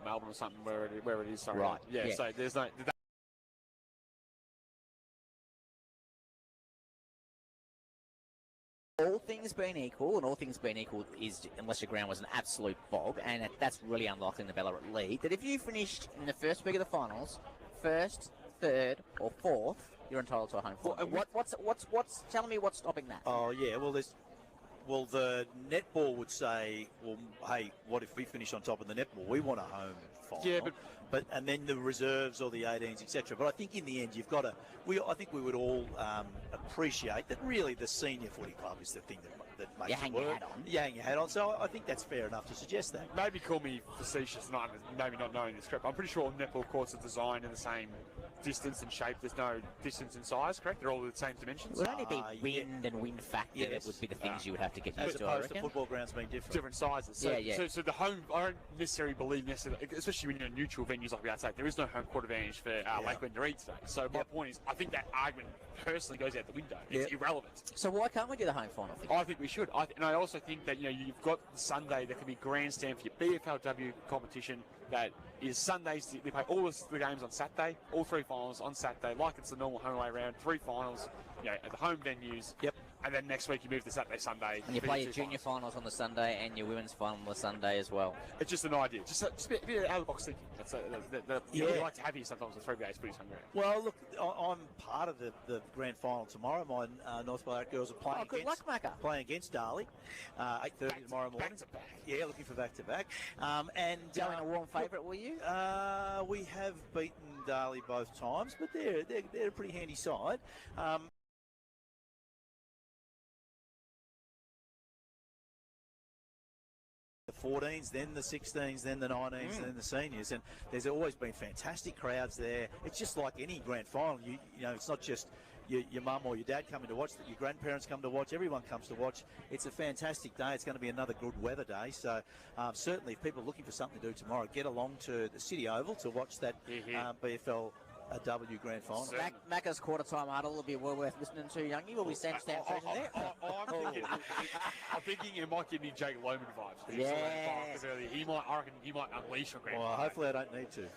Melbourne or something where it is. Sorry. Right. Yeah. So there's no. All things being equal, and all things being equal is unless your ground was an absolute bog, and that's really unlikely in the Ballarat League, that if you finished in the first week of the finals, first, third, or fourth, you're entitled to a home final. What's telling me what's stopping that? Oh yeah, well the netball would say, well, hey, what if we finish on top of the netball? We want a home final. Yeah, but and then the reserves or the 18s, etc. But I think in the end, you've got to. I think we would all appreciate that. Really, the senior footy club is the thing that makes it work. Your hat on. You hang your hat on. So I think that's fair enough to suggest that. Maybe call me facetious, maybe not knowing this, correct? I'm pretty sure all netball courts are designed in the same distance and shape. There's no difference in size, correct? They're all the same dimensions. It would only be wind and wind factor that would be the things you would have to get used as to, I opposed to reckon. football grounds being different Sizes. So the home, I don't necessarily believe especially when you're in neutral venues like we outside, there is no home court advantage for Lakeland to read today. So my point is, I think that argument personally goes out the window. It's irrelevant. So why can't we do the home final thing? I think we should. And I also think that you've got the Sunday that can be grandstand for your BFLW competition. That is Sundays. They play all the games on Saturday, all three finals on Saturday, like it's the normal home away round. 3 finals, at the home venues. Yep. And then next week you move to Saturday, Sunday. And you play your junior finals on the Sunday and your women's final on the Sunday as well. It's just an idea. Just a bit out of the box thinking. That's we like to have here sometimes with 3 days, pretty hungry. Well, look, I'm part of the grand final tomorrow. My North Ballarat girls are playing against Darley. 8:30 tomorrow morning. Back to back. Yeah, looking for back-to-back. Going a warm favourite, will you? We have beaten Darley both times, but they're a pretty handy side. The 14s, then the 16s, then the 19s, then the seniors, and there's always been fantastic crowds there. It's just like any grand final. It's not just your mum or your dad coming to watch, that your grandparents come to watch, everyone comes to watch. It's a fantastic day. It's going to be another good weather day, so certainly if people are looking for something to do tomorrow, get along to the City Oval to watch that BFL W grand final. Macca's quarter time huddle will be well worth listening to, Youngie. Will we send Stan Fraser there? I'm thinking it might give me Jake Loman vibes. Yeah. I reckon he might unleash a grand. Well, hopefully I don't need to.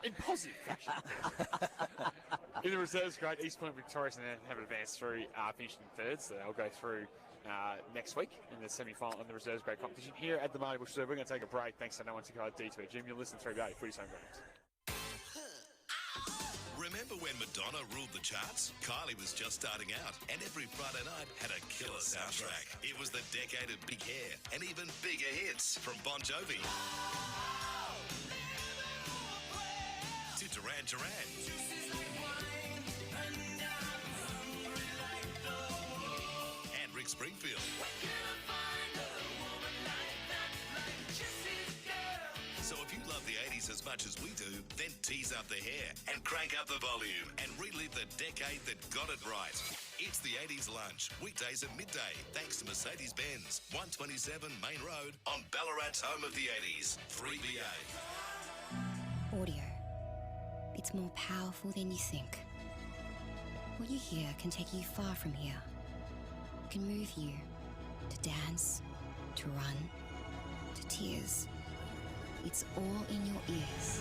In positive fashion. In the reserves grade, East Point victorious and then have advanced through, finishing third. So they'll go through next week in the semi-final in the reserves grade competition here at the Marty Busch Reserve. We're going to take a break. Thanks to no one to go D2 Jim. You'll listen to 3 Footy Home Grounds. Remember when Madonna ruled the charts? Kylie was just starting out, and every Friday night had a killer soundtrack. It was the decade of big hair and even bigger hits, from Bon Jovi to Duran Duran and Rick Springfield. So if you love the 80s as much as we do, then tease up the hair and crank up the volume and relive the decade that got it right. It's the 80s lunch, weekdays at midday, thanks to Mercedes-Benz, 127 Main Road on Ballarat's home of the 80s, 3BA. Audio. It's more powerful than you think. What you hear can take you far from here. It can move you to dance, to run, to tears. It's all in your ears.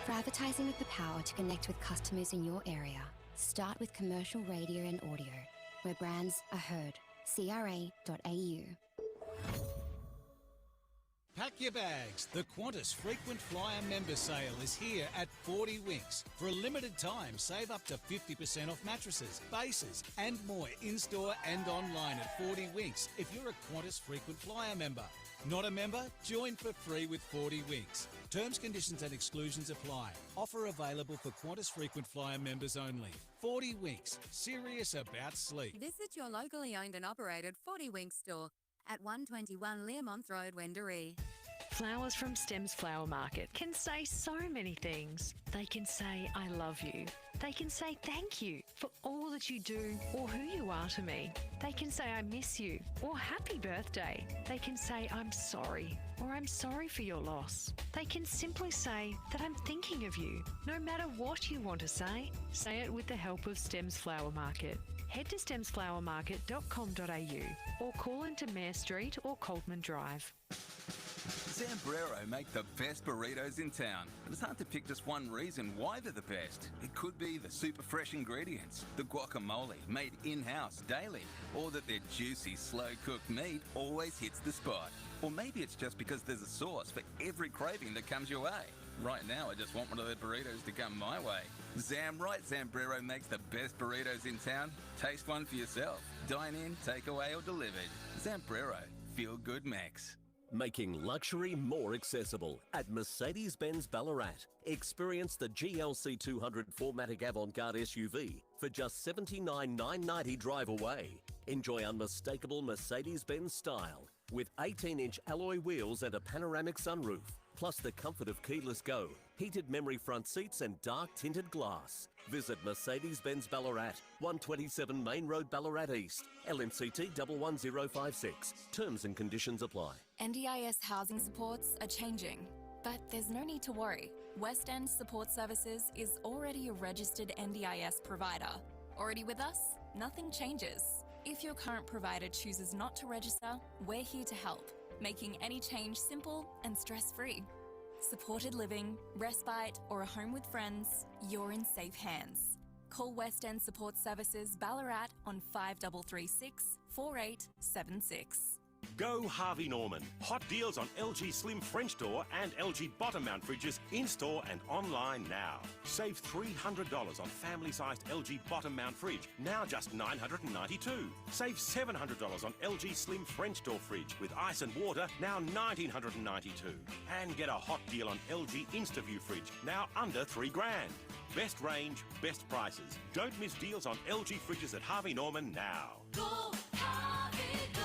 For advertising with the power to connect with customers in your area, start with commercial radio and audio, where brands are heard. CRA.au. Pack your bags. The Qantas Frequent Flyer Member Sale is here at 40 Winks. For a limited time, save up to 50% off mattresses, bases and more in-store and online at 40 Winks if you're a Qantas Frequent Flyer member. Not a member? Join for free with 40 Winks. Terms, conditions and exclusions apply. Offer available for Qantas Frequent Flyer members only. 40 Winks. Serious about sleep. Visit your locally owned and operated 40 Winks store at 121 Learmonth Road, Wendouree. Flowers from Stems Flower Market can say so many things. They can say, I love you. They can say thank you for all that you do or who you are to me. They can say I miss you or happy birthday. They can say I'm sorry or I'm sorry for your loss. They can simply say that I'm thinking of you. No matter what you want to say it with the help of Stems Flower Market. Head to stemsflowermarket.com.au or call into Mare Street or Coltman Drive. Zambrero make the best burritos in town, and it's hard to pick just one reason why they're the best. It could be the super fresh ingredients, the guacamole made in-house daily, or that their juicy, slow-cooked meat always hits the spot. Or maybe it's just because there's a sauce for every craving that comes your way. Right now, I just want one of their burritos to come my way. Zambrero makes the best burritos in town. Taste one for yourself. Dine in, take away, or delivered. Zambrero. Feel good Max. Making luxury more accessible at Mercedes-Benz Ballarat. Experience the GLC 200 4MATIC Avant-Garde SUV for just $79,990 drive away. Enjoy unmistakable Mercedes-Benz style with 18-inch alloy wheels and a panoramic sunroof, plus the comfort of keyless go, heated memory front seats and dark tinted glass. Visit Mercedes-Benz Ballarat, 127 Main Road, Ballarat East, LMCT 11056. Terms and conditions apply. NDIS housing supports are changing, but there's no need to worry. West End Support Services is already a registered NDIS provider. Already with us? Nothing changes. If your current provider chooses not to register, we're here to help, making any change simple and stress-free. Supported living, respite, or a home with friends, you're in safe hands. Call West End Support Services Ballarat on 5336 4876. Go Harvey Norman. Hot deals on LG Slim French door and LG bottom mount fridges in-store and online now. Save $300 on family-sized LG bottom mount fridge, now just $992. Save $700 on LG Slim French door fridge with ice and water, now $1,992. And get a hot deal on LG InstaView fridge, now under $3 grand. Best range, best prices. Don't miss deals on LG fridges at Harvey Norman now. Go Harvey, go!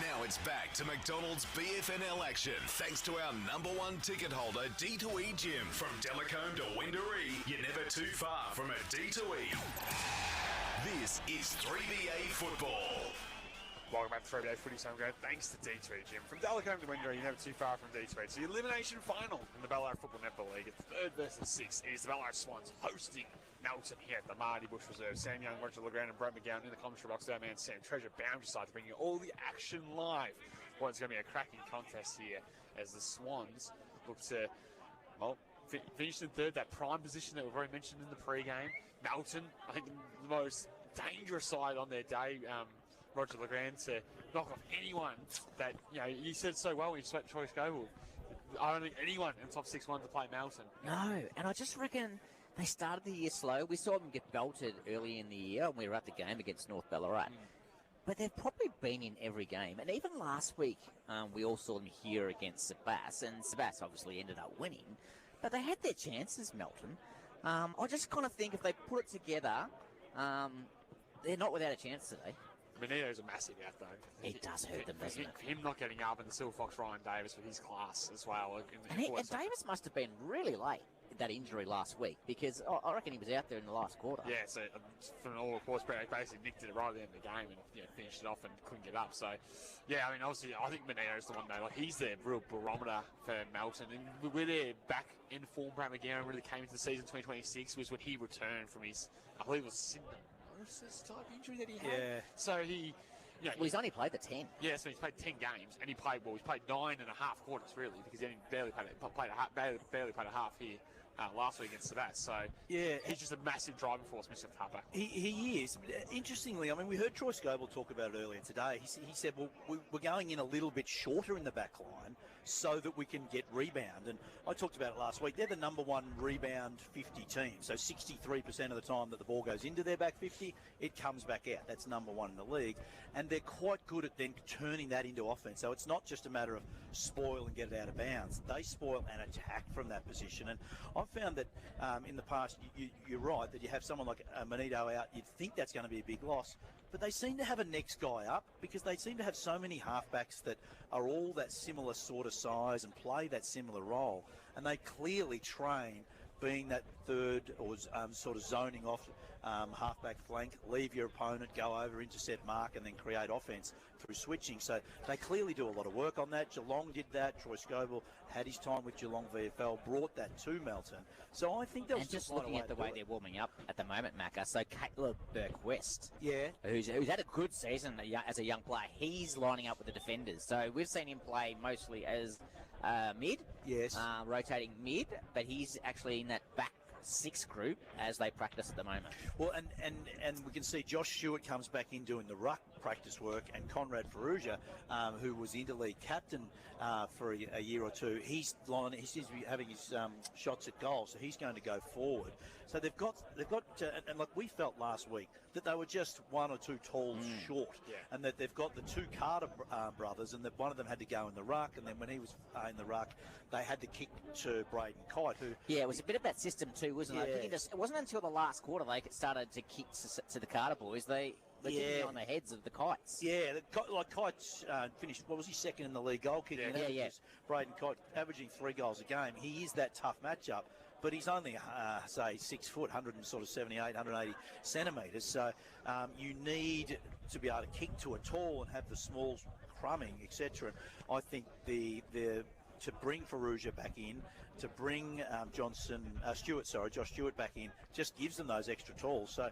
Now it's back to McDonald's BFNL action. Thanks to our #1 ticket holder, D2E Gym. From Delacombe to Wendouree, you're never too far from a D2E. This is 3BA football. Welcome back to 3BA Footy. So I'm going thanks to D2E Gym. From Delacombe to Wendouree, you're never too far from D2E. It's the elimination final in the Ballarat Football Netball League. It's 3rd versus 6th. It is the Ballarat Swans hosting Melton here at the Marty Busch Reserve. Sam Young, Roger Legrand and Brad McGowan in the commentary box. Our man Sam Treasure bound side to bring you all the action live. Well, it's going to be a cracking contest here as the Swans look to, well, finish in 3rd, that prime position that we've already mentioned in the pre-game. Melton, I think the most dangerous side on their day. Roger Legrand to knock off anyone that, you know, you said so well when you swept Troy Scoville. I don't think anyone in the top 6-1 to play Melton. No, and I just reckon they started the year slow. We saw them get belted early in the year when we were at the game against North Ballarat. But they've probably been in every game. And even last week, we all saw them here against Sebas, and Sebas obviously ended up winning. But they had their chances, Melton. I just kind of think if they put it together, they're not without a chance today. Benito's a massive out, though. It does hurt them, doesn't it? Him not getting up, and the Silver Fox Ryan Davis with his class as well. And Davis must have been really late, that injury last week, because I reckon he was out there in the last quarter. Yeah, so from all reports, basically nicked it right at the end of the game and finished it off and couldn't get up. So, yeah, I mean, obviously, I think Benito's the one, though. Like, he's the real barometer for Melton. And we're there back in form. Brad McGowan really came into the season 2026 was when he returned from his, I believe it was type injury that he had. Yeah. So he, well, he's only played the 10. Yeah, so he's played 10 games, and he's played 9.5 quarters really, because he only barely played a half here last week against Sebas. So yeah, he's just a massive driving force, Mr. Harper. He is. Interestingly, I mean, we heard Troy Scoville talk about it earlier today. He said, well, we're going in a little bit shorter in the back line so that we can get rebound. And I talked about it last week. They're the #1 rebound 50 team. So 63% of the time that the ball goes into their back 50, it comes back out. That's #1 in the league. And they're quite good at then turning that into offense. So it's not just a matter of spoil and get it out of bounds. They spoil and attack from that position. And I've found that in the past, you're right, that you have someone like Manito out, you'd think that's going to be a big loss. But they seem to have a next guy up because they seem to have so many halfbacks that are all that similar sort of size and play that similar role. And they clearly train being that third or sort of zoning off halfback flank, leave your opponent, go over, intercept mark, and then create offence through switching. So they clearly do a lot of work on that. Geelong did that. Troy Scoble had his time with Geelong VFL, brought that to Melton. So I think they'll And just looking at the way they're warming up at the moment, Macca, so Caleb Burke-West, who's had a good season as a young player, he's lining up with the defenders. So we've seen him play mostly as mid, rotating mid, but he's actually in that back 6 group as they practice at the moment. Well, and we can see Josh Stewart comes back in doing the ruck practice work, and Conrad Ferrugia, who was interleague captain for a year or two, he seems to be having his shots at goal, so he's going to go forward. So they've got and like we felt last week that they were just 1 or 2 talls short, and that they've got the 2 Carter brothers, and that one of them had to go in the ruck, and then when he was in the ruck, they had to kick to Braden Kite, who it was a bit of that system too, wasn't it? I think it wasn't until the last quarter they started to kick to the Carter boys. They're kicking on the heads of the Kites. Yeah, like Kite's finished, what was he, second in the league goal kicking? Braden Kite averaging 3 goals a game. He is that tough matchup, but he's only, say, 6 foot, 178, 180 centimetres. So you need to be able to kick to a tall and have the smalls crumbing, etc. I think to bring Ferrugia back in, to bring Josh Stewart back in, just gives them those extra talls. So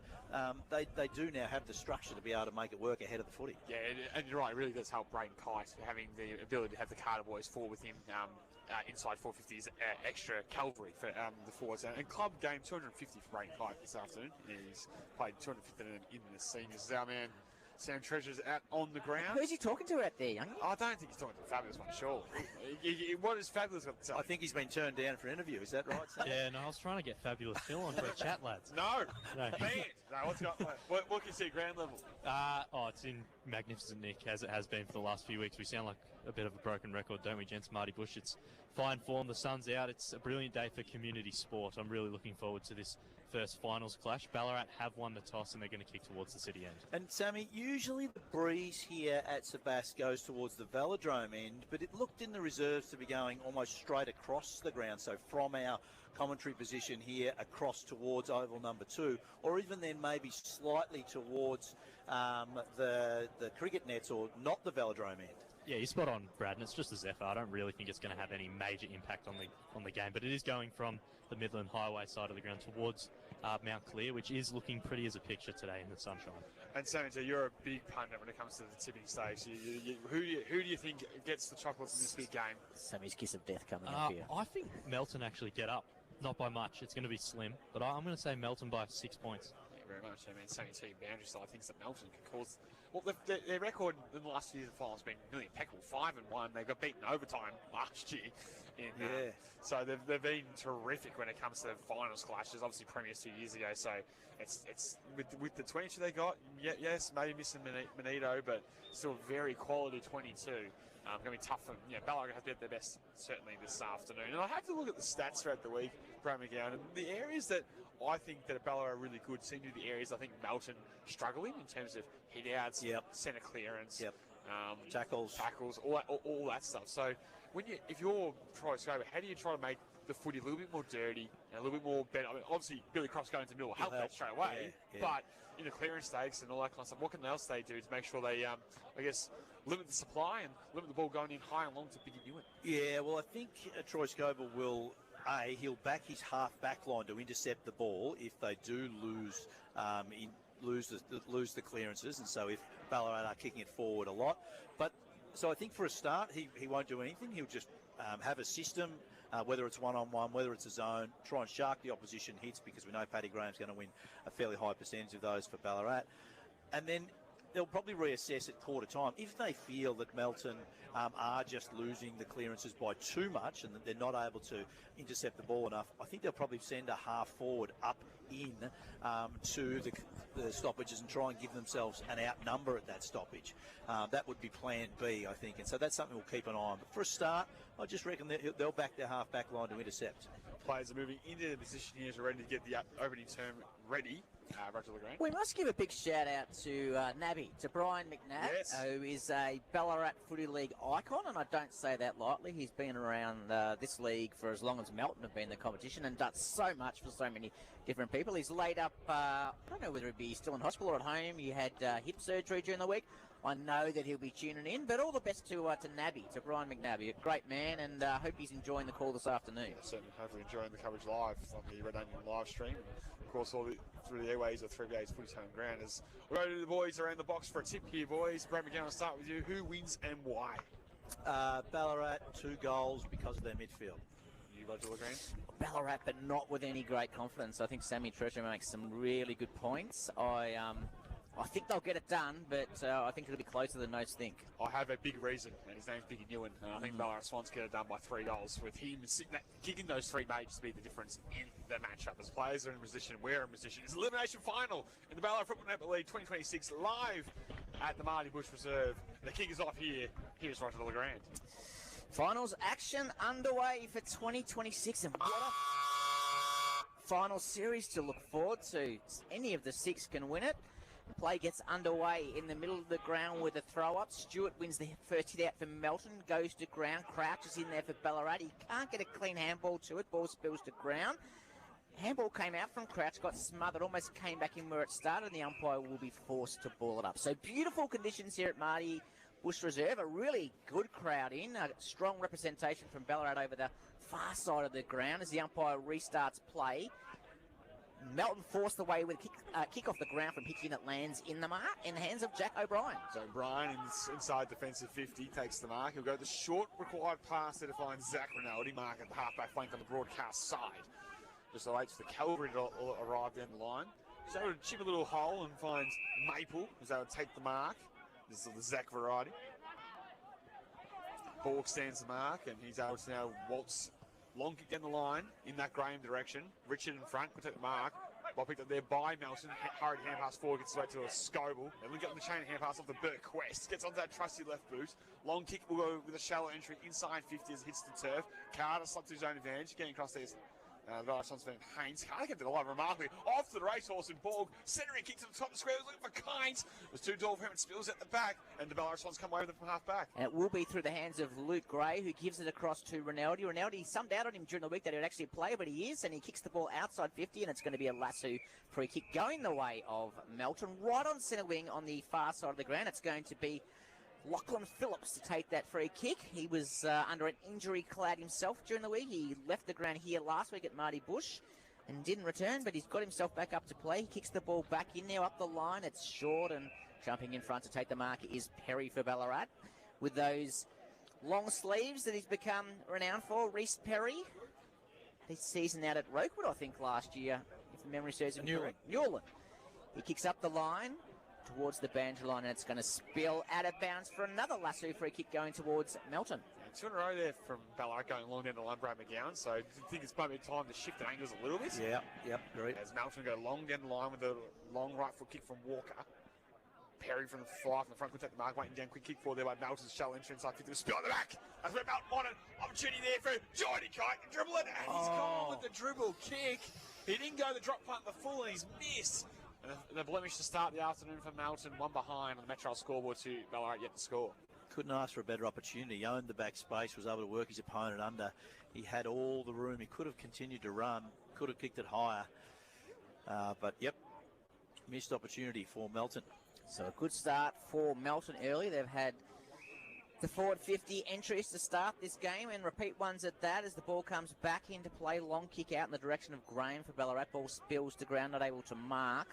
they do now have the structure to be able to make it work ahead of the footy. Yeah, and you're right, it really does help Braden Kite, having the ability to have the Carter boys forward with him inside 450s extra cavalry for the forwards. And club game 250 for Braden Kite this afternoon. He's played 250 in the seniors. Our man Sam Treasure's out on the ground. Who's he talking to out there, young? I don't think he's talking to the Fabulous one, sure. What has Fabulous got to say? I think he's been turned down for an interview, is that right, Sam? Yeah, no, I was trying to get Fabulous Phil on for a chat, lads. No. Banned. No, what can you see ground level? It's in magnificent nick, as it has been for the last few weeks. We sound like a bit of a broken record, don't we, gents? Marty Busch, it's fine form, the sun's out, it's a brilliant day for community sport. I'm really looking forward to this first finals clash. Ballarat have won the toss and they're going to kick towards the city end. And Sammy, usually the breeze here at Sebas goes towards the velodrome end, but it looked in the reserves to be going almost straight across the ground, so from our commentary position here across towards oval number 2, or even then maybe slightly towards the cricket nets, or not the velodrome end. Yeah, you're spot on, Brad, and it's just a Zephyr. I don't really think it's going to have any major impact on the game, but it is going from the Midland Highway side of the ground towards Mount Clear, which is looking pretty as a picture today in the sunshine. And Sammy, so you're a big pundit when it comes to the tipping stakes. Who do you think gets the chocolates in this big game? Sammy's kiss of death coming up here. I think Melton actually get up. Not by much. It's going to be slim, but I'm going to say Melton by 6 points. Thank you very much. I mean, Sammy T. boundary style thinks that Melton can cause. Well, their record in the last few years of finals has been really impeccable. 5-1. They got beaten overtime last year. So they've been terrific when it comes to finals clashes. Obviously, premiers 2 years ago. So it's with the 22 they got. Yes, maybe missing Manito, but still a very quality 22. Going to be tough for Ballarat has been at their best certainly this afternoon. And I have to look at the stats throughout the week, Brad McGowan, and the areas that I think that Ballarat are really good seem to be the areas I think Melton struggle in terms of hit outs, centre clearance, tackles, all that stuff. So if you're Troy Scober, how do you try to make the footy a little bit more dirty and a little bit more better? I mean, obviously Billy Cross going to middle will help that straight away, but in the clearance stakes and all that kind of stuff, what else they do to make sure they, I guess, limit the supply and limit the ball going in high and long to Biggie Newitt? Yeah, well, I think Troy Scober will, he'll back his half-back line to intercept the ball if they do lose the clearances, and so if Ballarat are kicking it forward a lot. But so I think for a start, he won't do anything. He'll just have a system, whether it's one-on-one, whether it's a zone, try and shark the opposition hits, because we know Paddy Graham's going to win a fairly high percentage of those for Ballarat. And then they'll probably reassess at quarter time. If they feel that Melton are just losing the clearances by too much and that they're not able to intercept the ball enough, I think they'll probably send a half forward up in to the stoppages and try and give themselves an outnumber at that stoppage. That would be plan B, I think. And so that's something we'll keep an eye on. But for a start, I just reckon they'll back their half-back line to intercept. Players are moving into the position here, so ready to get the opening term ready Roger LeGrand. We must give a big shout out to Nabby, to Brian McNabb, Yes. who is a Ballarat Footy League icon, and I don't say that lightly. He's been around this league for as long as Melton have been in the competition and done so much for so many different people. He's laid up, I don't know whether he'd be still in hospital or at home. He had hip surgery during the week. I know that he'll be tuning in, but all the best to Nabby, to Brian McNabby, a great man, and hope he's enjoying the call this afternoon. Certainly, hopefully enjoying the coverage live on the Red Onion live stream. Of course, through the airways of 3BA's Footy's Home Ground. As we'll go to the boys around the box for a tip here, boys. Brad McGowan, I'll start with you. Who wins and why? Ballarat, 2 goals because of their midfield. You, Roger LeGrand? Ballarat, but not with any great confidence. I think Sammy Treasure makes some really good points. I think they'll get it done, but I think it'll be closer than most think. I have a big reason, and his name's Biggie Newen. I think Ballarat Swans get it done by 3 goals, with him kicking those 3 majors to be the difference in the matchup. As players are in position, we're in position. It's elimination final in the Ballarat Football Netball League 2026 live at the Marty Busch Reserve. The kick is off here. Here's Roger LeGrand. Finals action underway for 2026, and what a final series to look forward to. Any of the 6 can win it. Play gets underway in the middle of the ground with a throw-up. Stewart wins the first hit out for Melton, goes to ground, crouches in there for Ballarat. He can't get a clean handball to it. Ball spills to ground. Handball came out from crouch, got smothered, almost came back in where it started, and the umpire will be forced to ball it up. So beautiful conditions here at Marty Busch Reserve. A really good crowd in. A strong representation from Ballarat over the far side of the ground as the umpire restarts play. Melton forced away with a kick off the ground from Hickey, and it lands in the mark in the hands of Jack O'Brien. So O'Brien inside defensive 50 takes the mark. He'll go the short required pass there to find Zach Rinaldi, mark at the halfback flank on the broadcast side. Just awaits for the cavalry to arrive down the line. He's able to chip a little hole and finds Maple, who's able to take the mark. This is the Zach variety. Ball extends the mark, and he's able to now waltz long kick down the line in that Graham direction. Richard in front, will take the mark. Ball picked up there by Melton. Hurried hand pass forward, gets away to a Scoble. And we get on the chain hand pass off the Burt Quest. Gets onto that trusty left boot. Long kick will go with a shallow entry inside 50 as it hits the turf. Carter slugs to his own advantage. Getting across there. Ballarat Swans fan Haynes. Carter kept it alive remarkably. Off to the racehorse and Borg. Centering kick to the top of the square. Looking for Kynes. There's 2 tall for him. It spills at the back. And the Ballarat Swans come away with it from half back. And it will be through the hands of Luke Gray, who gives it across to Rinaldi. Rinaldi, some doubt on him during the week that he would actually play, but he is, and he kicks the ball outside 50, and it's going to be a lasso free kick going the way of Melton. Right on centre wing on the far side of the ground. It's going to be Lachlan Phillips to take that free kick. He was under an injury cloud himself during the week. He left the ground here last week at Marty Busch and didn't return, but he's got himself back up to play. He kicks the ball back in now up the line. It's short, and jumping in front to take the mark is Perry for Ballarat. With those long sleeves that he's become renowned for, Reece Perry. His season out at Rokewood, I think, last year, if memory serves him correct. Newland. He kicks up the line towards the boundary line, and it's going to spill out of bounds for another lasso free kick going towards Melton. 2 in a row there from Ballarat going long down the line, Brad McGowan. So I think it's maybe time to shift the angles a little bit. Yep, great. As Melton go long down the line with a long right foot kick from Walker. Perry from the 5 from the front could take the mark, waiting down, quick kick forward there by Melton's shallow entry inside 50, spill on the back. That's where Melton wanted. Opportunity there for Jordy Kite to dribble it, and he's gone with the dribble kick. He didn't go the drop punt the full, and he's missed. And the blemish to start the afternoon for Melton, 1 behind on the Metro scoreboard to Ballarat yet to score. Couldn't ask for a better opportunity. He owned the back space, was able to work his opponent under. He had all the room. He could have continued to run, could have kicked it higher. But, yep, missed opportunity for Melton. So a good start for Melton early. They've had the forward 50 entries to start this game, and repeat ones at that as the ball comes back into play. Long kick out in the direction of Graham for Ballarat. Ball spills to ground, not able to mark.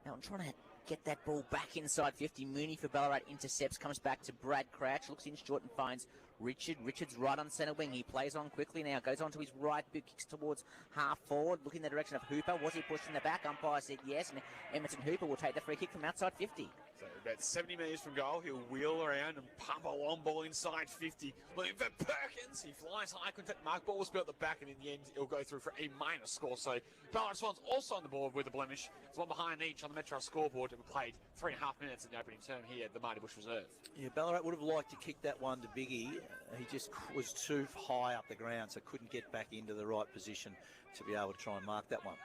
Now I'm trying to get that ball back inside 50. Mooney for Ballarat intercepts, comes back to Brad Crouch, looks in short and finds Richard. Richard's right on centre wing. He plays on quickly now, goes on to his right boot, kicks towards half forward, looking in the direction of Hooper. Was he pushed in the back? Umpire said yes, and Emerson Hooper will take the free kick from outside 50. So about 70 metres from goal, he'll wheel around and pump a long ball inside 50. Looking for Perkins. He flies high, couldn't take the mark. Ball will spill at the back, and in the end, he'll go through for a minor score. So Ballarat Swans also on the board with a blemish. It's 1 behind each on the Metro scoreboard, and we played 3.5 minutes in the opening term here at the Marty Busch Reserve. Yeah, Ballarat would have liked to kick that one to Biggie. He just was too high up the ground, so couldn't get back into the right position to be able to try and mark that one.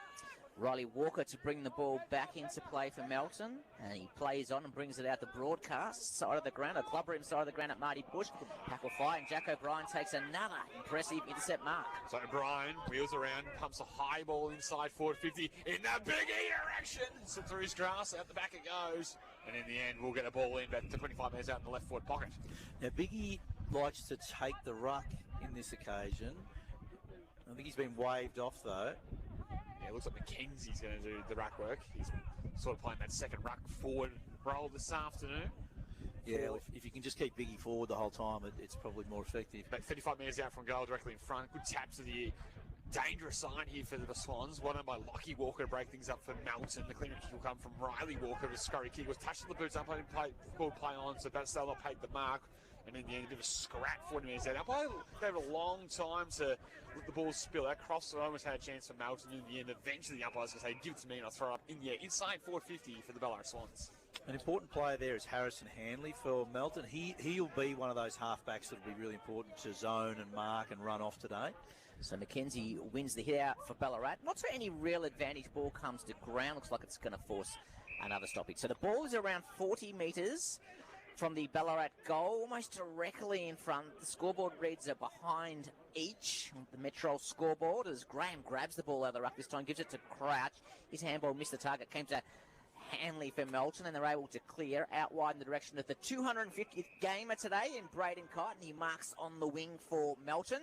Riley Walker to bring the ball back into play for Melton, and he plays on and brings it out the broadcast side of the ground, a club room side of the ground at Marty Busch. Tackle fly, and Jack O'Brien takes another impressive intercept mark. So O'Brien wheels around, pumps a high ball inside forward 50 in the big E direction. Slips through his grass, out the back it goes. And in the end, we'll get a ball in back to 25 metres out in the left forward pocket. Now, Biggie likes to take the ruck in this occasion. I think he's been waved off, though. Yeah, it looks like Mackenzie's going to do the ruck work. He's sort of playing that second ruck forward role this afternoon. Yeah, if you can just keep Biggie forward the whole time, it's probably more effective. About 35 metres out from goal, directly in front. Good taps of the dangerous sign here for the Swans. One done by Lockie Walker to break things up for Melton. The cleaner kick will come from Riley Walker. The scurry kick was touched the boots up and play on, so Batistelle not paid the mark. And in the end, a bit of a scrap 40 metres out. Umpire gave it a long time to let the ball spill out. Cross almost had a chance for Melton. In the end, eventually the umpire's going to say, give it to me, and I'll throw it up in the air. Inside 450 for the Ballarat Swans. An important player there is Harrison Hanley for Melton. He'll be one of those halfbacks that will be really important to zone and mark and run off today. So Mackenzie wins the hit out for Ballarat. Not to any real advantage. Ball comes to ground. Looks like it's going to force another stoppage. So the ball is around 40 metres from the Ballarat goal, almost directly in front. The scoreboard reads are behind each. The Metro scoreboard as Graham grabs the ball out of the ruck this time, gives it to Crouch. His handball missed the target, came to Hanley for Melton, and they're able to clear out wide in the direction of the 250th gamer today in Braden Kite, and he marks on the wing for Melton.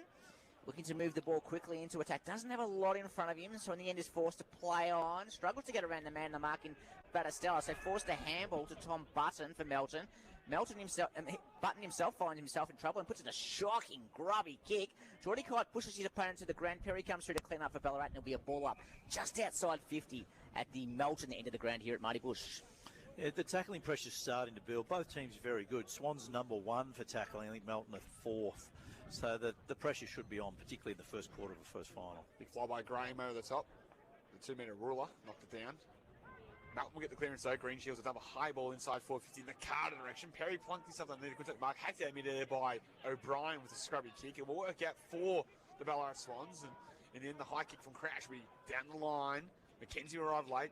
Looking to move the ball quickly into attack. Doesn't have a lot in front of him, so in the end is forced to play on. Struggles to get around the man the mark in Batistella, so forced a handball to Tom Button for Melton. Button himself finds himself in trouble and puts in a shocking, grubby kick. Geordie Kite pushes his opponent to the ground. Perry comes through to clean up for Ballarat, and it'll be a ball up just outside 50 at the Melton end of the ground here at Marty Busch. Yeah, the tackling pressure's starting to build. Both teams are very good. Swan's #1 for tackling. I think Melton are 4th. So the pressure should be on, particularly in the first quarter of the first final. Big fly by Graham over the top. The 2-metre ruler knocked it down. Melton will get the clearance though. Green Shields have done a high ball inside 450 in the Carter direction. Perry plunked himself underneath the contact mark. Hacked out mid-air by O'Brien with a scrubby kick. It will work out for the Ballarat Swans. And in the end, the high kick from Crouch will be down the line. Mackenzie arrived late.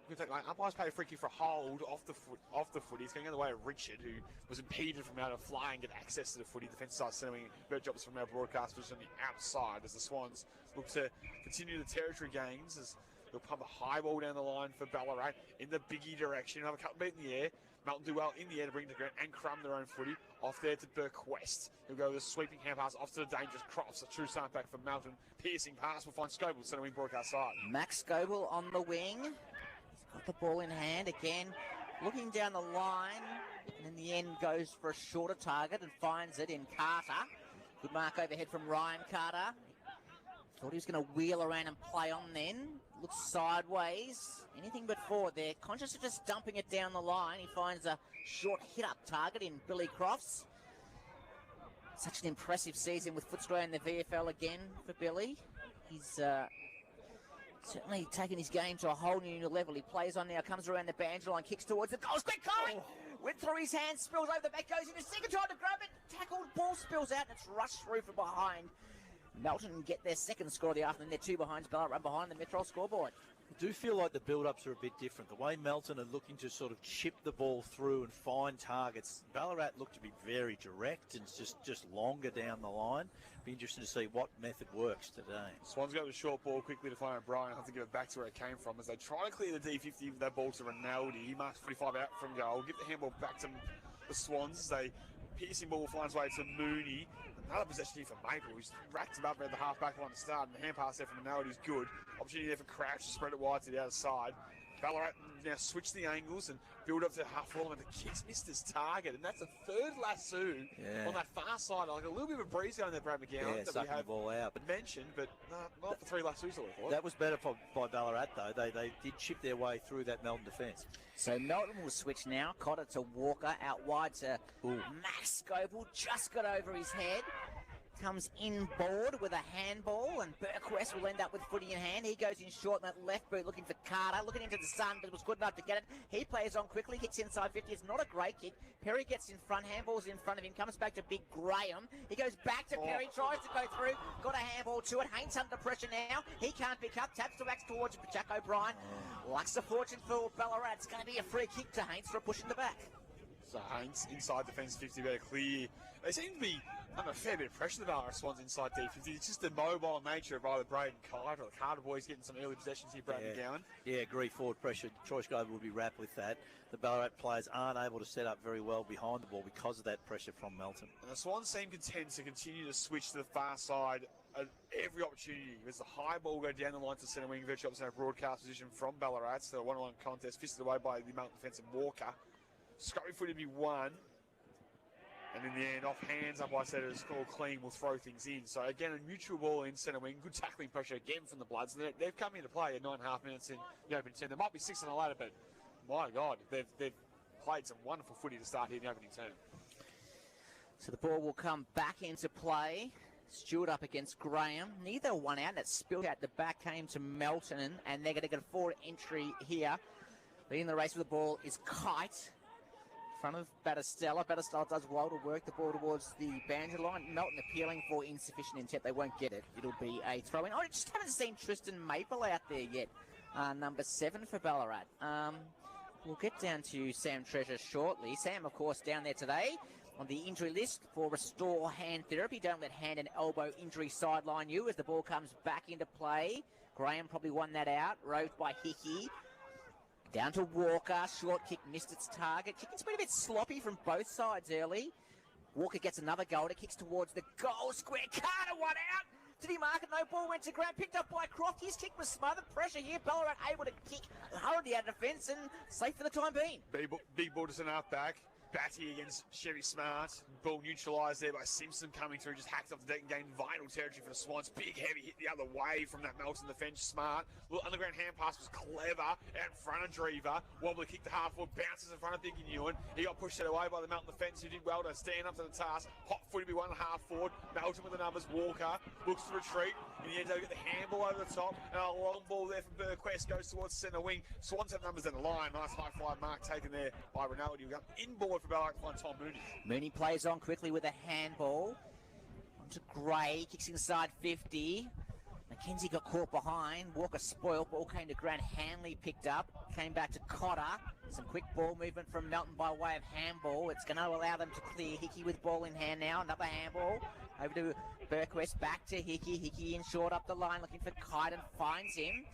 Umpires pay a free kick for a hold off the foot. He's going the way of Richard, who was impeded from able to fly and get access to the footy. Defence starts sending Bert Jobs from our broadcast position on the outside as the Swans look to continue the territory gains as they'll pump a high ball down the line for Ballarat in the biggie direction. Have a couple beat in the air. Melton do well in the air to bring it to the ground and crumb their own footy. Off there to Burke West. He'll go with a sweeping hand pass off to the dangerous Crofts. A true start back for Melton. Piercing pass will find Scoble, centre wing broadcast side. Max Scoble on the wing. He's got the ball in hand again. Looking down the line. And in the end goes for a shorter target and finds it in Carter. Good mark overhead from Ryan Carter. Thought he was going to wheel around and play on then. Looks sideways. Anything but forward there. Conscious of just dumping it down the line. He finds a short hit-up target in Billy Crofts. Such an impressive season with Footscray in the VFL again for Billy. He's certainly taken his game to a whole new level. He plays on now, comes around the boundary line, kicks towards the goal. Quick going! Went through his hands, spills over the back, goes into second, trying to grab it. Tackled, ball spills out, and it's rushed through from behind. Melton get their second score of the afternoon. They're 2 behind. Ballarat run behind the Metro scoreboard. I do feel like the build-ups are a bit different. The way Melton are looking to sort of chip the ball through and find targets, Ballarat look to be very direct and just longer down the line. Be interesting to see what method works today. Swans go with a short ball quickly to find O'Brien. Have to give it back to where it came from as they try to clear the D50 with that ball to Rinaldi. He marks 45 out from goal. Give the handball back to the Swans as they piercing ball finds way to Mooney. Another possession here for Maple, who's racked him up around the half-back line to start, and the hand pass there from Rinaldi is good. Opportunity there for Crouch to spread it wide to the other side. Ballarat now switch the angles and build up to half forward, and the kicks missed his target, and that's a third lasso on that far side. Like a little bit of a breeze going there, Brad McGowan, that we have the ball out. But mentioned, but not for 3 lassos, I thought. That was better by Ballarat, though. They did chip their way through that Melton defence. So Melton will switch now. Cotter to Walker, out wide to Max Scoble. Just got over his head. comes inboard with a handball, and Burquest will end up with footy in hand. He goes in short on that left boot looking for Carter, looking into the sun, but was good enough to get it. He plays on quickly, kicks inside 50. It's not a great kick. Perry gets in front, handball's in front of him, comes back to Big Graham. He goes back to Perry, tries to go through, got a handball to it. Haynes under pressure now. He can't pick up, taps the backs towards Jack O'Brien. Lacks a fortune for Ballarat. It's going to be a free kick to Haynes for a push in the back. So Haynes inside defence 50, better clear. They seem to be under a fair bit of pressure, the Ballarat Swans inside D50. It's just the mobile nature of either Braden Carter or the Carter boys getting some early possessions here, Braden Gowan. Yeah, agree. Forward pressure. Troy Scobie will be wrapped with that. The Ballarat players aren't able to set up very well behind the ball because of that pressure from Melton. And the Swans seem content to continue to switch to the far side at every opportunity. There's the high ball go down the line to centre wing, virtually opposite our broadcast position from Ballarat. So a one-on-one contest, fisted away by the Melton defensive Walker. Scotty footy to be one. And in the end, off hands, up I said it was called clean, will throw things in. So again, a mutual ball in centre wing, good tackling pressure again from the Bloods. And they've come into play at 9.5 minutes in the opening 10. There might be 6 on the ladder, but my God, they've played some wonderful footy to start here in the opening 10. So the ball will come back into play. Stewart up against Graham. Neither one out. That spilled out the back, came to Melton, and they're going to get a forward entry here. Leading the race with the ball is Kite. In front of Battistella. Battistella does well to work the ball towards the boundary line. Melton appealing for insufficient intent. They won't get it. It'll be a throw-in. I just haven't seen Tristan Maple out there yet. Number 7 for Ballarat. We'll get down to Sam Treasure shortly. Sam, of course, down there today on the injury list for restore hand therapy. Don't let hand and elbow injury sideline you as the ball comes back into play. Graham probably won that out. Roved by Hickey. Down to Walker. Short kick missed its target. Kicking's been a bit sloppy from both sides early. Walker gets another goal. It kicks towards the goal square. Carter one out. Did he mark it? No, ball went to ground. Picked up by Croft. His kick was smothered. Pressure here. Ballarat able to kick hurriedly out of defence and safe for the time being. Big ball to half back. Batty against Chevy Smart. Ball neutralised there by Simpson coming through. Just hacked off the deck and gained vital territory for the Swans. Big, heavy hit the other way from that Melton defence. Smart. Little underground hand pass was clever. Out in front of Drever. Wobbly kick to half forward. Bounces in front of Biggie Ewan. He got pushed out away by the Melton defence, who did well to stand up to the task. Hot foot to be 1.5 forward. Melton with the numbers. Walker looks to retreat. In the end, they'll get the handball over the top. And a long ball there from Burquest goes towards centre wing. Swans have numbers down the line. Nice high fly mark taken there by Ronaldo. We've got inboard for Ballarat to find Tom Mooney. Mooney plays on quickly with a handball. Onto Gray, kicks inside 50. McKenzie got caught behind. Walker spoiled. Ball came to ground. Hanley picked up. Came back to Cotter. Some quick ball movement from Melton by way of handball. It's going to allow them to clear. Hickey with ball in hand now. Another handball. Over to Burquest. Back to Hickey. Hickey in short up the line looking for Kite and finds him.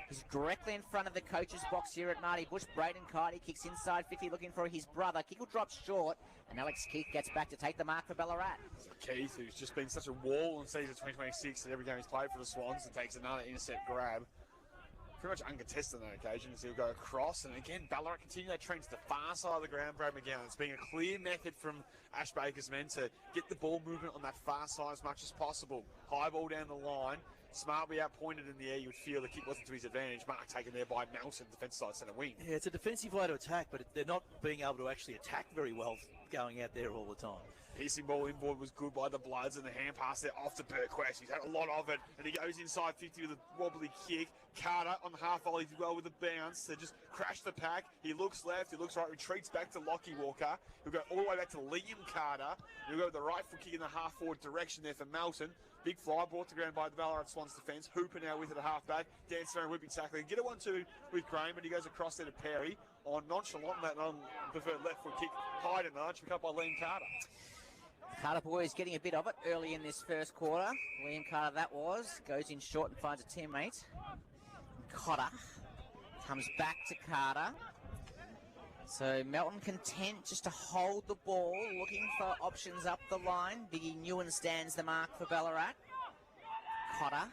He's directly in front of the coach's box here at Marty Busch. Braden Kite kicks inside 50 looking for his brother. Kick will drop short. And Alex Keith gets back to take the mark for Ballarat. Keith, who's just been such a wall in season 2026 that every game he's played for the Swans and takes another intercept grab. Pretty much uncontested on that occasion as he'll go across. And again, Ballarat continue that trend to the far side of the ground, Brad McGowan. It's been a clear method from Ash Baker's men to get the ball movement on that far side as much as possible. High ball down the line. Smart will be out pointed in the air. You would feel the kick wasn't to his advantage. Mark taken there by Melton, defence side centre wing. Yeah, it's a defensive way to attack, but they're not being able to actually attack very well going out there all the time. Piercing ball inboard was good by the Bloods, and the hand pass there off to Burquest. He's had a lot of it, and he goes inside 50 with a wobbly kick. Carter on the half volley did well with the bounce to just crash the pack. He looks left, he looks right, retreats back to Lockie Walker. He'll go all the way back to Liam Carter. He'll go with the right foot kick in the half forward direction there for Melton. Big fly brought to ground by the Ballarat Swans defence. Hooper now with it at half back. Dance around whipping tackling. Get a 1-2 with Graham, but he goes across there to Perry. On nonchalant that preferred left foot kick. Hide in the arch, picked up by Liam Carter. Carter boys getting a bit of it early in this first quarter. Liam Carter that was. Goes in short and finds a teammate. Cotter comes back to Carter. So Melton content just to hold the ball, looking for options up the line. Biggie Newen stands the mark for Ballarat. Cotter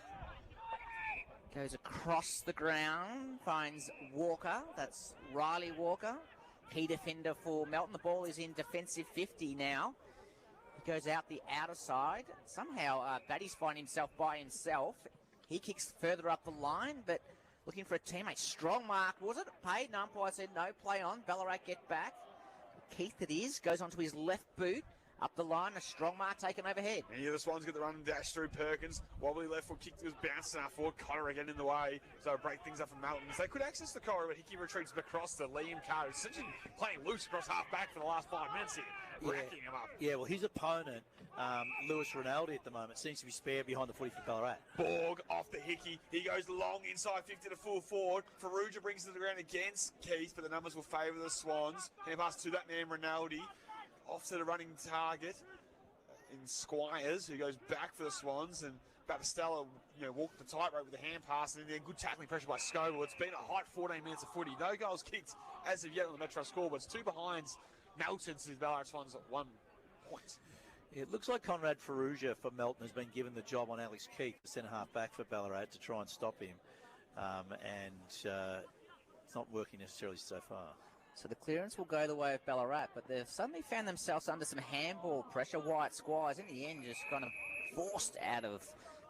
goes across the ground, finds Walker. That's Riley Walker, key defender for Melton. The ball is in defensive 50 now. He goes out the outer side. Somehow Batty's finding himself by himself. He kicks further up the line, but looking for a teammate. Strong mark, was it? Paid? No, umpire said no, play on. Ballarat get back. Keith it is, goes onto his left boot. Up the line, a strong mark taken overhead. And here the Swans get the run and dash through Perkins. Wobbly left foot kick was bouncing out forward. Connor again in the way. So break things up for Melton. They could access the corridor, but Hickey retreats across to Liam Carter, who's essentially playing loose across half back for the last 5 minutes here. Racking him up. Yeah, well, his opponent, Lewis Rinaldi at the moment, seems to be spare behind the footy for Ballarat. Borg off the Hickey. He goes long inside 50 to full forward. Ferrugia brings it to the ground against Keith, but the numbers will favour the Swans. Hand pass to that man, Rinaldi. Off to the running target in Squires, who goes back for the Swans, and Battistella, walked the tightrope with a hand pass, and then good tackling pressure by Scoville. It's been a hot 14 minutes of footy. No goals kicked as of yet on the Metro score, but it's 2 behinds. Melton to the Ballarat Swans at 1 point. It looks like Conrad Ferrugia for Melton has been given the job on Alex Keith, the centre-half back for Ballarat, to try and stop him. It's not working necessarily so far. So the clearance will go the way of Ballarat, but they've suddenly found themselves under some handball pressure. Wyatt Squires, in the end, just kind of forced out of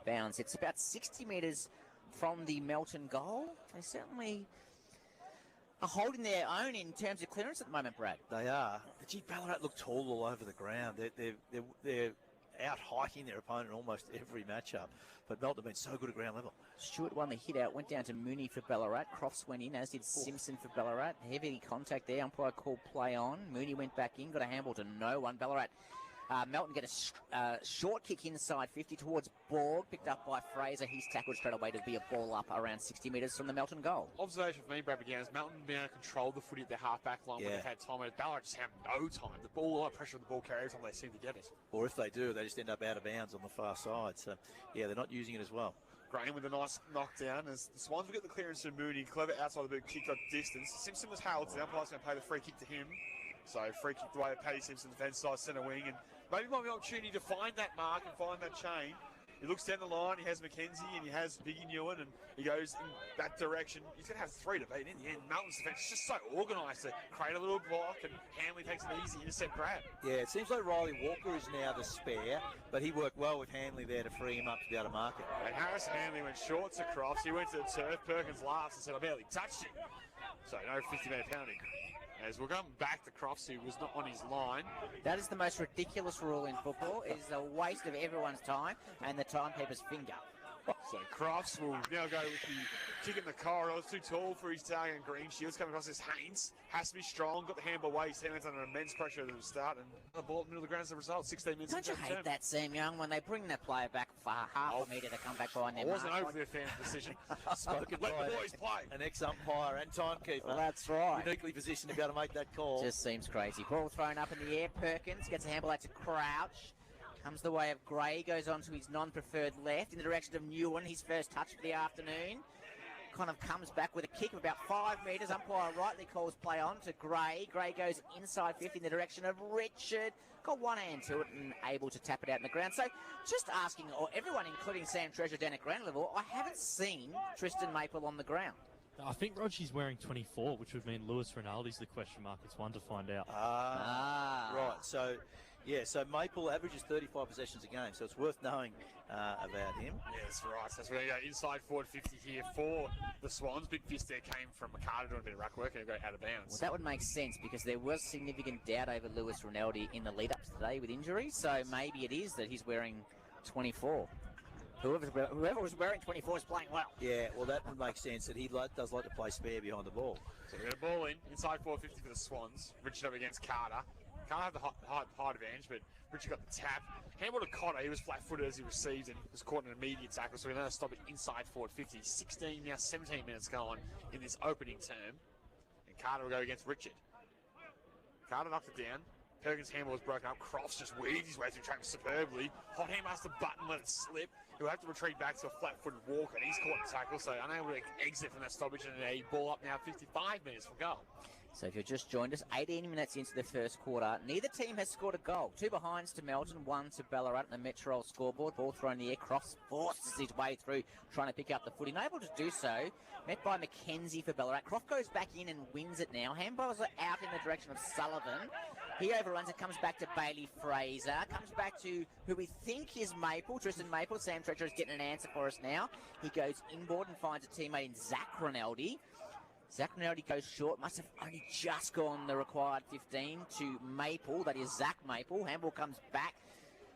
bounds. It's about 60 metres from the Melton goal. They certainly are holding their own in terms of clearance at the moment, Brad. They are. But gee, Ballarat look tall all over the ground. They're out hiking their opponent almost every matchup. But Melton have been so good at ground level. Stewart won the hit out, went down to Mooney for Ballarat. Crofts went in, as did Simpson for Ballarat. Heavy contact there. Umpire called play on. Mooney went back in, got a handball to no one. Ballarat. Melton get a short kick inside 50 towards Borg, picked up by Fraser. He's tackled straight away to be a ball up around 60 metres from the Melton goal. Observation for me, Brad, began as Melton being able to control the footy at their half-back line when they've had time. Ballarat just have no time. The ball, a lot of pressure on the ball carrier every time they seem to get it. Or if they do, they just end up out of bounds on the far side. So, yeah, they're not using it as well. Graham with a nice knockdown as the Swans will get the clearance to Mooney. Clever outside the boot, kick got distance. Simpson was held, so the umpire's going to pay the free kick to him. So free kick the way of Paddy Simpson, defence side centre wing, and maybe might be an opportunity to find that mark and find that chain. He looks down the line, he has McKenzie and he has Biggie Newen, and he goes in that direction. He's going to have 3 to beat. In the end, Melton's defence is just so organised to create a little block, and Hanley takes an easy intercept grab. Yeah, it seems like Riley Walker is now the spare, but he worked well with Hanley there to free him up to be able to mark it. And Harrison Hanley went short to Crofts. He went to the turf. Perkins laughs and said, I barely touched him. So no 50-metre penalty. As we're going back to Crofts, who was not on his line. That is the most ridiculous rule in football. It is a waste of everyone's time and the timekeeper's finger. So Crofts will now go with the kick in the corridor. It's too tall for his tag, and Green Shields coming across this Haynes. Has to be strong. Got the handball away. He's under immense pressure at the start, and the ball in the middle of the ground as a result. 16 minutes. Don't you hate that, Sam Young, when they bring the player back for half a metre to come back behind them? I wasn't overly a fan of the decision. Spoken Let by the boys play. An ex-umpire and timekeeper. Well, that's right. Uniquely positioned to be able to make that call. Just seems crazy. Ball thrown up in the air. Perkins gets a handball out to Crouch. Comes the way of Gray, goes on to his non-preferred left in the direction of Newen, his first touch for the afternoon. Kind of comes back with a kick of about 5 metres. Umpire rightly calls play on to Gray. Gray goes inside 50 in the direction of Richard. Got one hand to it and able to tap it out in the ground. So just asking everyone, including Sam Treasure down at ground level, I haven't seen Tristan Maple on the ground. I think Roger's wearing 24, which would mean Lewis Rinaldi's the question mark. It's one to find out. Right. So, yeah, so Maple averages 35 possessions a game, so it's worth knowing about him. Yeah, that's right. So that's where you go inside forward 50 here for the Swans. Big fist there came from McCarter doing a bit of ruck work and go out of bounds. Well, that would make sense because there was significant doubt over Lewis Rinaldi in the lead-up to today with injuries, so maybe it is that he's wearing 24. Whoever was wearing 24 is playing well. Yeah, well, that would make sense that he does like to play spare behind the ball. So we got a ball inside 450 for the Swans. Richard up against Carter. Can't have the height advantage, but Richard got the tap. Handball to Cotter. He was flat-footed as he received and was caught in an immediate tackle, so we're going to stop it inside forward 50. 16, now 17 minutes gone in this opening term. And Carter will go against Richard. Carter knocked it down. Perkins' handball was broken up. Crofts just weaved his way through traffic superbly. Hot hand master Button let it slip. He'll have to retreat back to a flat-footed walk, and he's caught in the tackle, so unable to exit from that stoppage, and a ball up now 55 minutes from goal. So if you've just joined us, 18 minutes into the first quarter, neither team has scored a goal. 2 behinds to Melton, 1 to Ballarat on the Metro scoreboard. Ball thrown in the air. Crofts forces his way through, trying to pick up the footy. Unable to do so. Met by McKenzie for Ballarat. Croft goes back in and wins it now. Handballs are out in the direction of Sullivan. He overruns it, comes back to Bailey Fraser. Comes back to who we think is Maple, Tristan Maple. Sam Treacher is getting an answer for us now. He goes inboard and finds a teammate in Zach Rinaldi. Zach Rinaldi goes short. Must have only just gone the required 15 to Maple. That is Zach Maple. Handball comes back.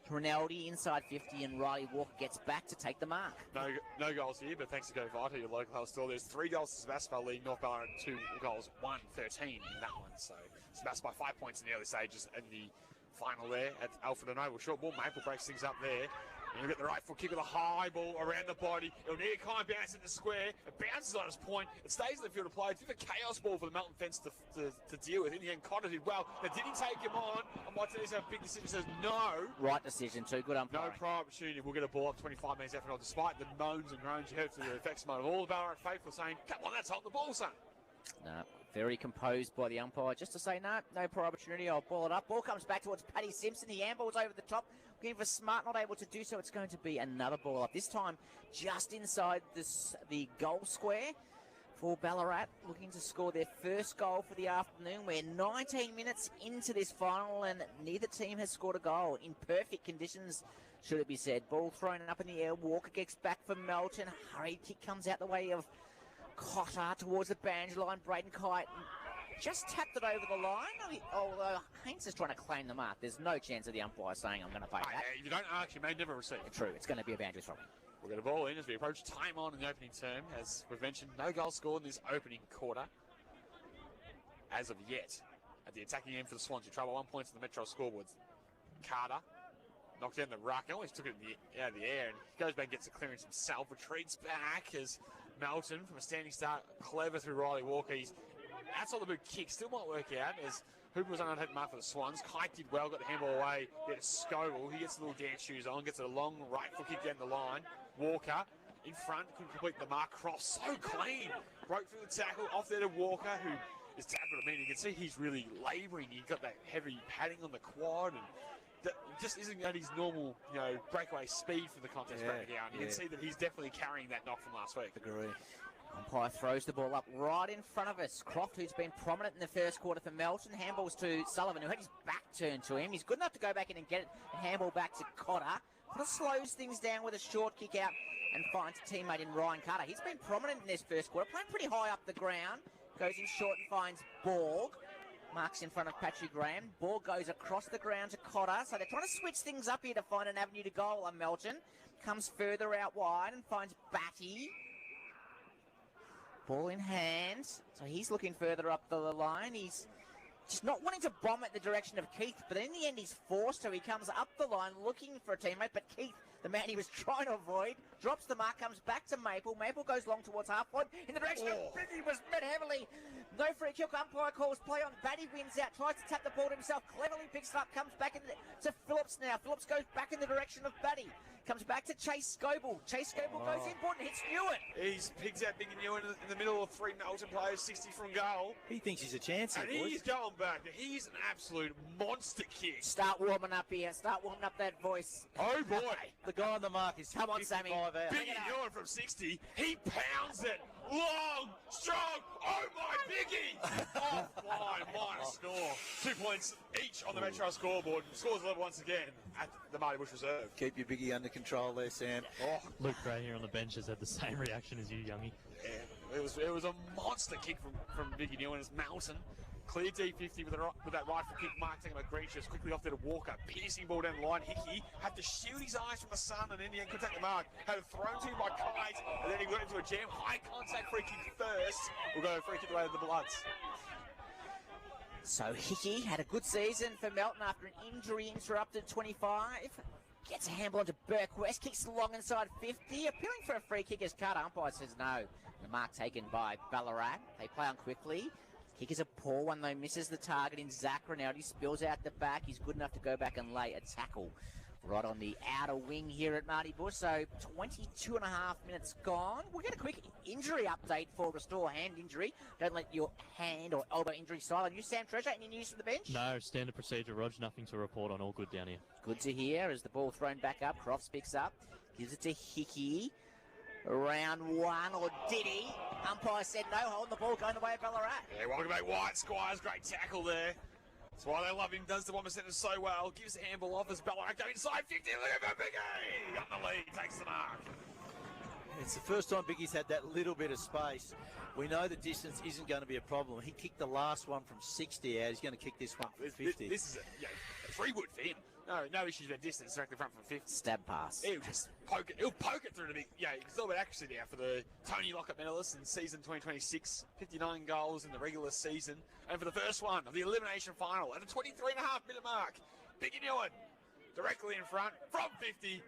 Rinaldi inside 50, and Riley Walker gets back to take the mark. No goals here, but thanks to Go Vita, your local health store. There's 3 goals to Sebastopol leading North Ballarat, 2 goals, 1-13 in that one. So Sebastopol 5 points in the early stages in the final there at Alfred and Oval. Short ball, Maple breaks things up there. And you get the right foot kick with a high ball around the body. It'll need a kind of bounce in the square. It bounces on its point. It stays in the field of play. It's a bit of a chaos ball for the Melton fence to deal with. In the end, Cotter did well. Now, did he take him on? And Martinez have a big decision. Says no. Right decision too. Good umpire. No prior opportunity. We'll get a ball up 25 minutes after all. Despite the moans and groans you heard through the effects mode of all the Ballarat faithful saying, come on, that's holding the ball, son. No, very composed by the umpire just to say no prior opportunity. I'll ball it up. Ball comes back towards Paddy Simpson. He handballs over the top. Looking for Smart, not able to do so. It's going to be another ball up. This time just inside the goal square for Ballarat, looking to score their first goal for the afternoon. We're 19 minutes into this final and neither team has scored a goal in perfect conditions, should it be said. Ball thrown up in the air. Walker gets back for Melton. Hurried kick comes out the way of Cotter towards the boundary line. Braden Kite just tapped it over the line. Although Haynes is trying to claim the mark. There's no chance of the umpire saying, I'm going to pay that. If you don't ask, you may never receive. True, it's going to be a boundary throw. We'll get a ball in as we approach time on in the opening term. As we've mentioned, no goal scored in this opening quarter as of yet. At the attacking end for the Swans, you trouble 1 point on the Metro scoreboards. Carter knocked down the ruck. He almost took it out of the air and he goes back and gets a clearance himself. Retreats back as Melton, from a standing start, clever through Riley Walker. He's outside the boot kick, still might work out as Hooper was unable to hit the mark for the Swans. Kite did well, got the handball away. Get a Scoble. He gets the little dance shoes on, gets a long right foot kick down the line. Walker in front, couldn't complete the mark. Cross so clean. Broke through the tackle, off there to Walker, who is tackled. I mean, you can see he's really labouring. He's got that heavy padding on the quad, and that just isn't at his normal, breakaway speed for the contest right now. And you can see that he's definitely carrying that knock from last week. Agree. Umpire throws the ball up right in front of us. Croft, who's been prominent in the first quarter for Melton, handballs to Sullivan, who had his back turned to him. He's good enough to go back in and get it, and handball back to Cotter. Cotter slows things down with a short kick out and finds a teammate in Ryan Carter. He's been prominent in this first quarter, playing pretty high up the ground. Goes in short and finds Borg. Marks in front of Patrick Graham. Borg goes across the ground to Cotter. So they're trying to switch things up here to find an avenue to goal on Melton. Comes further out wide and finds Batty. Ball in hand. So he's looking further up the line. He's just not wanting to bomb it the direction of Keith, but in the end he's forced to. He comes up the line looking for a teammate, but Keith, the man he was trying to avoid, drops the mark, comes back to Maple. Maple goes long towards half point in the direction of Biggie, was met heavily. No free kick. Umpire calls play on. Batty wins out, tries to tap the ball to himself, cleverly picks it up, comes back to Phillips now. Phillips goes back in the direction of Batty. Comes back to Chase Scoble. Chase Scoble goes in, and hits Ewan. He's picked out Big and Ewan in the middle of 3 Melton players, 60 from goal. He thinks he's a chance here, and he's going back. He's an absolute monster kid. Start warming up here. Start warming up that voice. Oh, boy. The guy on the mark is come on, Sammy. Out. Big and Ewan from 60. He pounds it. Long, strong. Oh, my Biggie. Offline, minor score. 2 points each on the Metro scoreboard. Scores level once again at the Marty Busch Reserve. Keep your Biggie under control there, Sam. Luke Gray here on the bench has had the same reaction as you, Youngie. Yeah, it was a monster kick from Biggie Neal and his Melton. Clear D50 with that right foot kick mark taken by Gracious. Quickly off there to Walker. Piercing ball down the line. Hickey had to shield his eyes from the sun and in the end could take the mark. Had it thrown to him by Kite and then he got into a jam. High contact free kick first. We'll go free kick away to the Bloods. So Hickey had a good season for Melton after an injury interrupted 25. Gets a handball onto Burkwest, kicks long inside 50, appealing for a free kick as Carter. Umpire says no. The mark taken by Ballarat. They play on quickly. Kick is a poor one though, misses the target in Zach Rinaldi, spills out the back. He's good enough to go back and lay a tackle right on the outer wing here at Marty Busch. So 22 and a half minutes gone. We'll get a quick injury update for Restore hand injury. Don't let your hand or elbow injury silent you. Sam Treasure, any news from the bench? No, standard procedure, Rog. Nothing to report on. All good down here. Good to hear as the ball thrown back up. Crofts picks up, gives it to Hickey. Round one, or did he? Umpire said no, holding the ball, going the way of Ballarat. Yeah, welcome back, White Squires. Great tackle there. That's why they love him. Does the 1% so well. Gives the handball off as Ballarat go inside 50. Look at Biggie! On the lead, takes the mark. It's the first time Biggie's had that little bit of space. We know the distance isn't going to be a problem. He kicked the last one from 60 out. He's going to kick this one from 50. This is a free wood for him. No issues about distance. Directly front from 50. Stab pass. He'll just poke it. He'll poke it through the big. It's all about accuracy now for the Tony Lockett medalist in season 2026. 59 goals in the regular season, and for the first one of the elimination final at the 23.5-minute mark, Biggie Newen directly in front from 50.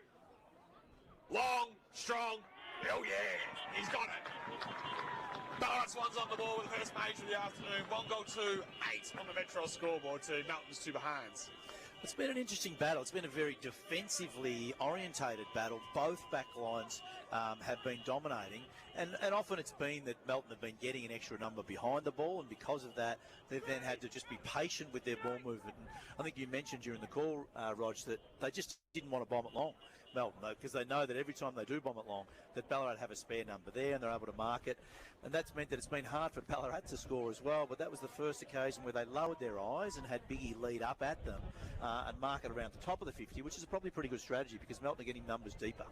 Long, strong. Hell yeah, he's got it. Ballarat Swans on the ball with the first major of the afternoon. 1 goal to 8 on the Metro scoreboard to Melton's 2 behinds. It's been an interesting battle. It's been a very defensively orientated battle. Both back lines have been dominating, and often it's been that Melton have been getting an extra number behind the ball, and because of that, they've then had to just be patient with their ball movement. And I think you mentioned during the call, Rog, that they just didn't want to bomb it long, Melton, because they know that every time they do bomb it long, that Ballarat have a spare number there, and they're able to mark it. And that's meant that it's been hard for Ballarat to score as well, but that was the first occasion where they lowered their eyes and had Biggie lead up at them and mark it around the top of the 50, which is probably a pretty good strategy because Melton are getting numbers deeper.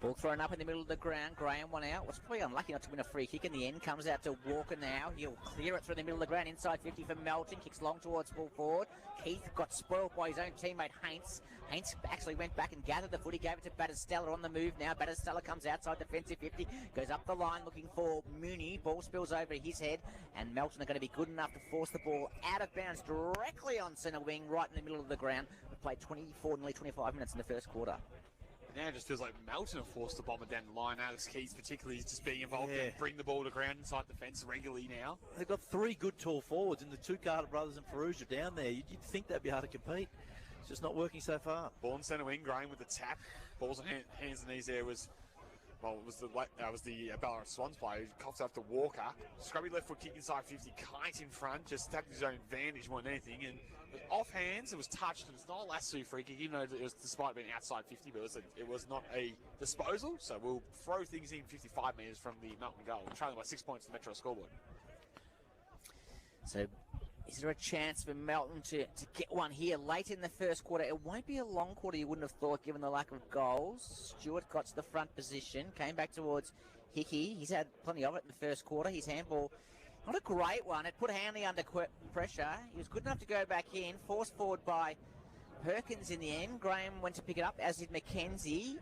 Ball thrown up in the middle of the ground. Graham one out. Was probably unlucky not to win a free kick in the end. Comes out to Walker now. He'll clear it through the middle of the ground. Inside 50 for Melton. Kicks long towards full forward. Keith got spoiled by his own teammate Haints. Haints actually went back and gathered the footy. Gave it to Battistella on the move now. Battistella comes outside defensive 50. Goes up the line looking for Mooney. Ball spills over his head. And Melton are going to be good enough to force the ball out of bounds directly on centre wing, right in the middle of the ground. We played 24, nearly 25 minutes in the first quarter. Now it just feels like Melton have forced the bomber down the line. Alex Keys particularly is just being involved and bring the ball to ground inside the fence regularly now. They've got 3 good tall forwards, and the 2 Carter brothers and Farouja down there. You'd think they'd be hard to compete. It's just not working so far. Ball in centre wing, Graham with the tap. Balls on hands and knees there was the Ballarat Swans player who coughed up to Walker. Scrubby left foot kick inside 50. Kite in front, just tapped his own advantage more than anything. And off hands, it was touched, and it's not a lasso free kick, even though it was, despite being outside 50, but it was not a disposal. So we'll throw things in 55 metres from the Melton goal. We're trailing by 6 points to the Metro scoreboard. So is there a chance for Melton to get one here late in the first quarter? It won't be a long quarter, you wouldn't have thought, given the lack of goals. Stewart got to the front position, came back towards Hickey. He's had plenty of it in the first quarter. His handball, not a great one. It put Hanley under pressure. He was good enough to go back in, forced forward by Perkins in the end. Graham went to pick it up, as did Mackenzie.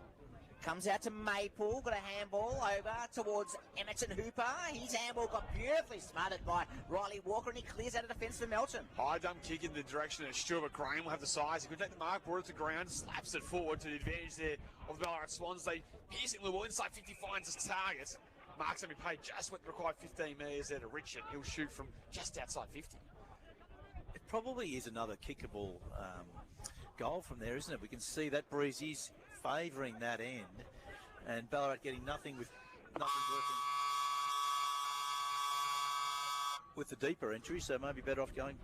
Comes out to Maple, got a handball over towards Emerton Hooper. His handball got beautifully smothered by Riley Walker, and he clears out of defence for Melton. High dump kick in the direction of Stewart, but Graham will have the size. He could take the mark, brought it to ground, slaps it forward to the advantage there of the Ballarat Swans. They piercing the ball inside 50, finds his target. Mark's going to be paid just what required 15 metres there to Richard. He'll shoot from just outside 50. It probably is another kickable goal from there, isn't it? We can see that breeze is favouring that end, and Ballarat getting nothing with nothing working with the deeper entry, so maybe better off going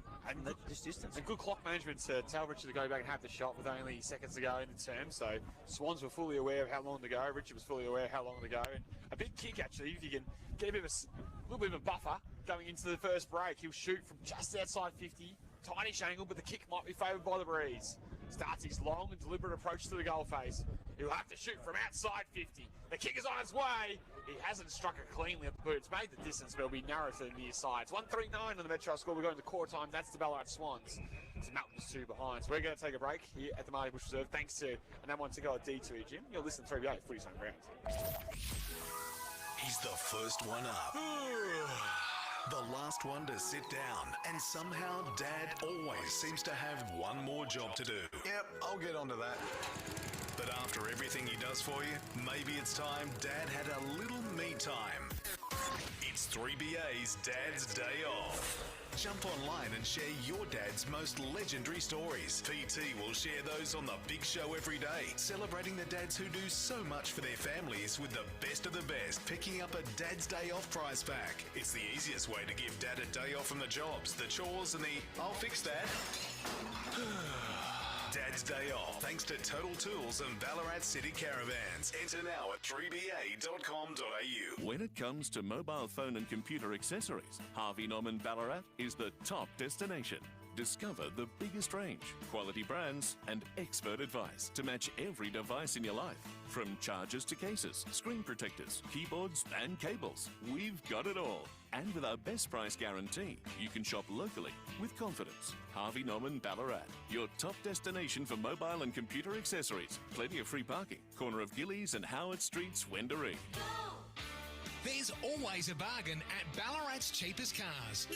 this distance. And good clock management to tell Richard to go back and have the shot with only seconds to go in the term. So Swans were fully aware of how long to go. Richard was fully aware of how long to go. And a big kick, actually, if you can get a little bit of a buffer going into the first break. He'll shoot from just outside 50, tiny angle, but the kick might be favoured by the breeze. Starts his long and deliberate approach to the goal face. He'll have to shoot from outside 50. The kick is on its way. He hasn't struck it cleanly, but it's made the distance, but it'll be narrow to the near side. It's 1:39 on the Metro score. We're going to quarter time. That's the Ballarat Swans. It's Melton's 2 behind. So we're going to take a break here at the Marty Busch Reserve. Thanks to an M1 to go at D2 Jim. You'll listen to 3BA Footy Zone Ground. He's the first one up. The last one to sit down, and somehow Dad always seems to have one more job to do. Yep, I'll get onto that. But after everything he does for you, maybe it's time Dad had a little me time. It's 3BA's Dad's Day Off. Jump online and share your dad's most legendary stories. PT will share those on the big show every day, celebrating the dads who do so much for their families with the best of the best, picking up a Dad's Day Off prize pack. It's the easiest way to give Dad a day off from the jobs, the chores, and the "I'll fix that." Dad's Day Off, thanks to Total Tools and Ballarat City Caravans. Enter now at 3ba.com.au. When it comes to mobile phone and computer accessories, Harvey Norman Ballarat is the top destination. Discover the biggest range, quality brands, and expert advice to match every device in your life. From chargers to cases, screen protectors, keyboards, and cables, we've got it all. And with our best price guarantee, you can shop locally with confidence. Harvey Norman Ballarat, your top destination for mobile and computer accessories. Plenty of free parking. Corner of Gillies and Howard Streets, Wendouree. There's always a bargain at Ballarat's Cheapest Cars.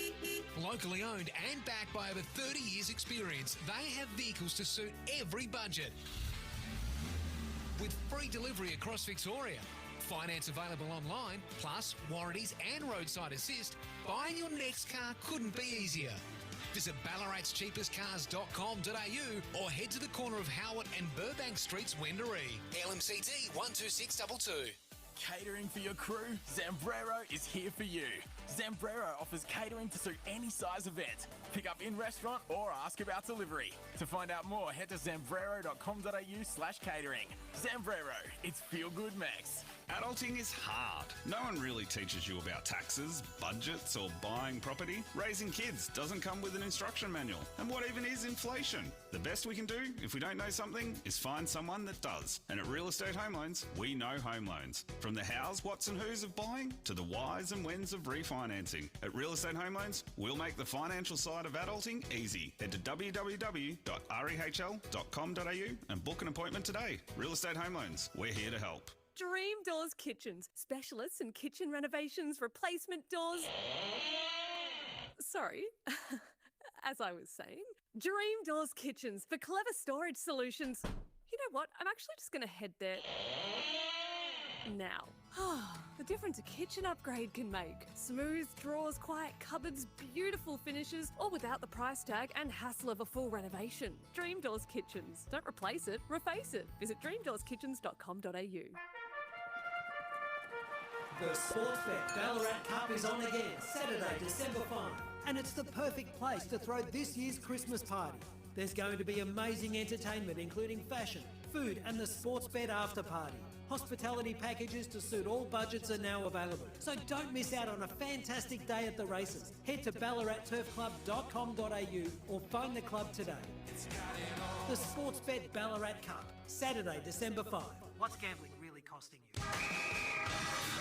Locally owned and backed by over 30 years' experience, they have vehicles to suit every budget. With free delivery across Victoria, finance available online, plus warranties and roadside assist, buying your next car couldn't be easier. Visit ballaratscheapestcars.com.au or head to the corner of Howard and Burbank Streets, Wendouree. LMCT 12622. Catering for your crew? Zambrero is here for you. Zambrero offers catering to suit any size event. Pick up in restaurant or ask about delivery. To find out more, head to zambrero.com.au/catering. Zambrero, it's feel good Max. Adulting is hard. No one really teaches you about taxes, budgets, or buying property. Raising kids doesn't come with an instruction manual. And what even is inflation? The best we can do, if we don't know something, is find someone that does. And at Real Estate Home Loans, we know home loans. From the hows, whats and whos of buying to the whys and whens of refinancing. At Real Estate Home Loans, we'll make the financial side of adulting easy. Head to www.rehl.com.au and book an appointment today. Real Estate Home Loans, we're here to help. Dream Doors Kitchens, specialists in kitchen renovations, replacement doors. Sorry, as I was saying, Dream Doors Kitchens for clever storage solutions. You know what? I'm actually just going to head there now. The difference a kitchen upgrade can make. Smooth drawers, quiet cupboards, beautiful finishes, all without the price tag and hassle of a full renovation. Dream Doors Kitchens. Don't replace it, reface it. Visit dreamdoorskitchens.com.au. The Sportsbet Ballarat Cup is on again, Saturday, December 5. And it's the perfect place to throw this year's Christmas party. There's going to be amazing entertainment, including fashion, food, and the Sportsbet after party. Hospitality packages to suit all budgets are now available. So don't miss out on a fantastic day at the races. Head to ballaratturfclub.com.au or phone the club today. The Sportsbet Ballarat Cup, Saturday, December 5. What's gambling really costing you?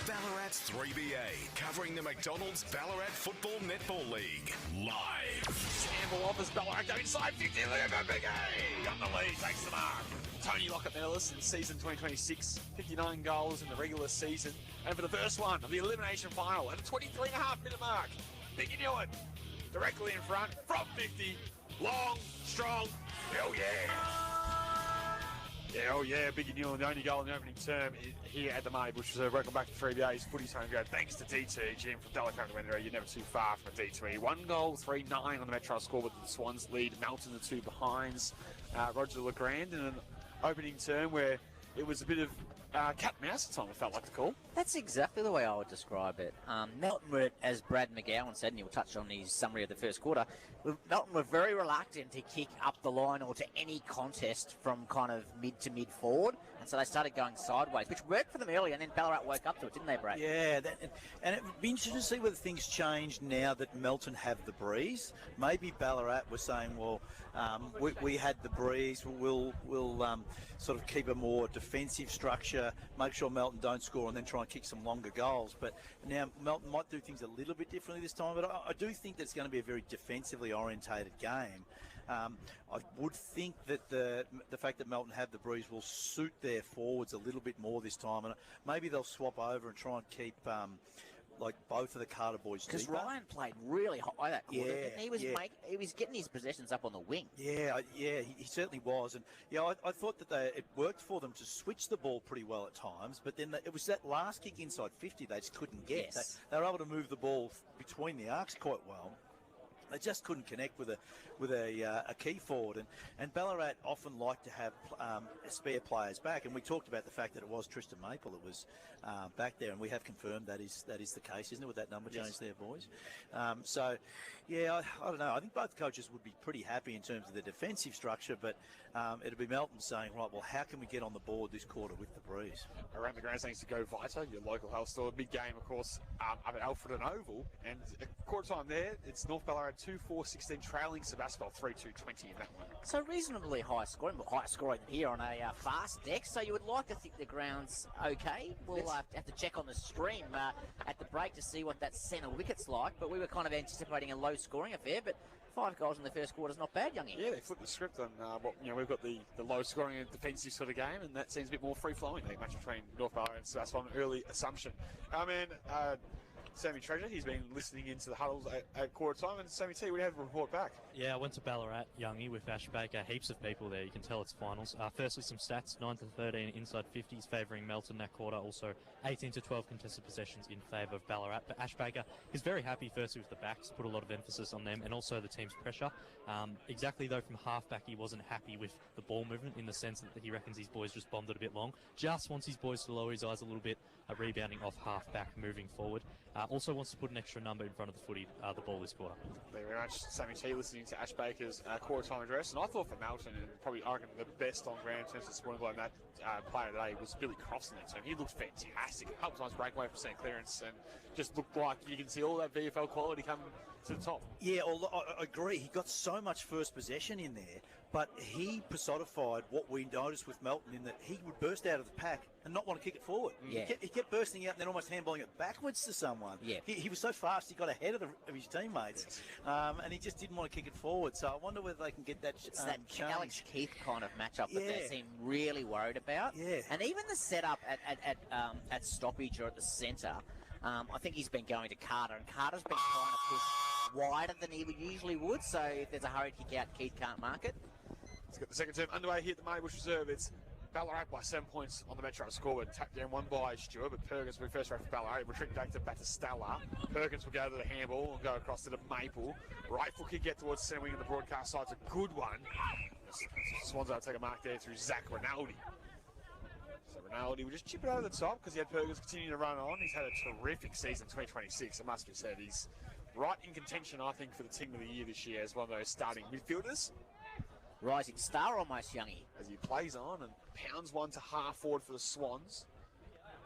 Ballarat's 3BA, covering the McDonald's Ballarat Football Netball League. Live. Campbell offers Ballarat go inside 50. Look at Big A. Got the lead, takes the mark. Tony Lockett medalist in season 2026, 59 goals in the regular season. And for the first one of the elimination final at a 23.5-minute mark, Big Newton directly in front from 50. Long, strong, hell yeah. Yeah, oh yeah, Big Newland, the only goal in the opening term here at the Marty Busch Reserve. Welcome back to 3BA's Footy's Home Ground. Thanks to D2, Jim from Ballarat and Melton. You're never too far from a D2E. 1 goal, 3-9 on the Metro score with the Swans lead. Melton, the two behinds. Roger LeGrand in an opening term where it was a bit of cat and mouse at the time, it felt like the call. That's exactly the way I would describe it. Melton were, as Brad McGowan said, and he'll touch on his summary of the first quarter, Melton were very reluctant to kick up the line or to any contest from kind of mid to mid forward, and so they started going sideways, which worked for them early, and then Ballarat woke up to it, didn't they, Brad? Yeah, and it would be interesting to see whether things change now that Melton have the breeze. Maybe Ballarat were saying, well, we had the breeze, we'll sort of keep a more defensive structure, make sure Melton don't score and then try and kick some longer goals. But now Melton might do things a little bit differently this time, but I do think that it's going to be a very defensively orientated game. I would think that the fact that Melton have the breeze will suit their forwards a little bit more this time, and maybe they'll swap over and try and keep like both of the Carter boys because deeper. Ryan played really high that quarter. Yeah, he was he was getting his possessions up on the wing. Yeah, he certainly was, and I thought that it worked for them to switch the ball pretty well at times, but then it was that last kick inside 50 they just couldn't get. Yes. They were able to move the ball between the arcs quite well. They just couldn't connect with a key forward, and Ballarat often like to have spare players back. And we talked about the fact that it was Tristan Maple that was back there, and we have confirmed that is the case, isn't it, with that number change there, boys? So, yeah, I don't know. I think both coaches would be pretty happy in terms of the defensive structure, but it'll be Melton saying, right, well, how can we get on the board this quarter with the breeze? Around the grounds, thanks to Go Vita, your local health store. Big game, of course, up at Alfred and Oval, and quarter time there, it's North Ballarat 2-4-16 trailing Sebastian spelled 3-2-20 in that one. So reasonably high scoring, but higher scoring than here on a fast deck. So you would like to think the ground's okay. We'll have to check on the stream at the break to see what that centre wicket's like. But we were kind of anticipating a low scoring affair. But 5 goals in the first quarter is not bad, Youngie. Yeah, they flipped the script on we've got the low scoring and defensive sort of game, and that seems a bit more free flowing. The match between North Ballarat and South Swan, early assumption. Sammy Treasure, he's been listening into the huddles at quarter time, and Sammy T, we have a report back. Yeah, I went to Ballarat, Youngie, with Ash Baker. Heaps of people there. You can tell it's finals. Firstly, some stats. 9-13 inside 50s favouring Melton that quarter. Also, 18-12 contested possessions in favour of Ballarat. But Ash Baker is very happy, firstly, with the backs. Put a lot of emphasis on them, and also the team's pressure. Exactly, though, from half-back, he wasn't happy with the ball movement in the sense that he reckons his boys just bombed it a bit long. Just wants his boys to lower his eyes a little bit, rebounding off half-back, moving forward. Also wants to put an extra number in front of the footy, the ball this quarter. Thank you very much, Sammy T, listening to Ash Baker's quarter time address. And I thought for Melton, and probably I reckon the best on ground in terms of sporting blow in that player today was Billy Cross in that term. He looked fantastic. A couple times breakaway % clearance, and just looked like you can see all that VFL quality coming to the top. Yeah, I agree. He got so much first possession in there, but he personified what we noticed with Melton in that he would burst out of the pack and not want to kick it forward. Yeah. He kept bursting out and then almost handballing it backwards to someone. Yeah. He was so fast, he got ahead of his teammates, and he just didn't want to kick it forward. So I wonder whether they can get that It's that change. Alex Keith kind of matchup that they Yeah. seem really worried about. Yeah. And even the setup at stoppage or at the centre, I think he's been going to Carter, and Carter's been trying to push wider than he usually would. So if there's a hurried kick out, Keith can't mark it. Let's get the second term underway here at the Marty Busch Reserve. It's Ballarat by 7 points on the Metro scoreboard. Tapped down one by Stewart, but Perkins will be first rate for Ballarat. Retreat back to Batistella. Perkins will go to the handball and go across to the Maple. Right foot kick get towards centre wing of the broadcast side. It's a good one. Swans will take a mark there through Zach Rinaldi. So Rinaldi will just chip it over the top because he had Perkins continuing to run on. He's had a terrific season 2026, it must be said. He's right in contention, I think, for the team of the year this year as one of those starting midfielders. Rising star almost, Youngie. As he plays on and pounds one to half forward for the Swans.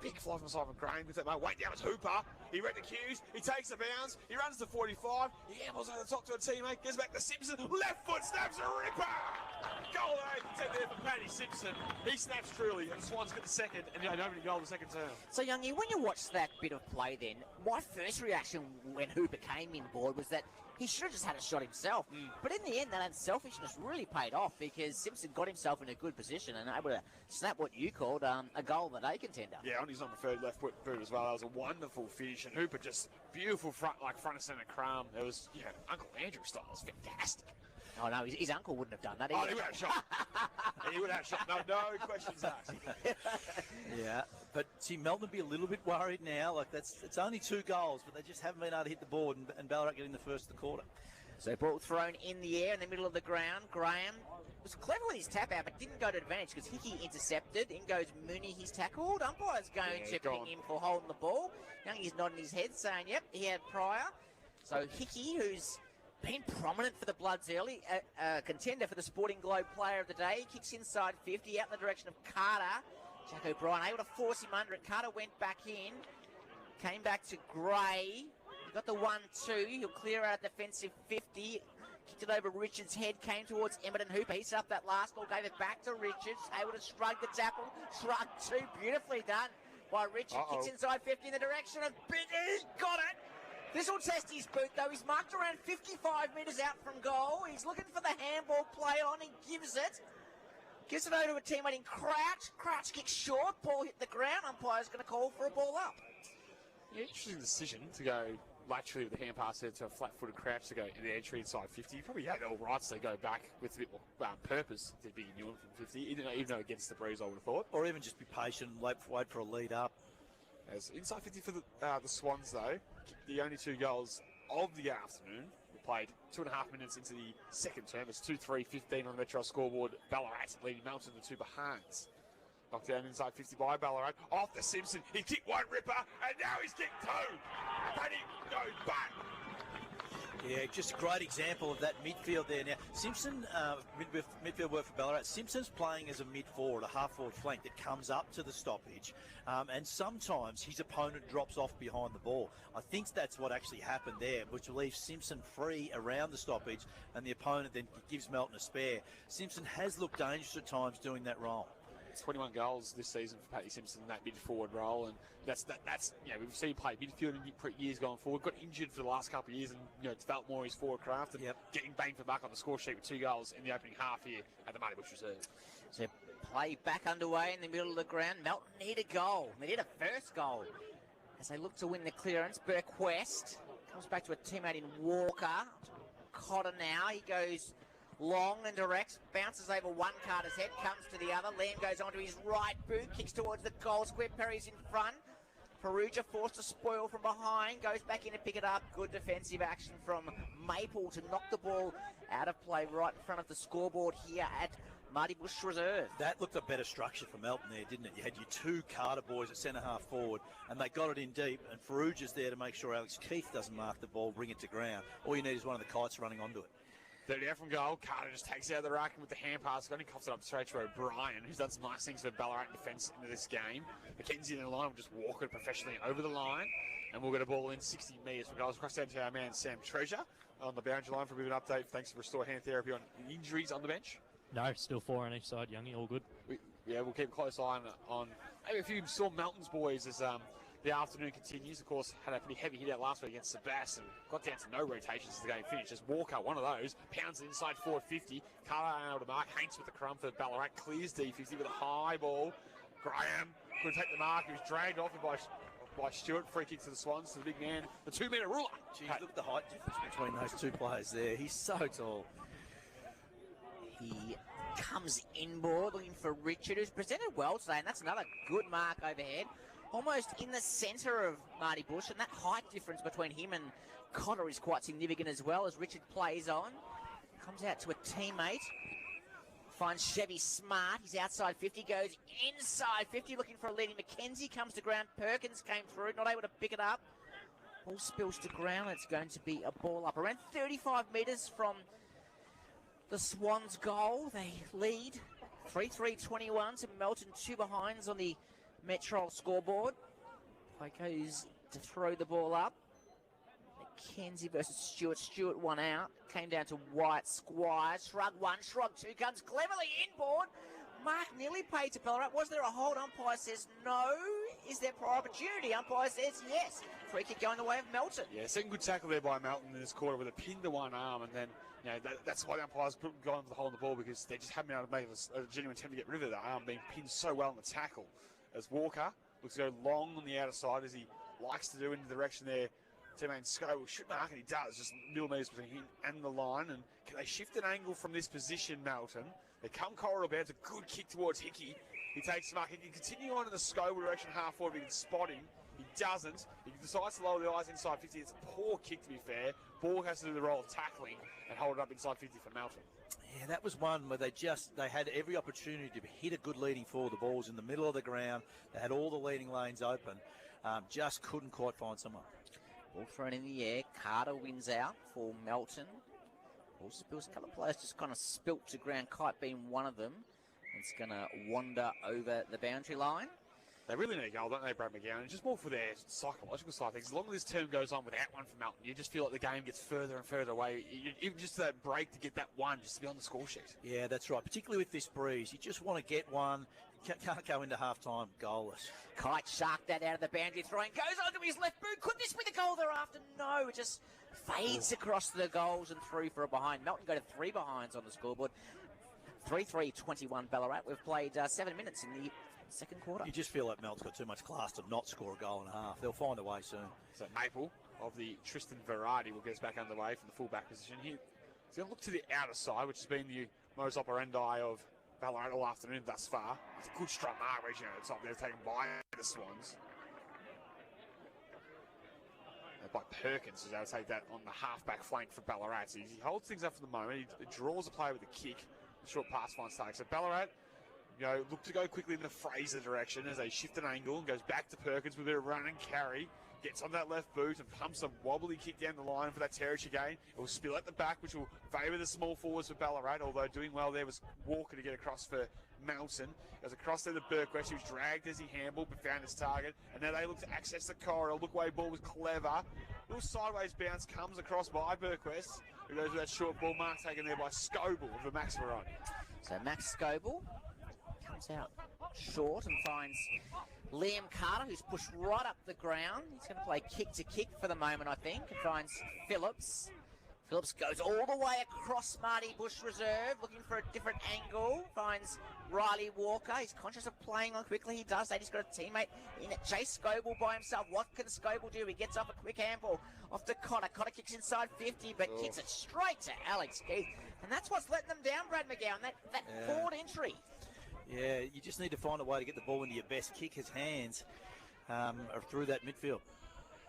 Big fly from Simon Graham with that mate. Way down as Hooper. He read the cues. He takes the bounce. He runs to 45. He handles over the top to a teammate. Gets back to Simpson. Left foot snaps a ripper. Goal 10 there for Paddy Simpson. He snaps truly, and the Swans get the second, and nobody goal the second term. So, Youngie, when you watch that bit of play then, my first reaction when Hooper came in board was that he should have just had a shot himself. But in the end, that unselfishness really paid off because Simpson got himself in a good position and able to snap what you called a goal of the day contender. Yeah, on his preferred left foot boot as well. That was a wonderful finish. And Hooper just beautiful front and centre crumb. It was, Uncle Andrew style. It was fantastic. Oh, no, his uncle wouldn't have done that. Oh, he would have shot. He would have shot. No questions asked. Yeah, but see, Melton would be a little bit worried now. Like it's only 2 goals, but they just haven't been able to hit the board, and Ballarat getting the first of the quarter. So ball thrown in the air in the middle of the ground. Graham was clever with his tap out, but didn't go to advantage because Hickey intercepted. In goes Mooney, he's tackled. Umpire's going to ping him for holding the ball. Youngie's nodding his head saying, yep, he had prior. So Hickey, who's been prominent for the Bloods early, contender for the Sporting Globe Player of the Day, kicks inside 50 out in the direction of Carter. Jack O'Brien able to force him under it. Carter went back in, came back to Gray. He got the 1-2. He'll clear out a defensive 50. Kicked it over Richards' head, came towards Emmett and Hooper. He set up that last ball, gave it back to Richards. Able to shrug the tackle. Shrug too, beautifully done by Richards. Kicks inside 50 in the direction of Biggie. Got it. This will test his boot, though. He's marked around 55 metres out from goal. He's looking for the handball play on. He gives it. Gives it over to a teammate in Crouch. Crouch kicks short. Ball hit the ground. Umpire's going to call for a ball up. Yeah, interesting decision to go laterally with the hand pass there to a flat-footed Crouch to go in the entry inside 50. He probably had all rights to go back with a bit more purpose to be new from 50, even though against the breeze, I would have thought. Or even just be patient and wait for a lead up. As inside 50 for the Swans, though, the only 2 goals of the afternoon were played 2.5 minutes into the second term. It's 2-3-15 on the Metro scoreboard. Ballarat leading Melton the 2 behinds. Knocked down inside 50 by Ballarat. Off the Simpson. He kicked one ripper, and now he's kicked 2. Paddy goes back. Yeah, just a great example of that midfield there. Now, Simpson, midfield work for Ballarat. Simpson's playing as a mid-forward, a half-forward flank that comes up to the stoppage, and sometimes his opponent drops off behind the ball. I think that's what actually happened there, which leaves Simpson free around the stoppage, and the opponent then gives Melton a spare. Simpson has looked dangerous at times doing that role. 21 goals this season for Paddy Simpson in that mid-forward role, and that's we've seen him play midfield in years going forward. Got injured for the last couple of years, and developed more his forward craft, and getting bang for buck on the score sheet with 2 goals in the opening half here at the Marty Busch Reserve. So play back underway in the middle of the ground. Melton need a goal. They need a first goal as they look to win the clearance. Burke West comes back to a teammate in Walker. Cotter now. He goes long and direct, bounces over one Carter's head, comes to the other. Lamb goes onto his right boot, kicks towards the goal square. Perry's in front. Perugia forced to spoil from behind, goes back in to pick it up. Good defensive action from Maple to knock the ball out of play right in front of the scoreboard here at Marty Busch Reserve. That looked a better structure for Melton there, didn't it? You had your 2 Carter boys at centre-half forward, and they got it in deep, and Perugia's there to make sure Alex Keith doesn't mark the ball, bring it to ground. All you need is one of the kites running onto it. 30 out from goal. Carter just takes it out of the rack with the hand pass. Only coughs it up straight to O'Brien, who's done some nice things for Ballarat defence into this game. McKenzie in the line will just walk it professionally over the line, and we'll get a ball in 60 metres from goals. Across down to our man Sam Treasure on the boundary line for a bit of an update. Thanks to Restore Hand Therapy on injuries on the bench. No, still 4 on each side, Youngie, all good. We'll keep a close eye on maybe a few saw Melton's boys as the afternoon continues. Of course, had a pretty heavy hit out last week against Sebas and got down to no rotations as the game finished. Just Walker, one of those, pounds it inside forward 50. Carter able to mark. Hanks with the crumb for Ballarat. Clears D50 with a high ball. Graham couldn't take the mark. He was dragged off by Stewart. Free kick to the Swans, to the big man. The 2-metre ruler. Geez, look at the height difference between those 2 players there. He's so tall. He comes inboard looking for Richard, who's presented well today, and that's another good mark overhead. Almost in the centre of Marty Busch, and that height difference between him and Cotter is quite significant as well as Richard plays on. Comes out to a teammate. Finds Chevy Smart. He's outside 50, goes inside 50, looking for a leading McKenzie. Comes to ground. Perkins came through, not able to pick it up. Ball spills to ground. It's going to be a ball up around 35 metres from the Swans' goal. They lead 3-3-21 to Melton, 2 behinds on the Metro scoreboard. Play goes to throw the ball up. McKenzie versus Stewart. Stewart 1 out. Came down to White. Squire. Shrug 1. Shrug 2. Comes cleverly inboard. Mark nearly paid to Ballarat. Was there a hold? Umpire says no. Is there prior opportunity? Umpire says yes. Free kick going the way of Melton. Yeah, second good tackle there by Melton in this quarter with a pin to one arm, and then that's why the umpires couldn't go into the hole in the ball, because they just haven't been able to make a genuine attempt to get rid of that arm being pinned so well in the tackle. As Walker looks to go long on the outer side, as he likes to do, in the direction there. Teammate Sco should mark, and he does, just millimetres between him and the line. And can they shift an angle from this position, Melton? They come corridor bound. It's a good kick towards Hickey. He takes the mark. He can continue on in the Sco direction half forward if he can spot him. He doesn't. He decides to lower the eyes inside 50. It's a poor kick, to be fair. Ball has to do the role of tackling and hold it up inside 50 for Melton. Yeah, that was one where they had every opportunity to hit a good leading forward. The ball was in the middle of the ground. They had all the leading lanes open. Just couldn't quite find someone. Ball thrown in the air. Carter wins out for Melton. Ball spills. A couple of players just kind of spilt to ground. Kite being one of them. It's going to wander over the boundary line. They really need a goal, don't they, Brad McGowan? Just more for their psychological side of things. As long as this term goes on without one for Melton, you just feel like the game gets further and further away. Even just that break to get that one, just to be on the score sheet. Yeah, that's right. Particularly with this breeze, you just want to get one. Can't go into half-time goalless. Kite sharked that out of the boundary, throwing, goes onto his left boot. Could this be the goal thereafter? No, it just fades across the goals and through for a behind. Melton go to 3 behinds on the scoreboard. 3-3-21 Ballarat. We've played 7 minutes in the second quarter. You just feel like Melt's got too much class to not score a goal and a half. They'll find a way soon. So Maple of the Tristan variety will get us back underway from the full-back position here. He's going to look to the outer side, which has been the modus operandi of Ballarat all afternoon thus far. It's a good strong mark reaching out the top there, taken by the Swans. By Perkins, who's able to take that on the half-back flank for Ballarat. So he holds things up for the moment. He draws a play with a kick. The short pass finds target. So Ballarat, look to go quickly in the Fraser direction as they shift an angle and goes back to Perkins with a bit of run and carry. gets on that left boot and pumps a wobbly kick down the line for that Terrish again. It will spill at the back, which will favour the small forwards for Ballarat, although doing well there was Walker to get across for Melton. Goes across there to Burquest, who was dragged as he handled but found his target. And now they look to access the corridor. Look away ball was clever. Little sideways bounce comes across by Burquest, who goes with that short ball mark taken there by Scoble of the Max Veron. So Max Scoble comes out short and finds Liam Carter, who's pushed right up the ground. He's going to play kick to kick for the moment, I think, and finds Phillips. Phillips goes all the way across Marty Busch Reserve, looking for a different angle. Finds Riley Walker. He's conscious of playing on quickly. He does that. He's got a teammate in it. Chase Scoble by himself. What can Scoble do? He gets off a quick handball off to Cotter. Cotter kicks inside 50, but kicks it straight to Alex Keith. And that's what's letting them down, Brad McGowan, that forward entry. Yeah, you just need to find a way to get the ball into your best kicker's hands through that midfield.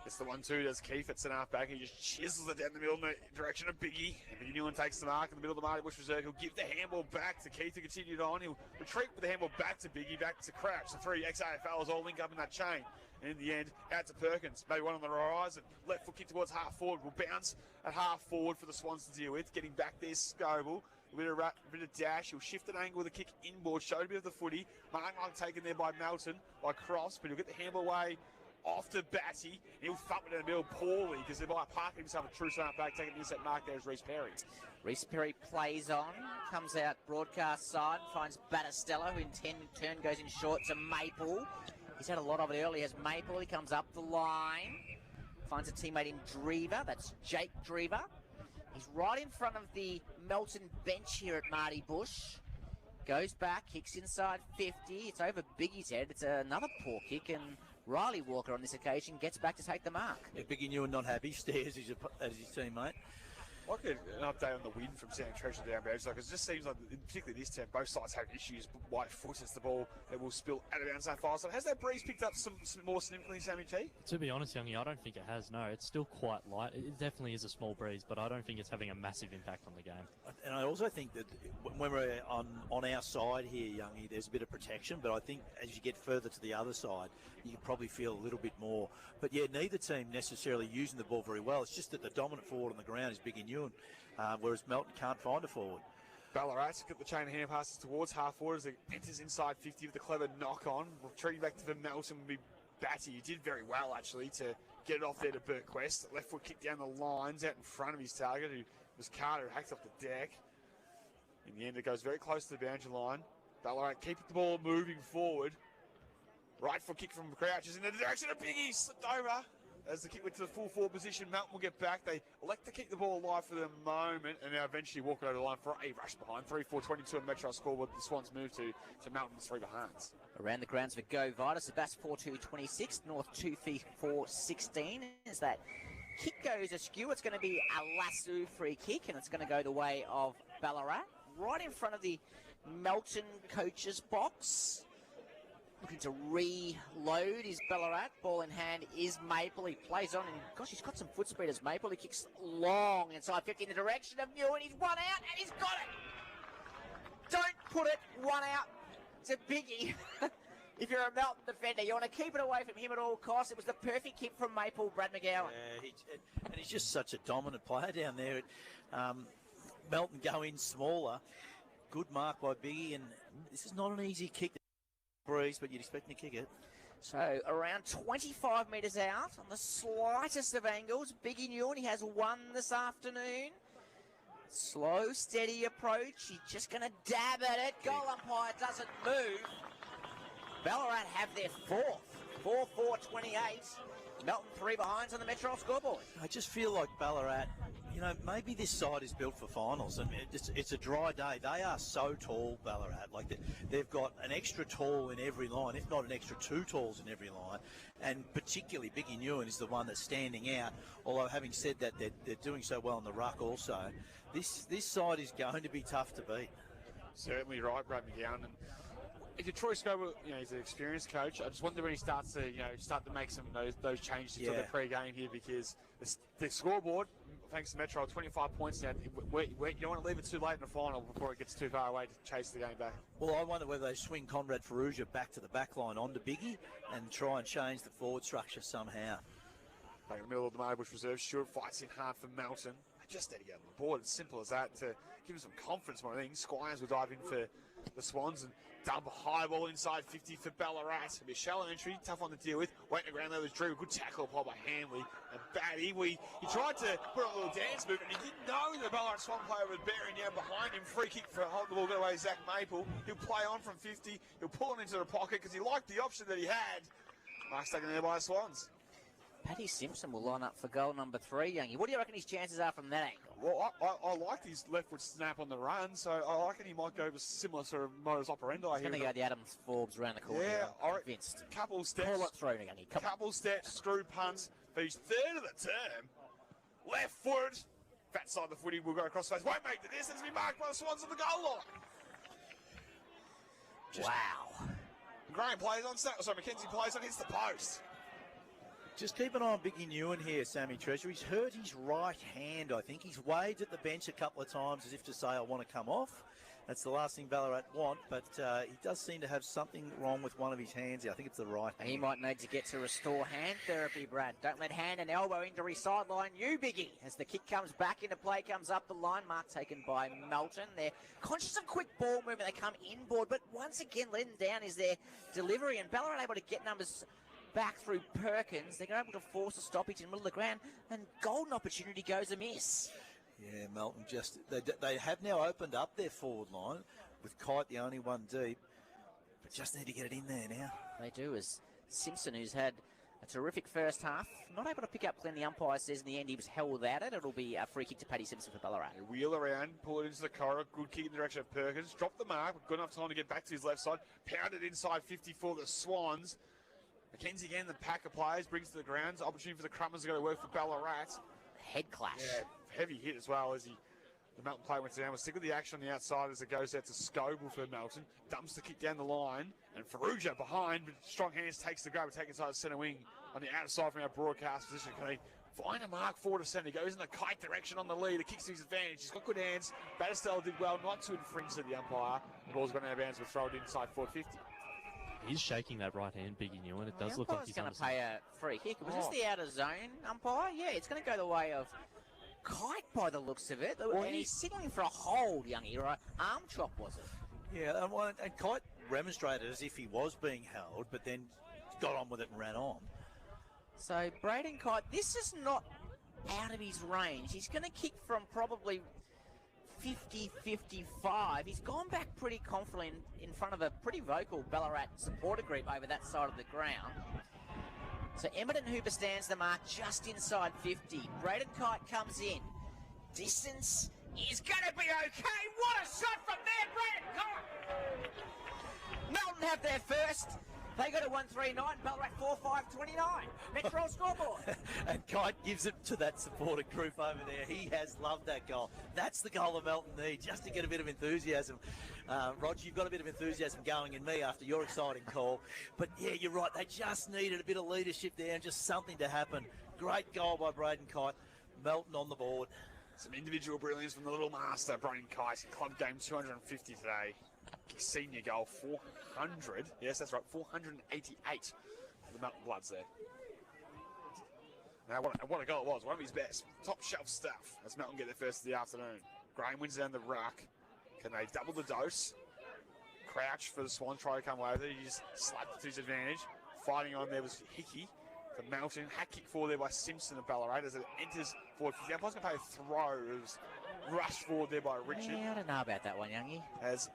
It's the 1-2, does Keith at centre half back. He just chisels it down the middle in the direction of Biggie. And Biggie Newland takes the mark in the middle of the Marty Busch Reserve. He'll give the handball back to Keith to continue it on. He'll retreat with the handball back to Biggie, back to Crouch. The three ex-AFLs all link up in that chain. And in the end, out to Perkins. Maybe one on the horizon. Left foot kick towards half forward. Will bounce at half forward for the Swans to deal with. Getting back there, Scoble. A bit of dash. He'll shift an angle with a kick inboard. Showed a bit of the footy. Mark taken there by Melton, by Cross. But he'll get the handball away off to Batty. He'll thump it in the middle poorly because they're by parking himself a true centre back, taking the intercept mark there is Reece Perry. Reece Perry plays on, comes out broadcast side, finds Battistella, who in turn goes in short to Maple. He's had a lot of it early as Maple. He comes up the line, finds a teammate in Drever. That's Jake Drever. He's right in front of the Melton bench here at Marty Busch. Goes back, kicks inside 50. It's over Biggie's head. It's another poor kick, and Riley Walker on this occasion gets back to take the mark. Yeah, Biggie Newman not happy, stares at his teammate. Like an update on the win from Sam Treasure down bounds, like it just seems like, particularly this term, both sides have issues. White foot is the ball that will spill out of bounds that far. So has that breeze picked up some more significantly, Sammy T? To be honest, Youngie, I don't think it has. No, it's still quite light. It definitely is a small breeze, but I don't think it's having a massive impact on the game. And I also think that when we're on our side here, Youngie, there's a bit of protection, but I think as you get further to the other side, you can probably feel a little bit more. But yeah, neither team necessarily using the ball very well. It's just that the dominant forward on the ground is Biggie Newman, whereas Melton can't find a forward. Ballarat got the chain of hand passes towards half forward as it enters inside 50 with a clever knock on. Retreating back to the Melton will be Batty. He did very well actually to get it off there to Burquest. Left foot kick down the lines out in front of his target, who was Carter, who hacked off the deck. In the end, it goes very close to the boundary line. Ballarat keep the ball moving forward. Right foot kick from Crouch is in the direction of Biggie. Slipped over as the kick went to the full forward position. Melton will get back. They elect to keep the ball alive for the moment and now eventually walk it over the line for a rush behind. 3-4-22 on Metro scoreboard. The Swans move to Melton 3 behind. Around the grounds for Go Vitus, the Bass 4-2-26, North 2-4-16. As that kick goes askew, it's going to be a lasso free kick and it's going to go the way of Ballarat. Right in front of the Melton coach's box. Looking to reload is Ballarat. Ball in hand is Maple. He plays on and, gosh, he's got some foot speed as Maple. He kicks long inside 50 in the direction of Newman. He's one out and he's got it. Don't put it one out to Biggie. If you're a Melton defender, you want to keep it away from him at all costs. It was the perfect kick from Maple, Brad McGowan. Yeah, and he's just such a dominant player down there. Melton go in smaller. Good mark by Biggie, and this is not an easy kick. Breeze, but you'd expect him to kick it. So around 25 metres out on the slightest of angles. Biggie Newman, he has one this afternoon. Slow, steady approach. He's just going to dab at it. Goal umpire doesn't move. Ballarat have their fourth. 4-4-28. Melton 3 behinds on the Metro scoreboard. I just feel like Ballarat, you know, maybe this side is built for finals, and it's a dry day. They are so tall, Ballarat. Like they've got an extra tall in every line, if not an extra 2 talls in every line. And particularly Biggie Newman is the one that's standing out. Although having said that, they're doing so well in the ruck also. This side is going to be tough to beat. Certainly right, Brad McGowan. And if you're Troy Scoble, you know, he's an experienced coach. I just wonder when he starts to, start to make some of those changes to the pre-game here, because the scoreboard, thanks to Metro, 25 points now. You don't want to leave it too late in the final before it gets too far away to chase the game back. Well, I wonder whether they swing Conrad Ferrugia back to the back line onto Biggie and try and change the forward structure somehow. Back in the middle of the Marty Busch Reserve, Stewart fights in hard for Melton. They just need to get on the board. It's simple as that to give him some confidence, more thing. Squires will dive in for the Swans and dump a high ball inside 50 for Ballarat. It'll be a shallow entry, tough one to deal with. Waiting the ground there was Drew. Good tackle applied by Hanley. And Batty, he tried to put on a little dance move, and he didn't know the Ballarat Swan player was bearing down behind him. Free kick for hold the ball, get away Zach Maple. He'll play on from 50. He'll pull it into the pocket because he liked the option that he had. Mark's taken there by the Swans. Paddy Simpson will line up for goal number 3, Youngie. What do you reckon his chances are from that angle? Well, I liked his left foot snap on the run, so I reckon he might go with similar sort of modus operandi. He's going to go the Adams Forbes round the corner. Yeah, I'm convinced. Couple steps. Call it through, Youngie. Couple steps, screw punts. For his third of the term, left foot, fat side of the footy will go across the face. Won't make the distance. Be marked by the Swans at the goal line. Wow. Graham plays on. Sorry, Mackenzie plays on. Hits the post. Just keep an eye on Biggie Newen here, Sammy Treasure. He's hurt his right hand, I think. He's waved at the bench a couple of times as if to say, I want to come off. That's the last thing Ballarat want, but he does seem to have something wrong with one of his hands here. I think it's the right hand. He might need to get to restore hand therapy, Brad. Don't let hand and elbow injury sideline you, Biggie. As the kick comes back into play, comes up the line. Mark taken by Melton. They're conscious of quick ball movement. They come inboard, but once again, letting down is their delivery, and Ballarat able to get numbers back through Perkins. They're able to force a stoppage in the middle of the ground, and golden opportunity goes amiss. Yeah, Melton just, they have now opened up their forward line with Kite the only one deep, but just need to get it in there now. They do, as Simpson, who's had a terrific first half, not able to pick up plenty. The umpire says in the end he was held at it. It'll be a free kick to Paddy Simpson for Ballarat. They wheel around, pull it into the corridor, good kick in the direction of Perkins, drop the mark, good enough time to get back to his left side, pounded inside 50 for the Swans. Mackenzie again, the pack of players, brings to the ground. Opportunity for the Crummers to go to work for Ballarat. Head clash. Yeah, heavy hit as well as the Melton player went down. We'll stick with the action on the outside as it goes out to Scoble for Melton. Dumps the kick down the line, and Ferrugia behind, but strong hands takes the grab, take inside the centre wing on the outside from our broadcast position. Can he find a mark forward to centre? He goes in the kite direction on the lead. It kicks to his advantage. He's got good hands. Batterstella did well not to infringe to the umpire. The ball's gone out of bounds. We'll throw it inside 450. He's shaking that right hand, Biggie Newen. It does look like he's going to pay a free kick. Was this the outer zone umpire? Yeah, it's going to go the way of Kite by the looks of it. Well, and he's signalling for a hold, Youngie, right? Arm chop, was it? Yeah, and Kite remonstrated as if he was being held, but then got on with it and ran on. So Braden Kite, this is not out of his range. He's going to kick from probably 50-55. He's gone back pretty confident in front of a pretty vocal Ballarat supporter group over that side of the ground. So Emmett Hooper stands the mark just inside 50. Braden Kite comes in. Distance is going to be okay. What a shot from there, Braden Kite! Melton have their first. They got a 139, Ballarat 4-5-29. Metro scoreboard. And Kite gives it to that supporter group over there. He has loved that goal. That's the goal that Melton needs, just to get a bit of enthusiasm. Roger, you've got a bit of enthusiasm going in me after your exciting call. But yeah, you're right. They just needed a bit of leadership there and just something to happen. Great goal by Braden Kite. Melton on the board. Some individual brilliance from the little master, Braden Kite. Club game 250 today. Senior goal, 400. Yes, that's right, 488 for the Melton Bloods there. Now, what a goal it was. One of his best. Top shelf stuff as Melton get their first of the afternoon. Graham wins down the ruck. Can they double the dose? Crouch for the Swan, try to come away with it. He just slapped it to his advantage. Fighting on there was Hickey for Melton. Hack kick forward there by Simpson of Ballarat as it enters forward. The umpire's going to pay a throw. It was rushed forward there by Richard. Yeah, I don't know about that one, Youngie. As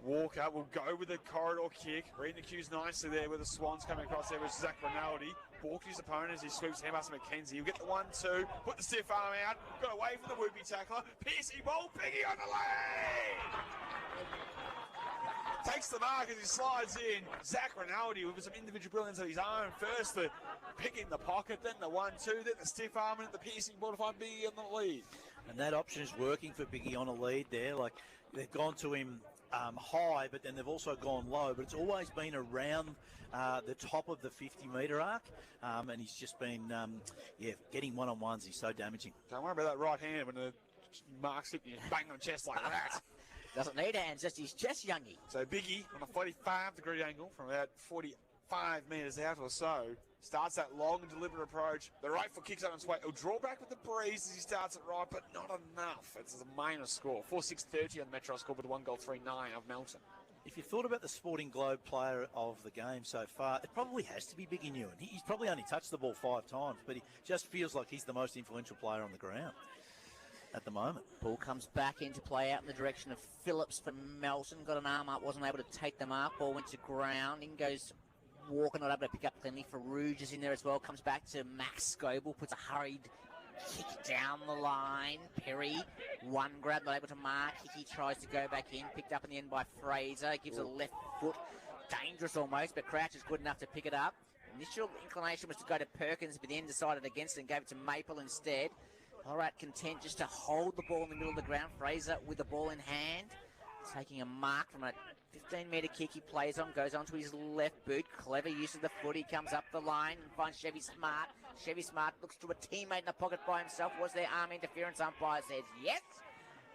Walker will go with the corridor kick. Reading the cues nicely there with the Swans coming across there with Zach Rinaldi. Balked his opponent as he swoops him past Mackenzie. He'll get the 1-2, put the stiff arm out, got away from the whoopie tackler. Piercing ball, Piggy on the lead! Takes the mark as he slides in. Zach Rinaldi with some individual brilliance of his own. First the pick in the pocket, then the 1-2, then the stiff arm and the piercing ball to find Biggie on the lead. And that option is working for Biggie on a lead there. Like, they've gone to him high, but then they've also gone low, but it's always been around the top of the 50-metre arc, and he's just been getting one-on-ones. He's so damaging. Don't worry about that right hand when the mark's hitting you, bang on the chest like that. Doesn't need hands, just his chest, Youngie. So Biggie on a 45-degree angle from about 5 metres out or so. Starts that long and deliberate approach. The right foot kicks on its way. He'll draw back with the breeze as he starts it right, but not enough. It's a minor score. 4-6-30 on the Metro score with a 1 goal 3-9 of Melton. If you thought about the Sporting Globe player of the game so far, it probably has to be Biggie Newen. He's probably only touched the ball 5 times, but he just feels like he's the most influential player on the ground at the moment. Ball comes back into play out in the direction of Phillips for Melton. Got an arm up, wasn't able to take them up. Ball went to ground. In goes Walker, not able to pick up plenty. Farouj is in there as well. Comes back to Max Scoble, puts a hurried kick down the line. Perry, one grab, not able to mark. Hickey tries to go back in, picked up in the end by Fraser. Gives a left foot, dangerous almost, but Crouch is good enough to pick it up. Initial inclination was to go to Perkins, but then decided against it and gave it to Maple instead. Ballarat content just to hold the ball in the middle of the ground. Fraser with the ball in hand, taking a mark from a 15-metre kick. He plays on, goes on to his left boot. Clever use of the foot. He comes up the line and finds Chevy Smart. Chevy Smart looks to a teammate in the pocket by himself. Was there arm interference? Umpire says yes.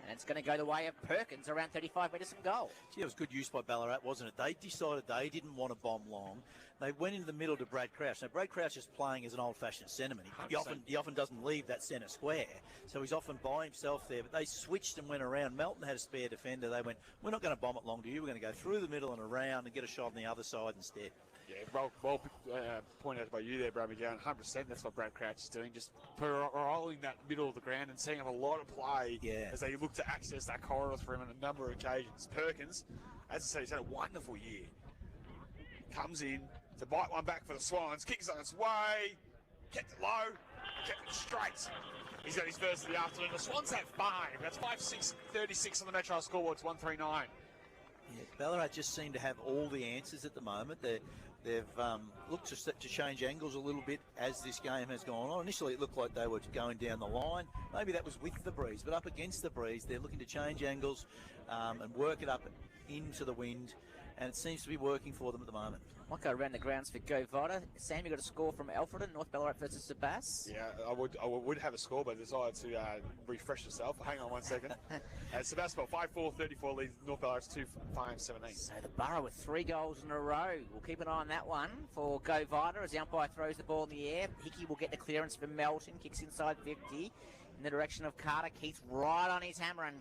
And it's going to go the way of Perkins, around 35 metres from goal. Gee, it was good use by Ballarat, wasn't it? They decided they didn't want to bomb long. They went into the middle to Brad Crouch. Now, Brad Crouch is playing as an old-fashioned centreman. He often doesn't leave that centre square, so he's often by himself there. But they switched and went around. Melton had a spare defender. They went, we're not going to bomb it long to you. We're going to go through the middle and around and get a shot on the other side instead. Yeah, well pointed out by you there, Brad McGowan. 100%. That's what Brad Crouch is doing. Just rolling that middle of the ground and setting up a lot of play as they look to access that corridor for him on a number of occasions. Perkins, as I said, he's had a wonderful year. Comes in to bite one back for the Swans. Kicks on its way. Kept it low. Kept it straight. He's got his first of the afternoon. The Swans have 5. That's 5-6-36 on the Metro scoreboard. It's 139. Yeah, Ballarat just seem to have all the answers at the moment. They've looked to change angles a little bit as this game has gone on. Initially, it looked like they were going down the line. Maybe that was with the breeze, but up against the breeze, they're looking to change angles and work it up into the wind, and it seems to be working for them at the moment. Might go around the grounds for Go Vita. Sam, you got a score from Alfredton, North Ballarat versus Sebass. Yeah, I would have a score, but decided to refresh yourself. Hang on 1 second. Sebass 5-4-34 leads North Ballarat's 2-5-17. So the Borough with 3 goals in a row. We'll keep an eye on that one for Go Vita as the umpire throws the ball in the air. Hickey will get the clearance for Melton. Kicks inside 50 in the direction of Carter. Keith's right on his hammer and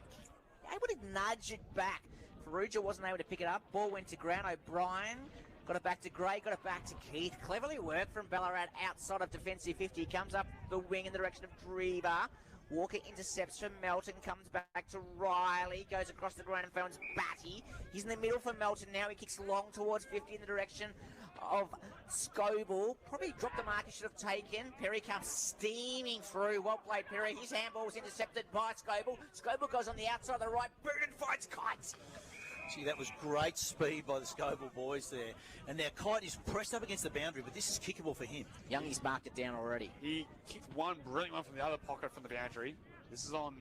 able to nudge it back. Farouja wasn't able to pick it up. Ball went to ground. O'Brien got it back to Gray, got it back to Keith. Cleverly worked from Ballarat outside of defensive 50. Comes up the wing in the direction of Drever. Walker intercepts from Melton, comes back to Riley, goes across the ground and finds Batty. He's in the middle for Melton now. He kicks long towards 50 in the direction of Scoble. Probably dropped the mark he should have taken. Perry comes steaming through. Well played, Perry. His handball was intercepted by Scoble. Scoble goes on the outside of the right boot and finds Kite. Gee, that was great speed by the Scoble boys there. And now Kite is pressed up against the boundary, but this is kickable for him. Youngie's marked it down already. He kicked one brilliant one from the other pocket from the boundary. This is on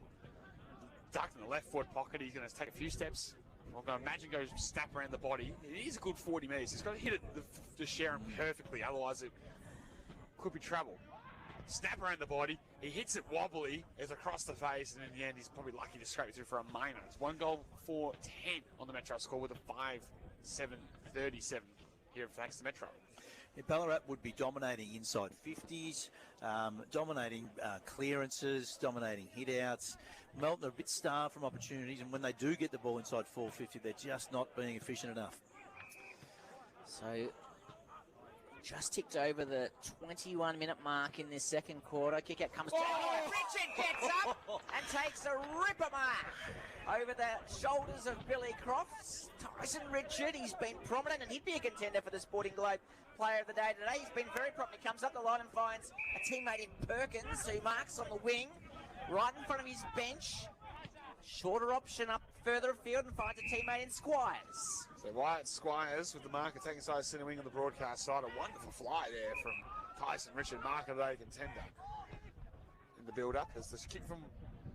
ducked in the left foot pocket. He's going to take a few steps. I'm going to imagine goes snap around the body. It is a good 40 metres. He's got to hit it to Sharon perfectly, otherwise it could be trouble. Snap around the body. He hits it wobbly. It's across the face, and in the end, he's probably lucky to scrape it through for a minor. It's 1 goal for 10 on the Metro score with a 5-7-37 here thanks to Metro. Yeah, Ballarat would be dominating inside 50s, dominating clearances, dominating hit-outs. Melton are a bit starved from opportunities, and when they do get the ball inside 450, they're just not being efficient enough. So just ticked over the 21-minute mark in this second quarter. Kick out comes down. Richard gets up and takes a ripper mark over the shoulders of Billy Crofts. Tyson Richard, he's been prominent and he'd be a contender for the Sporting Globe Player of the Day today. He's been very prominent. He comes up the line and finds a teammate in Perkins who marks on the wing right in front of his bench. Shorter option up further afield and finds a teammate in Squires. So Wyatt Squires with the marker taking side centre wing on the broadcast side. A wonderful fly there from Tyson Richard, marker of the day contender in the build-up. As the kick from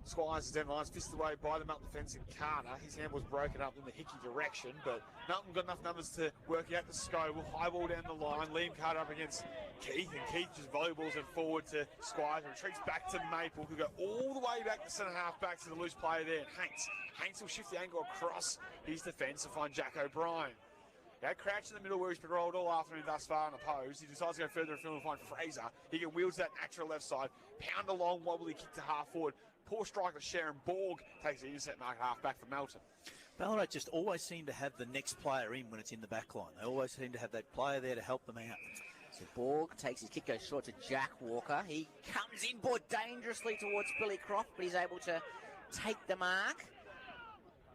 Squires is down the line, fisted away by the Melton defence in Carter. His hand was broken up in the Hickey direction, but Melton got enough numbers to work out the Scoble. High ball down the line. Liam Carter up against Keith, and Keith just volleyballs it forward to Squires. Retreats back to Maple, who go all the way back to centre half, back to the loose player there. And Hanks will shift the angle across his defence to find Jack O'Brien. He had Crouch in the middle where he's been rolled all afternoon thus far unopposed. He decides to go further afield and find Fraser. He can wheel to that natural left side, pound a long wobbly kick to half forward. Poor strike to Sharon. Borg takes the intercept mark half back for Melton. Ballarat just always seem to have the next player in when it's in the back line. They always seem to have that player there to help them out. So Borg takes his kick, goes short to Jack Walker. He comes inboard dangerously towards Billy Croft, but he's able to take the mark.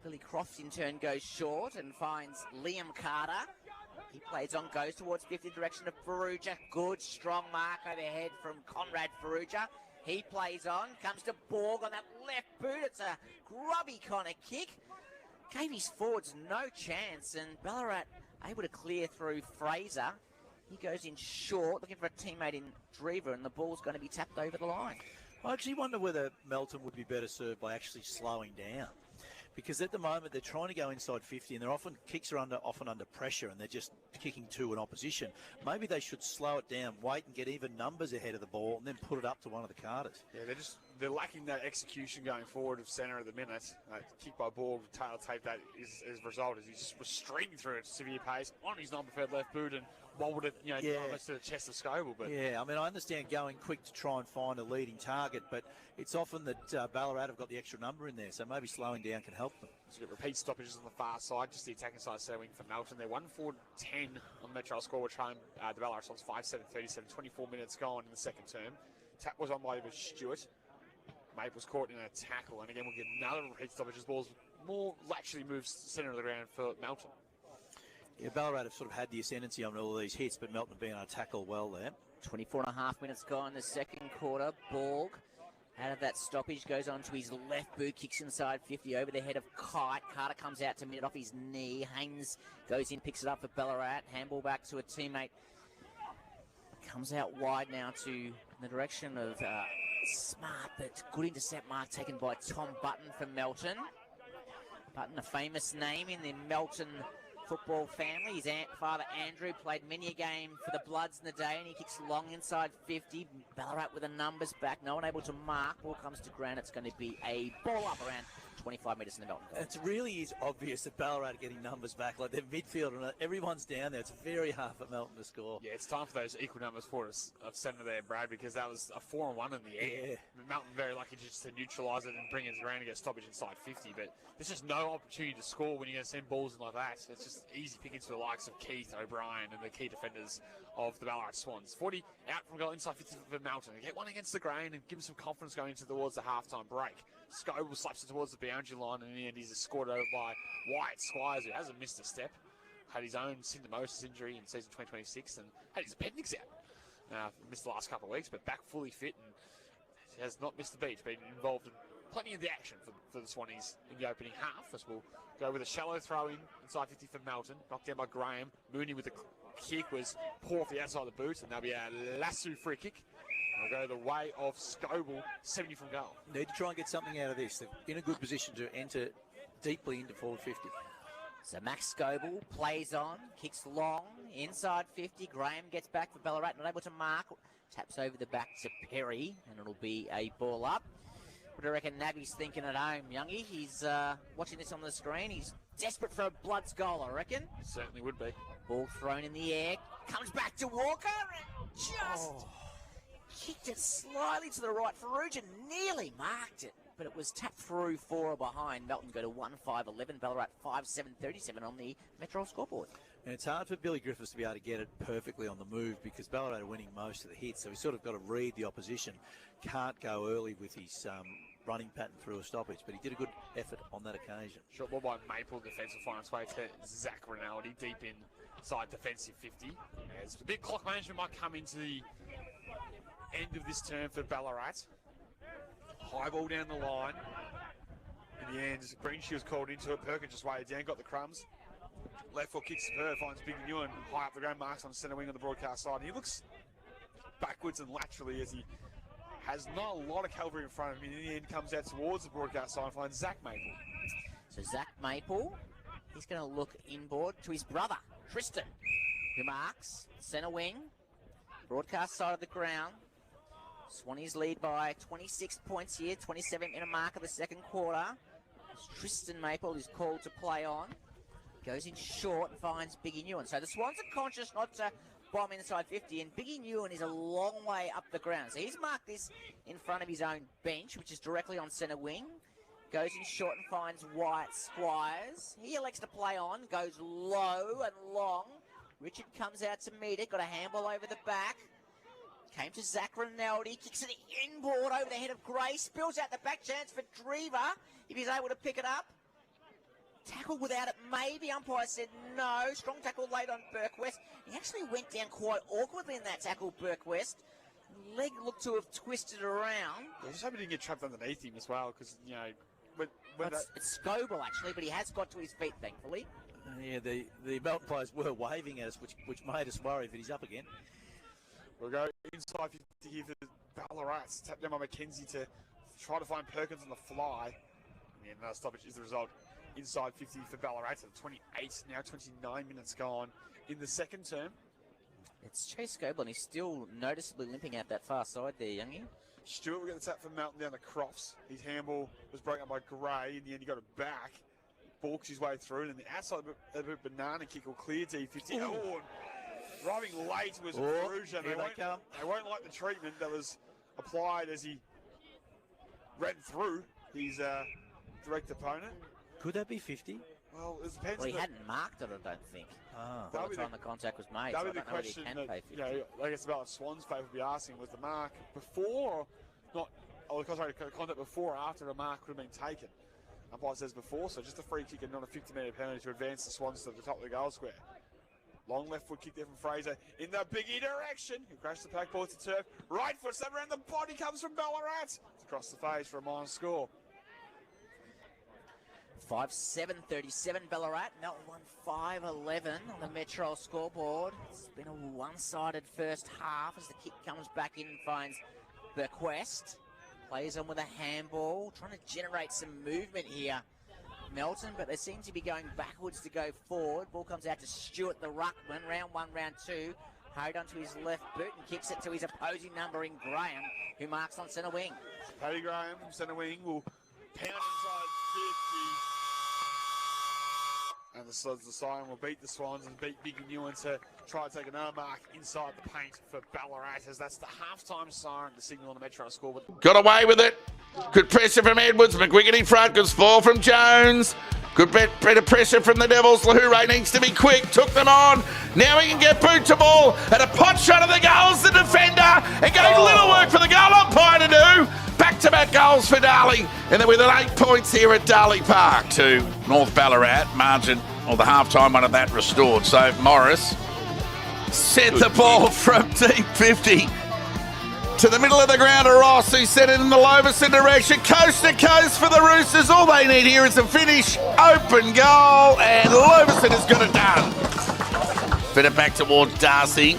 Billy Croft in turn goes short and finds Liam Carter. He plays on, goes towards 50 direction of Faruja. Good strong mark overhead from Conrad Faruja. He plays on, comes to Borg on that left boot. It's a grubby kind of kick. Gave his forwards no chance, and Ballarat able to clear through Fraser. He goes in short, looking for a teammate in Drever, and the ball's going to be tapped over the line. I actually wonder whether Melton would be better served by actually slowing down. Because at the moment they're trying to go inside 50 and kicks are often under pressure and they're just kicking to an opposition. Maybe they should slow it down, wait and get even numbers ahead of the ball and then put it up to one of the Carters. Yeah, they're lacking that execution going forward of centre at the minute. Kick by Borg, tail tape that is as a result as he just was streaming through at severe pace on his non-preferred left boot and wobbled it, almost to the chest of Scoble. But yeah, I mean, I understand going quick to try and find a leading target, but it's often that Ballarat have got the extra number in there, so maybe slowing down can help them. So you've got repeat stoppages on the far side, just the attacking side setting for Melton. They're 1-4-10 on Metro score, which home the Ballarat Swans 5-7-37, 24 minutes gone in the second term. Tap was on by Stewart. Maple's caught in a tackle, and again we'll get another repeat stoppage as balls more laterally moves centre of the ground for Melton. Yeah, Ballarat have sort of had the ascendancy on all of these hits, but Melton have been able to tackle well there. 24 and a half minutes gone in the second quarter. Borg, out of that stoppage, goes on to his left boot, kicks inside 50 over the head of Kite. Carter comes out to meet it off his knee. Haynes goes in, picks it up for Ballarat. Handball back to a teammate. Comes out wide now to the direction of Smart, but good intercept mark taken by Tom Button from Melton. Button, a famous name in the Melton football family. His father Andrew played many a game for the Bloods in the day, and he kicks long inside 50. Ballarat with the numbers back, no one able to mark. Ball comes to ground. It's going to be a ball up around 25 metres in the Melton goal. It really is obvious that Ballarat are getting numbers back, like their midfield, and everyone's down there. It's very hard for Melton to score. Yeah, it's time for those equal numbers for us of centre there, Brad, because that was a 4-1 in the air. Yeah. Melton very lucky just to neutralise it and bring it to the ground and get stoppage inside 50, but there's just no opportunity to score when you're going to send balls in like that. It's just easy pickings for the likes of Keith, O'Brien, and the key defenders of the Ballarat Swans. 40 out from goal inside 50 for Melton. They get one against the grain and give them some confidence going towards the halftime break. Scoble slaps it towards the boundary line, and in the end he's escorted over by Wyatt Squires, who hasn't missed a step. Had his own syndesmosis injury in season 2026 and had his appendix out. Missed the last couple of weeks, but back fully fit and has not missed a beat. Been involved in plenty of the action for the Swannies in the opening half, as we'll go with a shallow throw in inside 50 for Melton. Knocked down by Graham. Mooney with the kick was poor off the outside of the boot, and there'll be a lasso free kick. They'll go the way of Scoble, 70 from goal. Need to try and get something out of this. They're in a good position to enter deeply into forward 50. So Max Scoble plays on, kicks long, inside 50. Graham gets back for Ballarat, not able to mark. Taps over the back to Perry, and it'll be a ball up. What do you reckon Nabby's thinking at home, Youngie? He's watching this on the screen. He's desperate for a Bloods goal, I reckon. Certainly would be. Ball thrown in the air. Comes back to Walker and just kicked it slightly to the right. Faruja nearly marked it, but it was tapped through for or behind. Melton go to 1-5-11. Ballarat 5-7-37 on the Metro scoreboard. And it's hard for Billy Griffiths to be able to get it perfectly on the move because Ballarat are winning most of the hits, so he's sort of got to read the opposition. Can't go early with his running pattern through a stoppage, but he did a good effort on that occasion. Short ball by Maple, defence will find its way to Zach Rinaldi, deep inside defensive 50. As a bit clock management might come into the end of this term for Ballarat. High ball down the line. In the end, Greenshields called into it. Perkins just weighted down, got the crumbs. Left foot kicks superb, finds Big Newen high up the ground, marks on centre wing on the broadcast side. And he looks backwards and laterally as he has not a lot of cavalry in front of him. In the end, comes out towards the broadcast side and finds Zach Maple. So Zach Maple, he's going to look inboard to his brother, Tristan, who marks centre wing, broadcast side of the ground. Swannies lead by 26 points here, 27 in a mark of the second quarter. As Tristan Maple is called to play on. Goes in short and finds Biggie Newen. So the Swans are conscious not to bomb inside 50, and Biggie Newen is a long way up the ground. So he's marked this in front of his own bench, which is directly on centre wing. Goes in short and finds Wyatt Squires. He elects to play on, goes low and long. Richard comes out to meet it, got a handball over the back. Came to Zach Rinaldi, kicks it inboard over the head of Gray, spills out the back, chance for Drever, if he's able to pick it up. Tackle without it, maybe. Umpire said no. Strong tackle late on Burkwest. He actually went down quite awkwardly in that tackle, Burkwest. Leg looked to have twisted around. I just hope he didn't get trapped underneath him as well, because, you know, it's Scoble, actually, but he has got to his feet, thankfully. Yeah, the Melton players were waving at us, which made us worry that he's up again. We'll go inside 50 here for Ballarat. Tap down by McKenzie to try to find Perkins on the fly. And another stoppage is the result. Inside 50 for Ballarat. 28, now 29 minutes gone in the second term. It's Chase Scoble, and he's still noticeably limping out that far side there, Youngie. Stewart will get the tap from Melton down to Crofts. His handball was broken up by Gray. In the end, he got it back. Balks his way through, and then the outside of a banana kick will clear D50. Oh, driving late was Perugia. They won't like the treatment that was applied as he ran through his direct opponent. Could that be 50? Well, it depends. Well, he hadn't marked it, I don't think. By the time the contact was made. That So would be the question that, you know, I guess about Swans favour would be asking, was the mark before, or contact before or after a mark would have been taken? Umpire says before, so just a free kick and not a 50-metre penalty to advance the Swans to the top of the goal square. Long left foot kick there from Fraser in the Biggie direction. He crashed the pack ball to turf. Right foot stab around the body comes from Ballarat. It's across the face for a minor score. 5-7-37 Ballarat. Melton won 5-11 on the Metro scoreboard. It's been a one-sided first half as the kick comes back in and finds Burkwest. Plays on with a handball, trying to generate some movement here. Melton, but they seem to be going backwards to go forward. Ball comes out to Stewart, the ruckman. Round one, round two. Hurried onto his left boot and kicks it to his opposing number in Graham, who marks on centre wing. Paddy Graham from centre wing will pound inside 50. And the Siren will beat the Swans and beat Biggie Newen to try to take another mark inside the paint for Ballarat, as that's the halftime siren to signal on the Metro scoreboard. Got away with it. Good pressure from Edwards. McGuigan in front. Good fall from Jones. Good bit of pressure from the Devils. Lahoure needs to be quick. Took them on. Now he can get boot to ball. And a pot shot of the goals, the defender. And gave little work for the goal umpire to do. Back-to-back goals for Darley. And then with an 8 points here at Darley Park to North Ballarat. Margin, or the halftime one of that restored. So Morris sent the ball from deep 50 to the middle of the ground to Ross, who set it in the Loverson direction. Coast to coast for the Roosters. All they need here is a finish. Open goal, and Loverson has got it done. Fit it back towards Darcy.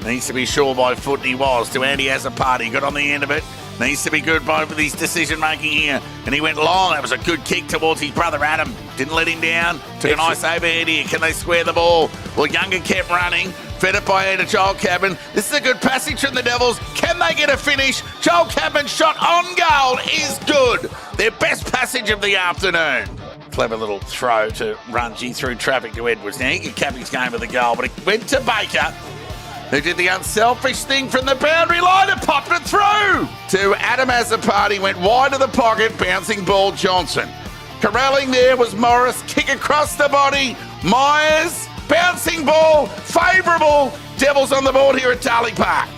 Needs to be sure by foot, and he was, to Andy Azzopardi. Got on the end of it. Needs to be good by with his decision-making here. And he went long. That was a good kick towards his brother Adam. Didn't let him down. Took a nice overhead here. Can they square the ball? Well, Younger kept running. Fed it by to Joel Cabin. This is a good passage from the Devils. Can they get a finish? Joel Cabin's shot on goal is good. Their best passage of the afternoon. Clever little throw to Rungy through traffic to Edwards. Now he could cap his game with a goal, but it went to Baker, who did the unselfish thing from the boundary line and popped it through to Adam Azzopardi. Went wide of the pocket, bouncing ball Johnson. Corralling there was Morris. Kick across the body. Myers. Bouncing ball, favourable. Devils on the board here at Darley Park.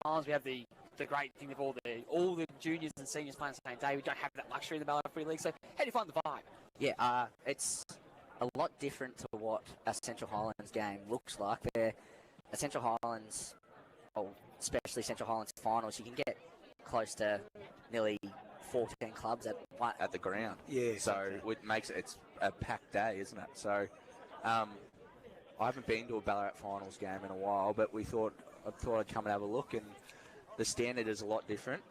Highlands, we have the great thing of all the juniors and seniors playing the same day. We don't have that luxury in the Ballarat Footy League. So how do you find the vibe? Yeah, it's a lot different to what a Central Highlands game looks like. A Central Highlands, especially Central Highlands finals, you can get close to nearly 14 clubs at the ground. Yeah. So it makes it's a packed day, isn't it? So I haven't been to a Ballarat finals game in a while, but I thought I'd come and have a look, and the standard is a lot different.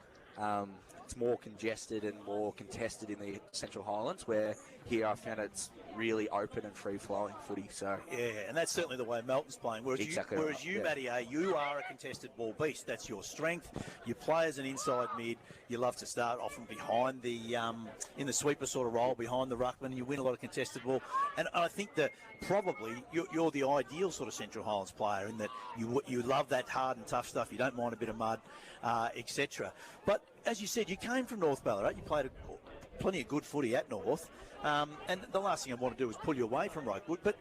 It's more congested and more contested in the Central Highlands, where here I found it's really open and free-flowing footy. So yeah, and that's certainly the way Melton's playing. Whereas exactly you, Matty, you are a contested ball beast. That's your strength. You play as an inside mid. You love to start often behind the in the sweeper sort of role, behind the ruckman, and you win a lot of contested ball. And I think that probably you're the ideal sort of Central Highlands player in that you love that hard and tough stuff. You don't mind a bit of mud, etc. But as you said, you came from North Ballarat. You played plenty of good footy at North. And the last thing I want to do is pull you away from Rokewood, but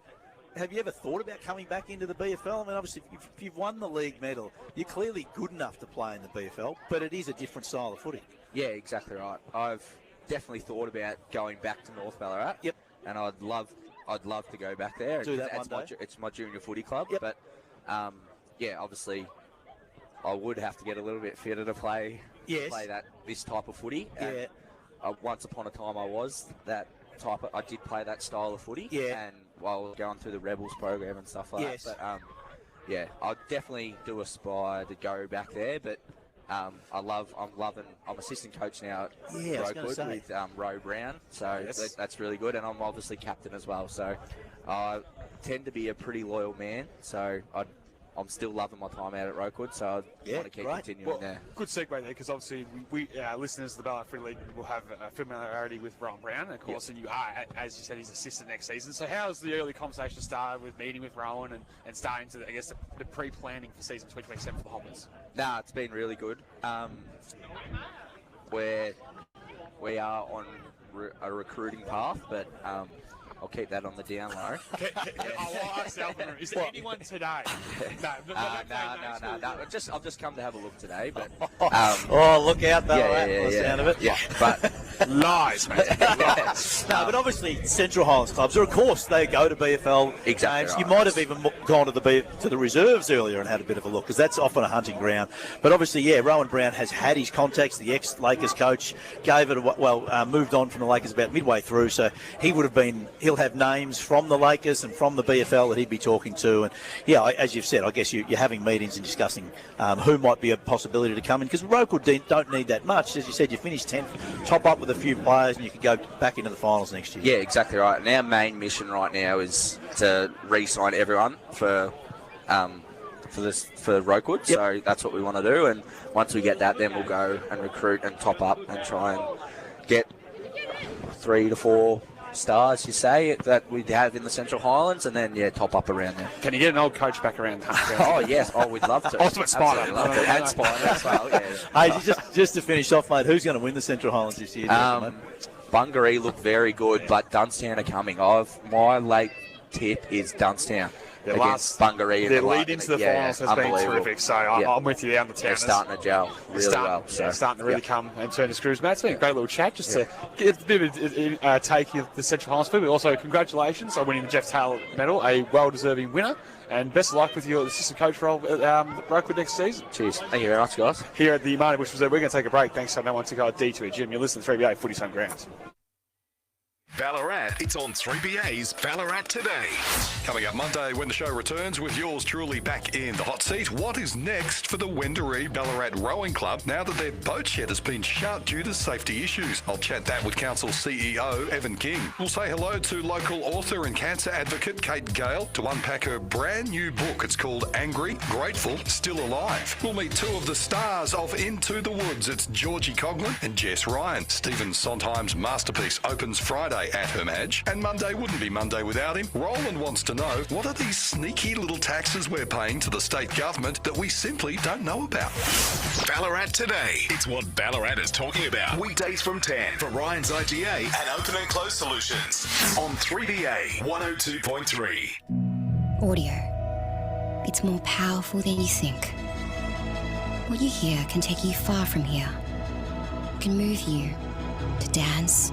have you ever thought about coming back into the BFL? I mean, obviously, if you've won the league medal, you're clearly good enough to play in the BFL, but it is a different style of footy. Yeah, exactly right. I've definitely thought about going back to North Ballarat. Yep. And I'd love to go back there. Do that one day. It's my junior footy club. Yep. But, yeah, obviously, I would have to get a little bit fitter to play this type of footy. Yeah. And, once upon a time, I was that type. I did play that style of footy. Yeah. And while I was going through the Rebels program and stuff like that. But yeah, I'd definitely do aspire to go back there. But I'm assistant coach now at Rokewood with Ro Brown. So that's really good. And I'm obviously captain as well. So I tend to be a pretty loyal man. So I'm still loving my time out at Rokewood, so I want to keep continuing there. Good segue there, because obviously we listeners of the Ballarat Footy League will have a familiarity with Ron Brown, and of course, and you are, as you said, he's assistant next season. So how's the early conversation started with meeting with Rowan and starting to, I guess, the pre-planning for season 2027 for the Hoppers? Nah, it's been really good. We are on a recruiting path, but I'll keep that on the down low. Is there anyone today? No. I've just come to have a look today, but look out, Ballarat, by the sound of it. Yeah, but lies, mate. Lies. No, but obviously Central Highlands clubs, or of course they go to BFL games. You might have even gone to the reserves earlier and had a bit of a look, because that's often a hunting ground. But obviously, Rowan Brown has had his contacts. The ex-Lakers coach gave it moved on from the Lakers about midway through, so he'll have names from the Lakers and from the BFL that he'd be talking to. And as you've said, I guess you're having meetings and discussing who might be a possibility to come in, because Rokewood don't need that much. As you said, you finished 10th, top up with a few players, and you could go back into the finals next year. Yeah, exactly right. And our main mission right now is to re-sign everyone for Rokewood. Yep. So that's what we want to do. And once we get that, then we'll go and recruit and top up and try and get 3 to 4 stars, you say, that we have in the Central Highlands, and then top up around there. Can you get an old coach back around? Oh yes, we'd love to. Ultimate Spider, and Spider as well. Yeah. Hey, just to finish off, mate, who's going to win the Central Highlands this year? Bungaree look very good, but Dunstown are coming. My late tip is Dunstown. Against Bungaree. Their lead into the finals has been terrific, so I'm with you there on the town. They're starting to gel really well. So. Starting to really come and turn the screws. Matt, it's been a great little chat just to get a bit of take of the Central Highlands food. Also, congratulations on winning the Jeff Taylor medal, a well-deserving winner. And best of luck with your assistant coach role at Rokewood next season. Cheers. Thank you very much, guys. Here at the Marty Busch Reserve, we're going to take a break. Thanks to no one to go at D2 Gym. You're listening to 3BA Footy's Home Grounds. Ballarat, it's on 3BA's Ballarat Today. Coming up Monday when the show returns with yours truly back in the hot seat. What is next for the Wendouree Ballarat Rowing Club now that their boat shed has been shut due to safety issues? I'll chat that with Council CEO Evan King. We'll say hello to local author and cancer advocate Kate Gale to unpack her brand new book. It's called Angry, Grateful, Still Alive. We'll meet two of the stars of Into the Woods. It's Georgie Coughlin and Jess Ryan. Stephen Sondheim's masterpiece opens Friday at Hermadge, and Monday wouldn't be Monday without him. Roland wants to know, what are these sneaky little taxes we're paying to the state government that we simply don't know about? Ballarat Today. It's what Ballarat is talking about. Weekdays from 10 for Ryan's IGA and Open and Close Solutions on 3BA 102.3. Audio. It's more powerful than you think. What you hear can take you far from here. It can move you to dance,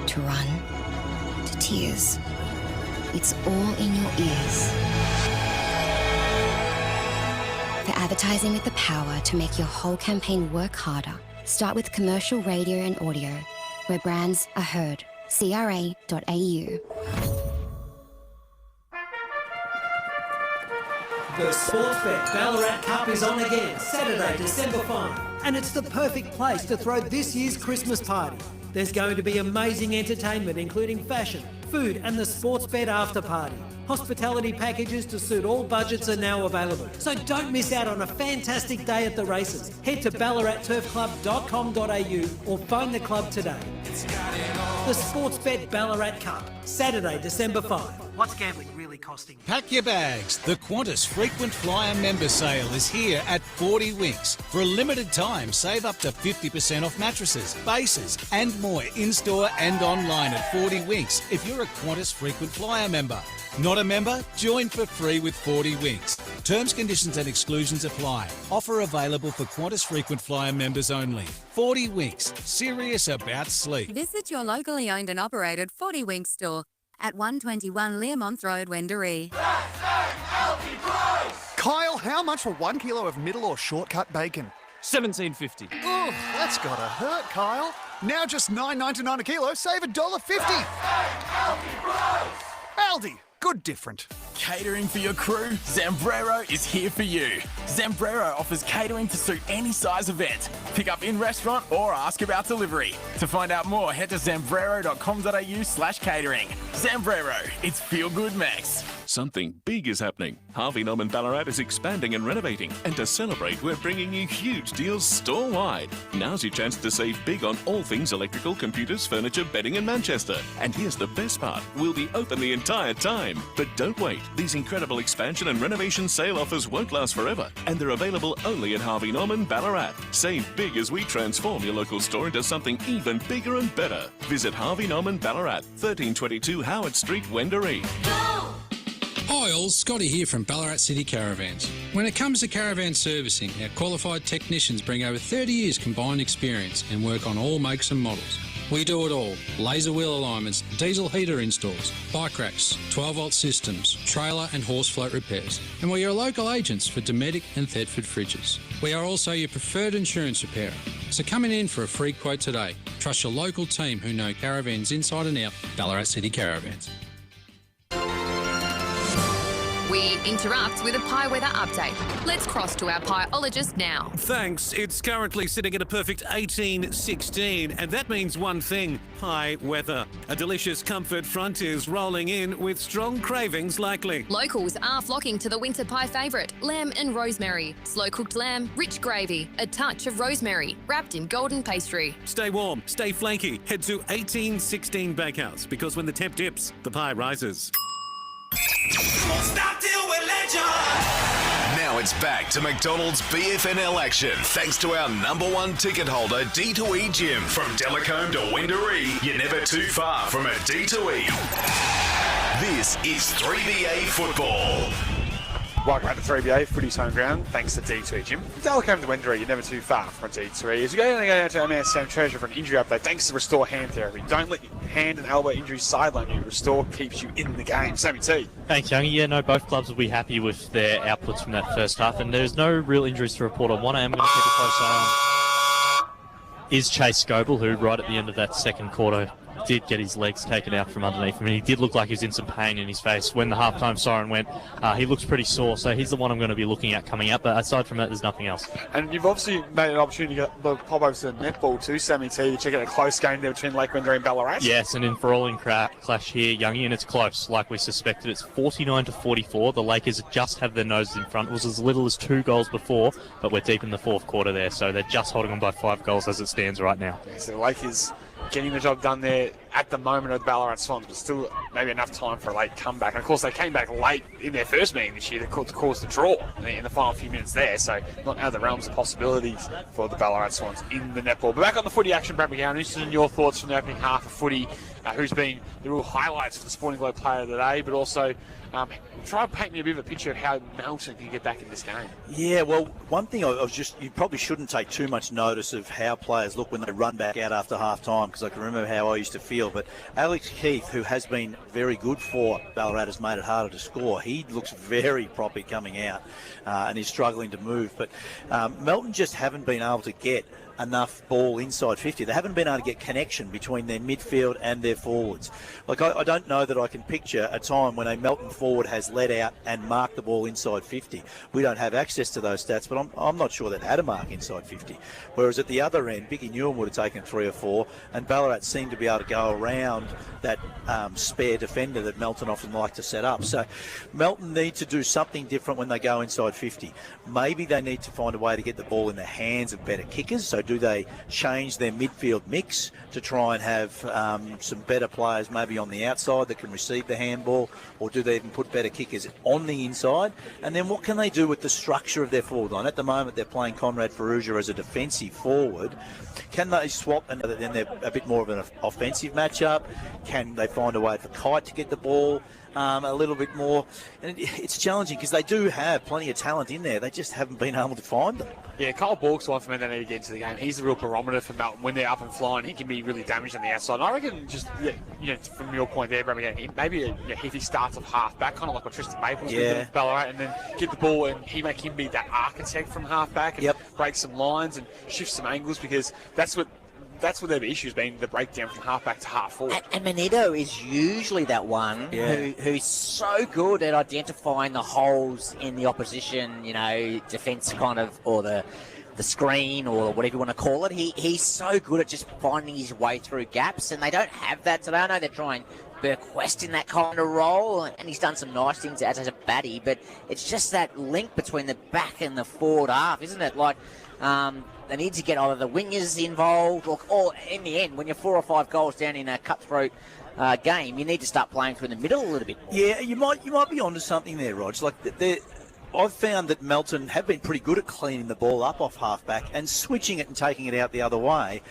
to run, to tears. It's all in your ears. For advertising with the power to make your whole campaign work harder, start with commercial radio and audio, where brands are heard. CRA.au. The Sportsbet Ballarat Cup is on again, Saturday, December 5. And it's the perfect place to throw this year's Christmas party. There's going to be amazing entertainment, including fashion, food, and the Sportsbet after party. Hospitality packages to suit all budgets are now available. So don't miss out on a fantastic day at the races. Head to ballaratturfclub.com.au or phone the club today. The Sportsbet Ballarat Cup, Saturday, December 5. What's gambling really costing? Pack your bags. The Qantas Frequent Flyer Member Sale is here at 40 Winks. For a limited time, save up to 50% off mattresses, bases and more in-store and online at 40 Winks if you're a Qantas Frequent Flyer member. Not a member? Join for free with 40 Winks. Terms, conditions and exclusions apply. Offer available for Qantas Frequent Flyer members only. 40 Winks. Serious about sleep. Visit your locally owned and operated 40 Winks store at 121 Learmonth Road, Wendouree. Kyle, how much for 1 kilo of middle or shortcut bacon? $17.50. Oh, that's gotta hurt, Kyle. Now just $9.99 a kilo, save $1.50. Aldi, good different. Catering for your crew? Zambrero is here for you. Zambrero offers catering to suit any size event. Pick up in restaurant or ask about delivery. To find out more, head to zambrero.com.au/catering. Zambrero, it's feel good Max. Something big is happening. Harvey Norman Ballarat is expanding and renovating. And to celebrate, we're bringing you huge deals store-wide. Now's your chance to save big on all things electrical, computers, furniture, bedding in Manchester. And here's the best part. We'll be open the entire time. But don't wait. These incredible expansion and renovation sale offers won't last forever. And they're available only at Harvey Norman Ballarat. Save big as we transform your local store into something even bigger and better. Visit Harvey Norman Ballarat, 1322 Howard Street, Wendouree. Hi all, Scotty here from Ballarat City Caravans. When it comes to caravan servicing, our qualified technicians bring over 30 years combined experience and work on all makes and models. We do it all: laser wheel alignments, diesel heater installs, bike racks, 12-volt systems, trailer and horse float repairs. And we're your local agents for Dometic and Thetford fridges. We are also your preferred insurance repairer. So come in for a free quote today. Trust your local team who know caravans inside and out. Ballarat City Caravans. We interrupt with a pie weather update. Let's cross to our pieologist now. Thanks. It's currently sitting at a perfect 18-16, and that means one thing: pie weather. A delicious comfort front is rolling in with strong cravings likely. Locals are flocking to the winter pie favourite, lamb and rosemary. Slow-cooked lamb, rich gravy, a touch of rosemary, wrapped in golden pastry. Stay warm, stay flanky. Head to 18-16 Bakehouse, because when the temp dips, the pie rises. Now it's back to McDonald's BFNL action. Thanks to our #1 ticket holder, D2E Gym. From Delacombe to Wendouree, you're never too far from a D2E. This is 3BA football. Welcome back to 3BA, Footy's home ground, thanks to D2E Gym. Delacombe to Wendouree, you're never too far from D2E. As we go down to our Sam Treasure for an injury update, thanks to Restore Hand Therapy. Don't let your hand and elbow injuries sideline you. Restore keeps you in the game. Sammy T. Thanks, Youngie. Yeah, no, both clubs will be happy with their outputs from that first half, and there's no real injuries to report on. One I am going to keep a close eye on is Chase Scoble, who right at the end of that second quarter did get his legs taken out from underneath him, and he did look like he was in some pain in his face. When the halftime siren went, he looks pretty sore, so he's the one I'm going to be looking at coming up, but aside from that, there's nothing else. And you've obviously made an opportunity to pop over to the netball too, Sammy T, to check out a close game there between Lake Wendouree and Ballarat. Yes, and in brawling clash here, Youngie, and it's close, like we suspected. It's 49-44. The Lakers just have their noses in front. It was as little as 2 goals before, but we're deep in the fourth quarter there, so they're just holding on by 5 goals as it stands right now. Yeah, so the Lakers getting the job done there at the moment of the Ballarat Swans, but still maybe enough time for a late comeback. And of course, they came back late in their first meeting this year to cause the draw in the final few minutes there. So not out of the realms of possibilities for the Ballarat Swans in the netball. But back on the footy action, Brad McGowan, interested in your thoughts from the opening half of footy. Who's been the real highlights for the Sporting Globe player of the day, but also try and paint me a bit of a picture of how Melton can get back in this game. Yeah, well, one thing you probably shouldn't take too much notice of how players look when they run back out after half time, because I can remember how I used to feel. But Alex Keith, who has been very good for Ballarat, has made it harder to score. He looks very proppy coming out and is struggling to move. But Melton just haven't been able to get enough ball inside 50. They haven't been able to get connection between their midfield and their forwards. Like, I don't know that I can picture a time when a Melton forward has led out and marked the ball inside 50. We don't have access to those stats, but I'm not sure they've had a mark inside 50. Whereas at the other end, Vicky Newham would have taken 3 or 4, and Ballarat seemed to be able to go around that spare defender that Melton often like to set up. So Melton need to do something different when they go inside 50. Maybe they need to find a way to get the ball in the hands of better kickers. So do they change their midfield mix to try and have some better players maybe on the outside that can receive the handball, or do they even put better kickers on the inside? And then what can they do with the structure of their forward line? At the moment, they're playing Conrad Farrugia as a defensive forward. Can they swap and then they're a bit more of an offensive matchup? Can they find a way for Kite to get the ball a little bit more? And it's challenging because they do have plenty of talent in there. They just haven't been able to find them. Yeah, Kyle Bork's one for me they need to get into the game. He's the real barometer for Melton. When they're up and flying, he can be really damaged on the outside. And I reckon just, from your point there, Brad, maybe if he starts off half back, kind of like what Tristan Maples did with Ballarat, and then get the ball and make him be that architect from half back and break some lines and shift some angles, because that's what their issue's been, the breakdown from half back to half forward. And Manito is usually that one who's so good at identifying the holes in the opposition, defence kind of, or the screen, or whatever you want to call it. He's so good at just finding his way through gaps, and they don't have that today. I know they're trying Burke West in that kind of role, and he's done some nice things as a baddie, but it's just that link between the back and the forward half, isn't it? Like, they need to get either the wingers involved, or in the end, when you're 4 or 5 goals down in a cutthroat game, you need to start playing through the middle a little bit more. Yeah, you might be onto something there, Rog. Like, I've found that Melton have been pretty good at cleaning the ball up off half-back and switching it and taking it out the other way.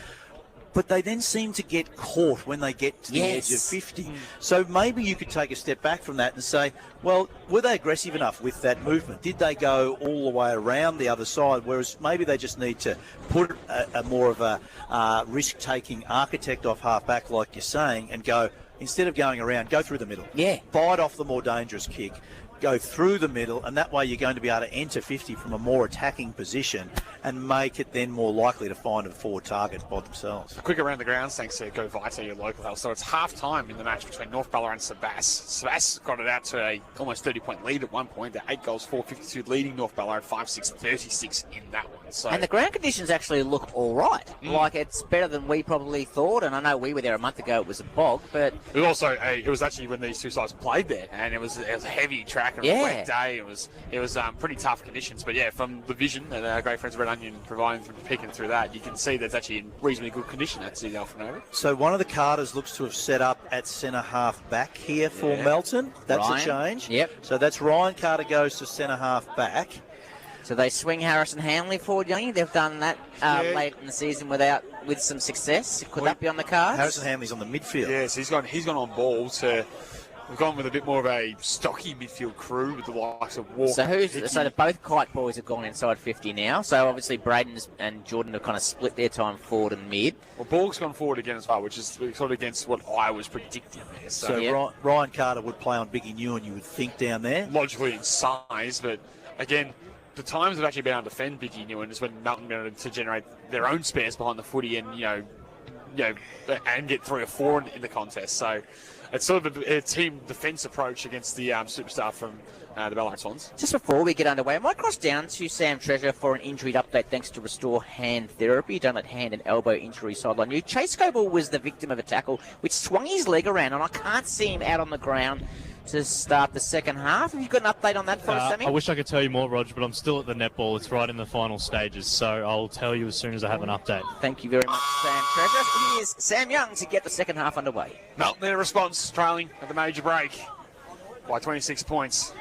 But they then seem to get caught when they get to the edge of 50. So maybe you could take a step back from that and say, well, were they aggressive enough with that movement? Did they go all the way around the other side? Whereas maybe they just need to put a more of a risk-taking architect off half-back, like you're saying, and go, instead of going around, go through the middle. Yeah. Bite off the more dangerous kick. Go through the middle, and that way you're going to be able to enter 50 from a more attacking position and make it then more likely to find a forward target by themselves. A quick around the grounds, thanks to Go Vita, your local health. So it's half-time in the match between North Ballarat and Sabas. Sabas got it out to a almost 30-point lead at one point. They're 8 goals, 4-52, leading North Ballarat 5-6, 36 in that one. So, and the ground conditions actually look all right. Like, it's better than we probably thought, and I know we were there a month ago, it was a bog, but... It was also, it was actually when these two sides played there, and it was a heavy track and a wet day. It was pretty tough conditions, but from the vision that our great friends Red Onion providing from picking through that, you can see that's actually in reasonably good condition at City Alphanova. So one of the Carters looks to have set up at centre half back here for Melton. That's Ryan. A change. Yep. So that's Ryan Carter goes to centre half back. So they swing Harrison Hanley forward, Youngie. They've done that late in the season with some success. Could that be on the cards? Harrison Hanley's on the midfield. Yes, he's gone on ball to. We've gone with a bit more of a stocky midfield crew with the likes of Walker. So both Kite boys have gone inside 50 now. So obviously Braden and Jordan have kind of split their time forward and mid. Well, Borg's gone forward again as well, which is sort of against what I was predicting there. So Ryan Carter would play on Biggie Newen, you would think, down there. Logically in size, but again, the times they've actually been able to defend Biggie Newen is when Melton been able to generate their own spares behind the footy and and get 3 or 4 in the contest. So it's sort of a team defence approach against the superstar from the Ballarat Swans. Just before we get underway, I might cross down to Sam Treasure for an injury update thanks to Restore Hand Therapy. Don't let hand and elbow injury sideline you. Chase Coble was the victim of a tackle which swung his leg around, and I can't see him out on the ground to start the second half. Have you got an update on that for us, Sammy? I wish I could tell you more, Roger, but I'm still at the netball. It's right in the final stages, so I'll tell you as soon as I have an update. Thank you very much, Sam Treasure. Here's Sam Young to get the second half underway. Melton in response, trailing at the major break by 26 points.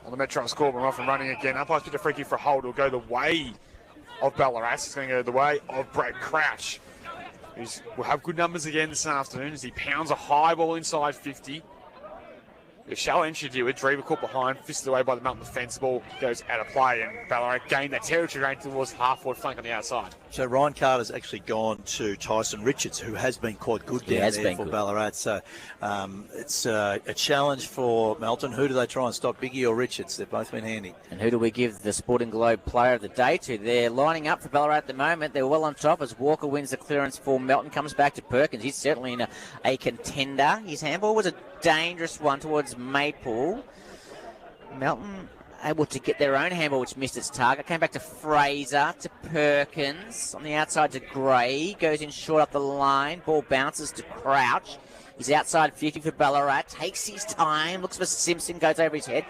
On the Metro scoreboard, we're off and running again. Umpire's picked a free kick for a hold. It'll go the way of Ballarat. It's going to go the way of Brad Crouch, who will have good numbers again this afternoon as he pounds a high ball inside 50. A shallow entry to do it. Drever caught behind, fisted away by the Melton defence. Ball goes out of play, and Ballarat gained that territory range towards half-forward flank on the outside. So Ryan Carter's actually gone to Tyson Richards, who has been quite good down there for Ballarat. So it's a challenge for Melton. Who do they try and stop, Biggie or Richards? They've both been handy. And who do we give the Sporting Globe Player of the Day to? They're lining up for Ballarat at the moment. They're well on top as Walker wins the clearance for Melton. Comes back to Perkins. He's certainly in a contender. His handball was a dangerous one towards Maple. Melton able to get their own handball, which missed its target. Came back to Fraser, to Perkins. On the outside to Gray. Goes in short up the line. Ball bounces to Crouch. He's outside 50 for Ballarat. Takes his time. Looks for Simpson. Goes over his head.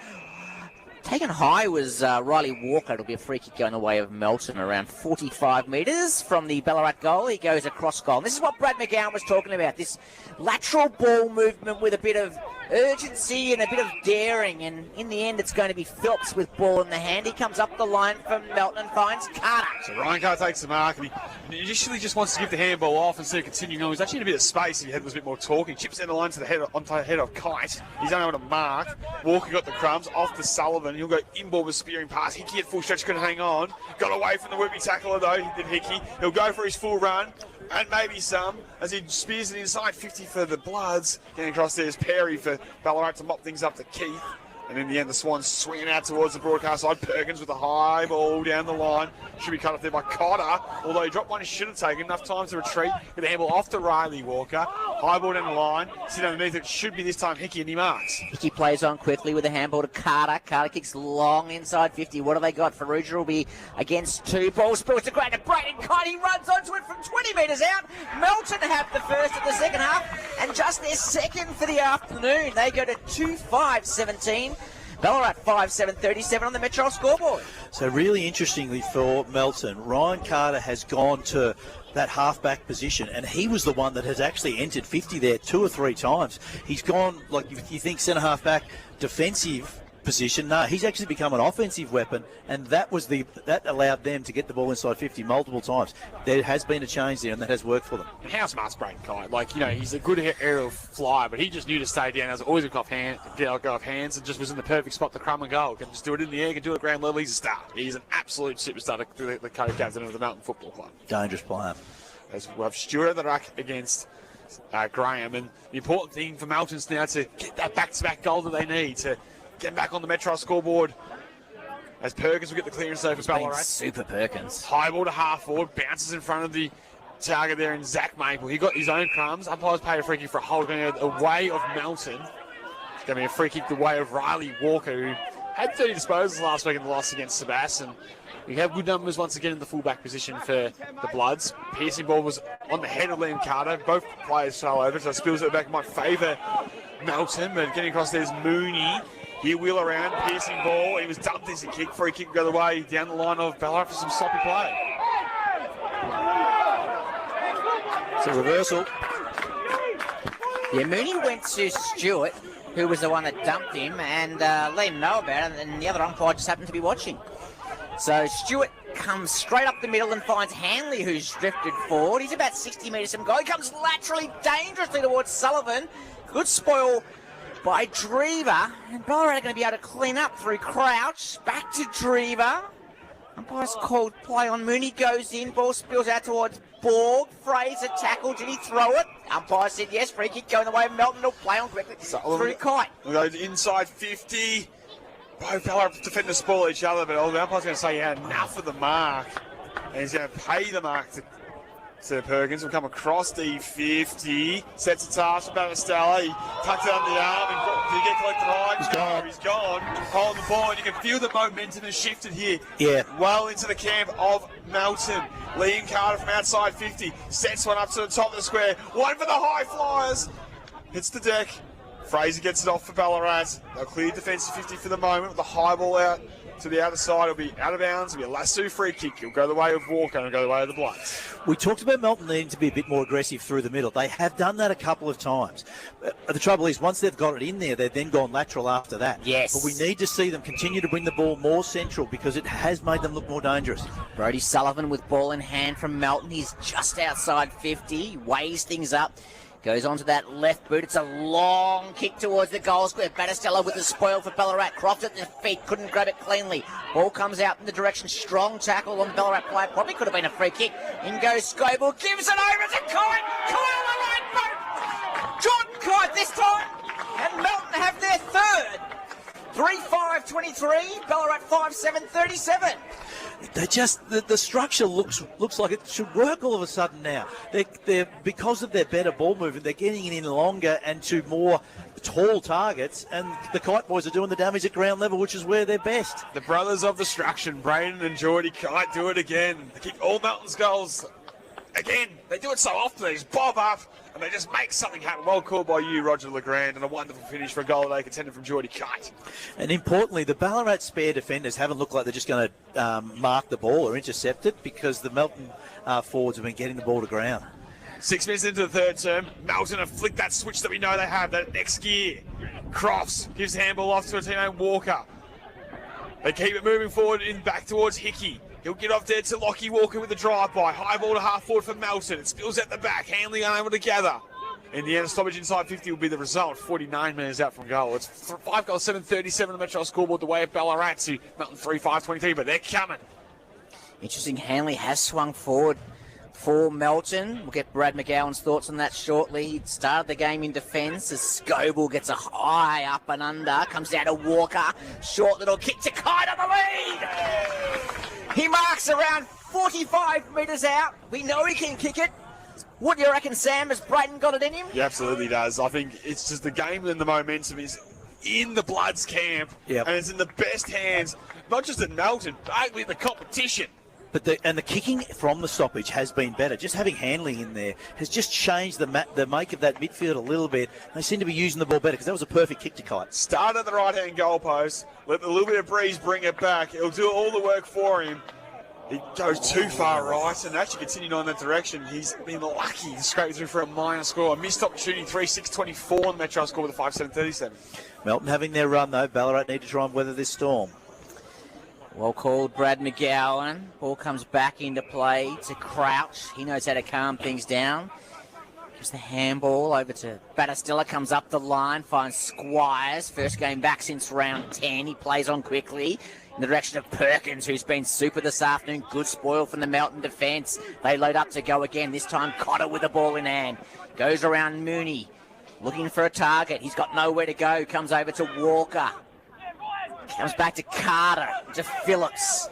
Taken high was Riley Walker. It'll be a free kick going the way of Melton around 45 metres from the Ballarat goal. He goes across goal. And this is what Brad McGowan was talking about, this lateral ball movement with a bit of urgency and a bit of daring. And in the end, it's going to be Phelps with ball in the hand. He comes up the line from Melton and finds Carter. So Ryan Carter takes the mark, and he initially just wants to give the handball off instead of continuing on. He's actually in a bit of space. He was a bit more talking. Chips down the line to the head onto the head of Kite. He's unable to mark. Walker got the crumbs off to Sullivan. He'll go inboard with spearing pass. Hickey at full stretch couldn't hang on. Got away from the whippy tackler though. He did Hickey. He'll go for his full run. And maybe some, as he spears it inside 50 for the Bloods. Getting across there's Perry for Ballarat to mop things up to Keith. And in the end, the Swans swinging out towards the broadcast side. Perkins with a high ball down the line. Should be cut off there by Cotter. Although he dropped one, he should have taken enough time to retreat. Get the handball off to Riley Walker. High ball down the line. Sit underneath it. Should be this time Hickey, and he marks. Hickey plays on quickly with a handball to Carter. Carter kicks long inside 50. What have they got? Farrugia will be against two. Ball spills to Grant. Braden Kite, he runs onto it from 20 metres out. Melton have the first of the second half and just their second for the afternoon. They go to 2-5-17. Ballarat 5-7-37 on the Metro scoreboard. So really interestingly for Melton, Ryan Carter has gone to that half-back position, and he was the one that has actually entered 50 there 2 or 3 times. He's gone, like you think centre-half-back defensive position. No, he's actually become an offensive weapon, and that allowed them to get the ball inside 50 multiple times. There has been a change there, and that has worked for them. How smart's Braden Kite? He's a good aerial flyer, but he just knew to stay down. Has always go off hands, and just was in the perfect spot to crumb and goal. Can just do it in the air, can do it at ground level. He's a star. He's an absolute superstar, the co-captain of the Melton Football Club. Dangerous player. As we have Stewart at the ruck against Graham, and the important thing for Melton's now to get that back-to-back goal that they need to get back on the Metro scoreboard. As Perkins will get the clearance over Ballarat. Super Perkins. High ball to half forward, bounces in front of the target there in Zach Maple. He got his own crumbs. Umpires paid a free kick for a hold going away of Melton. It's going to be a free kick the way of Riley Walker, who had 30 disposals last week in the loss against Sebastian. We have good numbers once again in the fullback position for the Bloods. Piercing ball was on the head of Liam Carter. Both players fell over, so spills it back might favour Melton, but getting across there's Mooney. He wheel around, piercing ball. He was dumped as a kick. Free kick go the way down the line of Ballarat for some sloppy play. It's a reversal. Yeah, Mooney went to Stewart, who was the one that dumped him, and let him know about it, and the other umpire just happened to be watching. So Stewart comes straight up the middle and finds Hanley, who's drifted forward. He's about 60 metres from goal. He comes laterally, dangerously towards Sullivan. Good spoil by Drever, and Ballarat are going to be able to clean up through Crouch. Back to Drever. Umpire's called play on Mooney, goes in, ball spills out towards Borg. Fraser tackle, did he throw it? Umpire said yes, free kick going the way of Melton. He'll play on quickly through Kite. We'll go inside 50. Both Ballarat defenders spoil each other, but the umpire's going to say, yeah, enough of the mark. And he's going to pay the mark to Perkins. Will come across the 50, sets a task for Batistella. He tucks it under the arm. Did he get collected high? He's gone. Holding the ball, and you can feel the momentum has shifted here. Yeah. Well into the camp of Melton. Liam Carter from outside 50 sets one up to the top of the square. One for the high flyers. Hits the deck. Fraser gets it off for Ballarat. They'll clear defensive 50 for the moment with the high ball out to the other side. It'll be out of bounds. It'll be a lasso free kick. It'll go the way of Walker and it'll go the way of the Bloods. We talked about Melton needing to be a bit more aggressive through the middle. They have done that a couple of times. The trouble is, once they've got it in there, they've then gone lateral after that. Yes. But we need to see them continue to bring the ball more central because it has made them look more dangerous. Brody Sullivan with ball in hand from Melton. He's just outside 50, weighs things up. Goes onto that left boot. It's a long kick towards the goal square. Battistella with the spoil for Ballarat. Croft at the feet. Couldn't grab it cleanly. Ball comes out in the direction. Strong tackle on Ballarat player. Probably could have been a free kick. In goes Scoble. Gives it over to Kite. Kite on the right boot. Jordan Kite this time. And Melton have their third. 3-5-23. Ballarat 5-7-37. They just the structure looks like it should work all of a sudden now. They're because of their better ball movement, they're getting it in longer and to more tall targets, and the Kite boys are doing the damage at ground level, which is where they're best. The brothers of destruction, Braden and Geordie Kite, do it again. They kick all Melton's goals again. They do it so often. They just bob up and they just make something happen. Well called by you, Roger Legrand, and a wonderful finish for a goal today contended from Geordie Kite. And importantly, the Ballarat spare defenders haven't looked like they're just going to mark the ball or intercept it because the Melton forwards have been getting the ball to ground. 6 minutes into the third term, Melton have flicked that switch that we know they have, that next gear. Crofts gives the handball off to a teammate Walker. They keep it moving forward back towards Hickey. He'll get off there to Lockie Walker with the drive-by. High ball to half forward for Melton. It spills at the back. Hanley unable to gather. In the end, a stoppage inside 50 will be the result. 49 minutes out from goal. It's 5 goals, 7-37 on the Metro scoreboard the way of Ballarat to Melton 3-5-23, but they're coming. Interesting, Hanley has swung forward for Melton. We'll get Brad McGowan's thoughts on that shortly. He started the game in defence as Scoble gets a high up and under. Comes down to Walker. Short little kick to Kite on the lead. He marks around 45 metres out. We know he can kick it. What do you reckon, Sam? Has Brayton got it in him? He absolutely does. I think it's just the game and the momentum is in the Bloods camp. Yep. And it's in the best hands, not just at Melton, but in the competition. But the kicking from the stoppage has been better. Just having Hanley in there has just changed the make of that midfield a little bit. They seem to be using the ball better because that was a perfect kick to Kite. Start at the right-hand goalpost. Let a little bit of breeze bring it back. It'll do all the work for him. He goes too far right and actually continuing on that direction. He's been lucky to scrape through for a minor score. A missed opportunity, 3-6-24 on the Metro score with a 5-7-37. Melton having their run, though. Ballarat need to try and weather this storm. Well called, Brad McGowan. Ball comes back into play to Crouch. He knows how to calm things down. Gives the handball over to Battistella. Comes up the line, finds Squires. First game back since round 10. He plays on quickly in the direction of Perkins, who's been super this afternoon. Good spoil from the Melton defence. They load up to go again. This time Cotter with the ball in hand. Goes around Mooney. Looking for a target. He's got nowhere to go. Comes over to Walker. Comes back to Carter, to Phillips.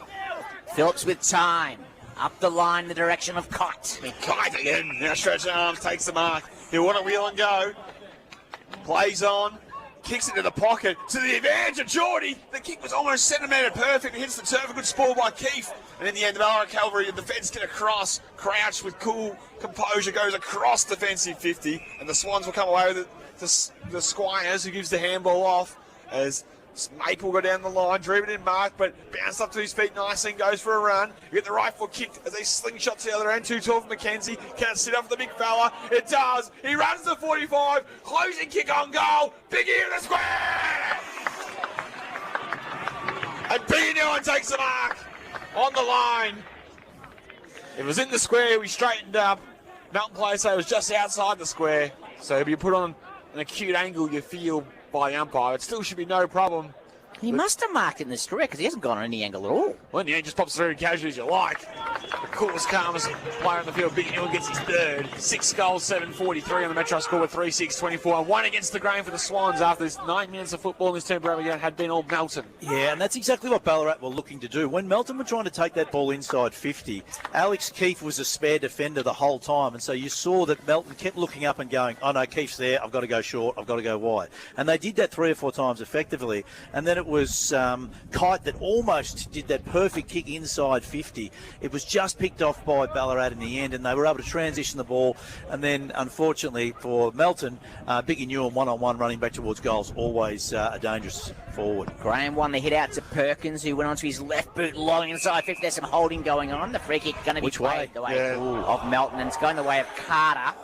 Phillips with time. Up the line in the direction of Kite. Kite again. Now stretches arms, takes the mark. He'll want to wheel and go. Plays on. Kicks it to the pocket. To the advantage of Geordie. The kick was almost centimetre perfect. It hits the turf. A good spoil by Keefe. And in the end, the Ballarat Cavalry, the defence get across. Crouch with cool composure goes across defensive 50. And the Swans will come away with it to the Squires, who gives the handball off as Maple go down the line, driven in mark, but bounced up to his feet nicely and goes for a run. You get the right foot kicked as they slingshot to the other end. Too tall for McKenzie. Can it sit up for the big fella? It does. He runs to 45. Closing kick on goal. Big ear in the square. And Binion takes the mark on the line. It was in the square. We straightened up. Melton players say it was just outside the square. So if you put on an acute angle, you feel by the umpire, it still should be no problem. He must have marked it in the square because he hasn't gone on any angle at all. Well, in the end, just pops through casually as you like. The coolest, calmest player on the field, Big Neal gets his third. 6 goals, 7-43 on the Metro score with 3-6-24. And one against the grain for the Swans after this 9 minutes of football in this term. Brad McGowan had been all Melton. Yeah, and that's exactly what Ballarat were looking to do. When Melton were trying to take that ball inside 50, Alex Keefe was a spare defender the whole time. And so you saw that Melton kept looking up and going, oh no, Keefe's there, I've got to go short, I've got to go wide. And they did that 3 or 4 times effectively. And then it was Kite that almost did that perfect kick inside 50. It was just just picked off by Ballarat in the end, and they were able to transition the ball. And then, unfortunately for Melton, Biggie Newham one-on-one running back towards goals, always a dangerous forward. Graham won the hit out to Perkins, who went onto his left boot long inside 50. There's some holding going on. The free kick going to be played the way of Melton, and it's going the way of Carter.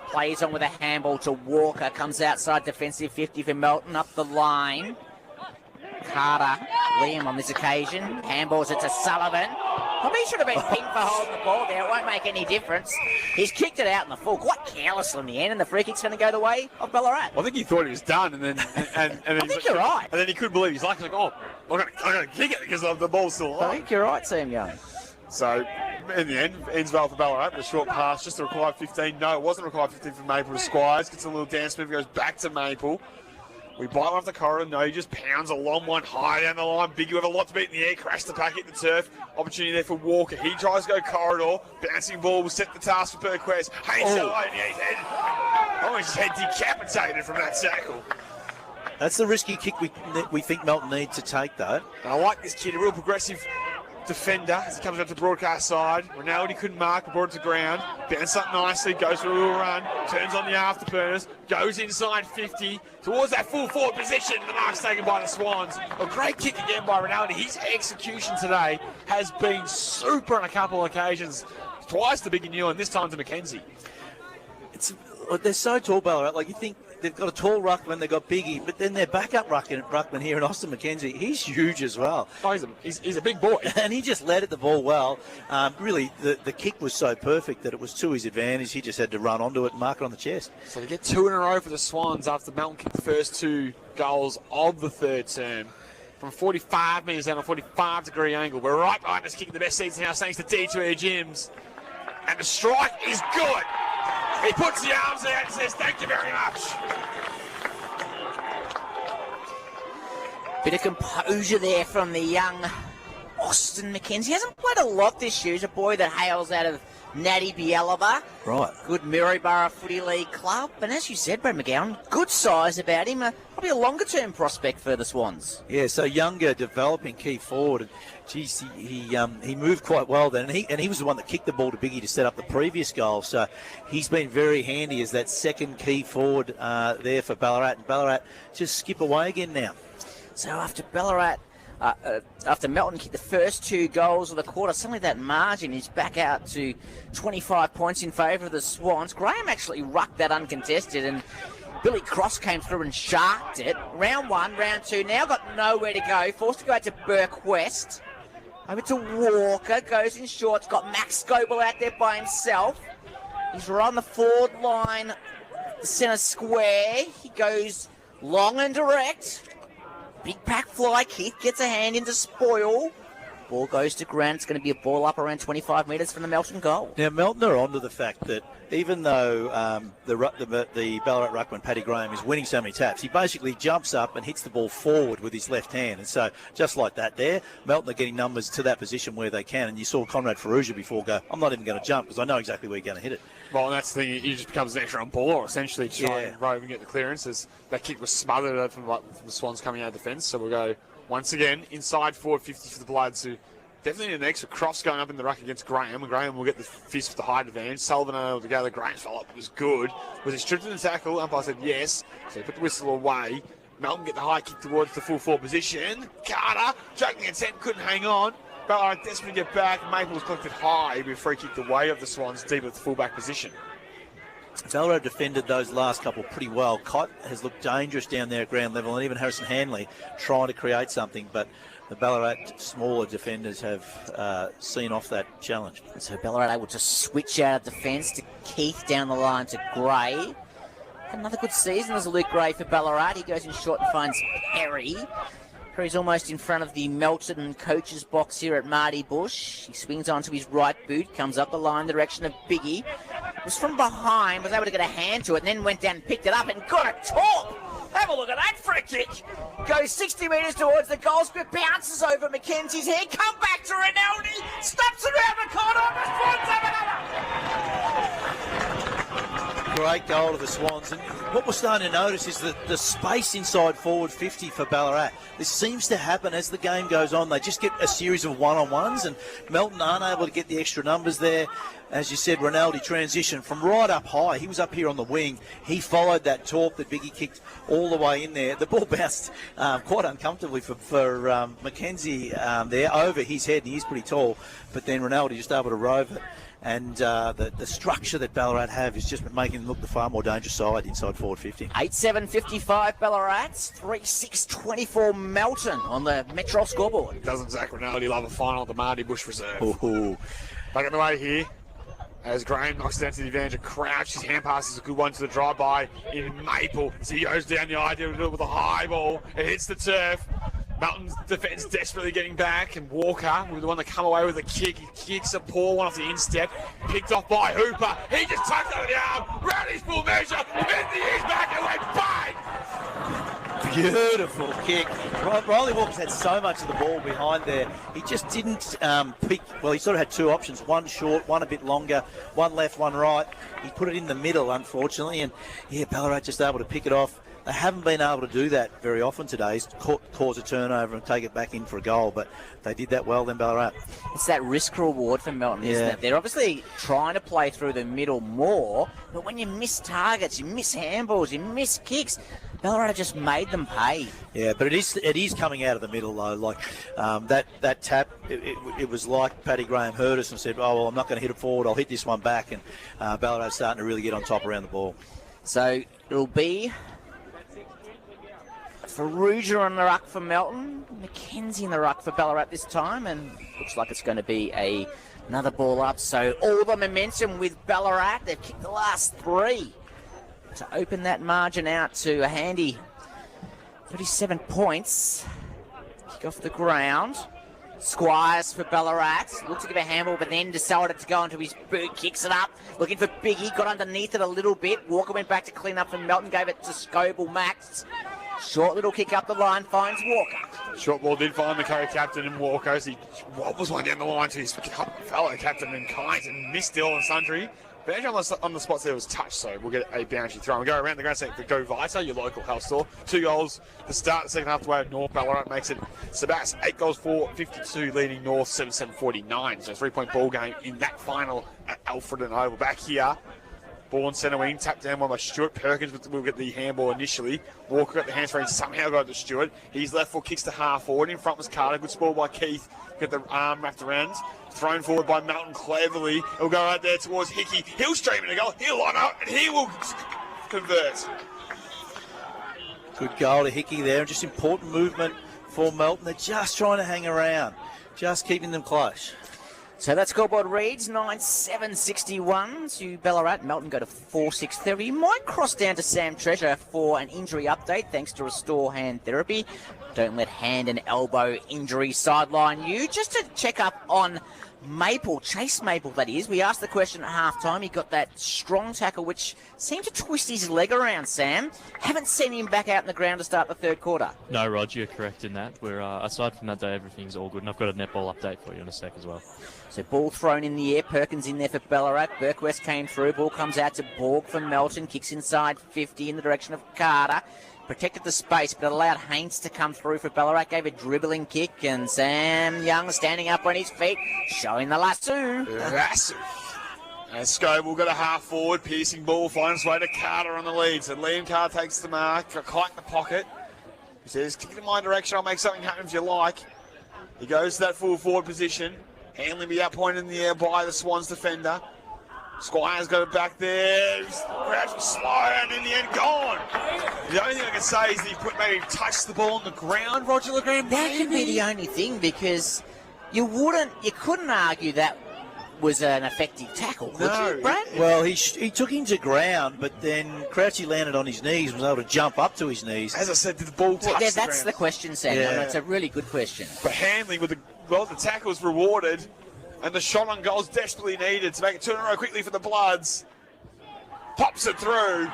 Plays on with a handball to Walker. Comes outside defensive 50 for Melton. Up the line. Carter, Liam on this occasion. Handballs it to Sullivan. Probably should have been pinged for holding the ball there. It won't make any difference. He's kicked it out in the full, quite carelessly in the end, and the free kick's going to go the way of Ballarat. I think he thought he was done, and then and I think you're right. And then he couldn't believe. He's like, oh, I'm going to kick it because the ball's still alive. I think you're right, Sam Young. So, in the end, ends well for Ballarat. A short pass, just a required 15. No, it wasn't required 15 for Maple to Squires. Gets a little dance move, goes back to Maple. We bite one off the corridor. No, he just pounds a long one high down the line. Biggie with a lot to beat in the air. Crash the pack, hit the turf. Opportunity there for Walker. He tries to go corridor. Bouncing ball will set the task for Burquest. Hayes his head. Almost his head decapitated from that tackle. That's the risky kick we think Melton need to take, though. And I like this kid, a real progressive defender as he comes up to the broadcast side. Ronaldo couldn't mark, but brought it to ground. Bounces up nicely, goes for a little run, turns on the afterburners, goes inside 50 towards that full forward position. The mark's taken by the Swans. A great kick again by Ronaldo. His execution today has been super on a couple of occasions. Twice to Biggie Newham, and this time to Mackenzie. They're so tall, Ballarat. Like, you think they've got a tall ruckman, they've got Biggie, but then their backup ruckman here in Austin McKenzie, he's huge as well. Oh, he's a big boy. And he just led at the ball well. Really, the kick was so perfect that it was to his advantage. He just had to run onto it and mark it on the chest. So they get 2 in a row for the Swans after Melton kicked the first 2 goals of the third term. From 45 metres down a 45-degree angle. We're right behind us, kicking the best seats in the house thanks to D2 Gyms. And the strike is good. He puts the arms out and says, thank you very much. Bit of composure there from the young Austin McKenzie. He hasn't played a lot this year. He's a boy that hails out of Natty Bielaba. Right. Good Maryborough Footy League club. And as you said, Brad McGowan, good size about him. Probably a longer-term prospect for the Swans. Yeah, so younger, developing key forward. And geez, he moved quite well then. And he was the one that kicked the ball to Biggie to set up the previous goal. So he's been very handy as that second key forward there for Ballarat. And Ballarat just skip away again now. So after Ballarat, after Melton kicked the first 2 goals of the quarter, suddenly that margin is back out to 25 points in favour of the Swans. Graham actually rucked that uncontested, and Billy Cross came through and sharked it. Round 1, round 2, now got nowhere to go. Forced to go out to Burke West. Over to Walker, goes in short. Got Max Scoble out there by himself. He's right on the forward line, the centre square. He goes long and direct. Big pack fly kick, gets a hand into spoil. Ball goes to ground. It's going to be a ball up around 25 metres from the Melton goal. Now, Melton are onto the fact that even though the Ballarat ruckman, Paddy Graham, is winning so many taps, he basically jumps up and hits the ball forward with his left hand. And so, just like that there, Melton are getting numbers to that position where they can. And you saw Conrad Ferrugia before go, I'm not even going to jump because I know exactly where you're going to hit it. Well, and that's the thing. He just becomes an extra on ball, essentially, to try and rove and get the clearances. That kick was smothered from the Swans coming out of defence. So we'll go once again inside forward 50 for the Bloods, who definitely need an extra cross going up in the ruck against Graham. And Graham will get the fist with the height advantage. Sullivan unable to go. Graham's follow-up was good. Was he stripped in the tackle? Umpire said yes. So he put the whistle away. Melton get the high kick towards the full forward position. Carter, joking intent, couldn't hang on. Ballarat desperate to get back. Maple was collected high with free kick the way of the Swans deep at the fullback position. Ballarat defended those last couple pretty well. Cott has looked dangerous down there at ground level, and even Harrison Hanley trying to create something, but the Ballarat smaller defenders have seen off that challenge. So Ballarat able to switch out of defence to Keith down the line to Gray. Another good season as a Luke Gray for Ballarat. He goes in short and finds Perry. Perry's almost in front of the Melton coach's box here at Marty Busch. He swings onto his right boot, comes up the line in the direction of Biggie. Was from behind, was able to get a hand to it, and then went down and picked it up and got a top. Have a look at that free kick. Goes 60 metres towards the goal square, bounces over Mackenzie's head, come back to Rinaldi, stops around the corner, and Swans have another. great goal to the Swans. And what we're starting to notice is that the space inside forward 50 for Ballarat. This seems to happen as the game goes on. They just get a series of one-on-ones, and Melton aren't able to get the extra numbers there. As you said, Rinaldi transitioned from right up high. He was up here on the wing. He followed that torp that Biggie kicked all the way in there. The ball bounced quite uncomfortably for Mackenzie there over his head, and he's pretty tall. But then Rinaldi just able to rove it. And the structure that Ballarat have is just making them look the far more dangerous side inside forward 50. 8-7-55 Ballarat, 3-6-24 Melton on the Metro scoreboard. Doesn't Zach Rinaldi love a final at the Marty Busch Reserve? Ooh. Back in the way here, as Graham knocks down to the advantage of Crouch. His hand pass is a good one to the drive-by in Maple. So he goes down the idea to do it with a high ball. It hits the turf. Melton's defence desperately getting back, and Walker was the one to come away with a kick. He kicks a poor one off the instep, picked off by Hooper. He just tucked it on the arm, round his full measure, hit the ears back, and went bang! Beautiful kick. Riley Walker's had so much of the ball behind there. He just didn't pick. Well, he sort of had two options, one short, one a bit longer, one left, one right. He put it in the middle, unfortunately, and yeah, Ballarat just able to pick it off. They haven't been able to do that very often today, cause a turnover and take it back in for a goal, but they did that well then, Ballarat. It's that risk reward for Melton, isn't it? They're obviously trying to play through the middle more, but when you miss targets, you miss handballs, you miss kicks, Ballarat just made them pay. Yeah, but it is coming out of the middle though. Like that tap, it was like Paddy Graham heard us and said, "Oh well, I'm not going to hit it forward. I'll hit this one back." And Ballarat's starting to really get on top around the ball. So it'll be Ferrugia on the ruck for Melton, Mackenzie in the ruck for Ballarat this time, and looks like it's going to be another ball up. So all the momentum with Ballarat. They've kicked the last three to open that margin out to a handy 37 points. Kick off the ground. Squires for Ballarat. Looks to give a handball, but then decided to go into his boot. Kicks it up. Looking for Biggie. Got underneath it a little bit. Walker went back to clean up, and Melton gave it to Scoble Max. Short little kick up the line, finds Walker. Short ball did find the co-captain in Walker as he wobbles one down the line to his fellow captain and Kynes and missed Dill and Sundry. Boundary on the spots there was touched, so we'll get a boundary throw. We go around the ground for Go Vita, your local health store. 2 goals to start the second half the way of North. Ballarat makes it Sebas 8 goals for 52, leading North 7-7-49. So a 3-point ball game in that final at Alfred and Oval. Back here, ball in centre wing, tapped down by Stewart. Perkins will get the handball initially. Walker got the hands free and somehow got it to Stewart. His left foot kicks to half forward. In front was Carter. Good spoil by Keith. Got the arm wrapped around. Thrown forward by Melton cleverly. It'll go right there towards Hickey. He'll stream in a goal. He'll line up and he will convert. Good goal to Hickey there. Just important movement for Melton. They're just trying to hang around. Just keeping them close. So that scoreboard reads 9-7-61 to Ballarat. Melton go to 4-6-30. You might cross down to Sam Treasure for an injury update thanks to Restore Hand Therapy. Don't let hand and elbow injury sideline you. Just to check up on Maple, Chase Maple that is. We asked the question at halftime. He got that strong tackle which seemed to twist his leg around, Sam. Haven't seen him back out in the ground to start the third quarter. No, Rod, you're correct in that. We're aside from that day, everything's all good, and I've got a netball update for you in a sec as well. So ball thrown in the air, Perkins in there for Ballarat. Burkwest came through, ball comes out to Borg for Melton, kicks inside 50 in the direction of Carter. Protected the space, but allowed Haynes to come through for Ballarat. Gave a dribbling kick, and Sam Young standing up on his feet, showing the lasso. Lasso. And Scoble got a half forward, piercing ball, finds way to Carter on the lead. So Liam Carter takes the mark, Kite in the pocket. He says, kick it in my direction, I'll make something happen if you like. He goes to that full forward position. Handling be outpointed in the air by the Swans defender. Squire's got it back there. Crouch was slow and in the end gone. The only thing I can say is that he maybe touched the ball on the ground, Roger LeGrand. That could be the only thing, because you couldn't argue that was an effective tackle, could you, Brad? Well, he took him to ground, but then Crouchy landed on his knees, was able to jump up to his knees. As I said, did the ball touch the ground? That's the question, Sam. Yeah. That's a really good question. But handling with the tackle was rewarded, and the shot on goal is desperately needed to make it 2 in a row quickly for the Bloods. pops it through.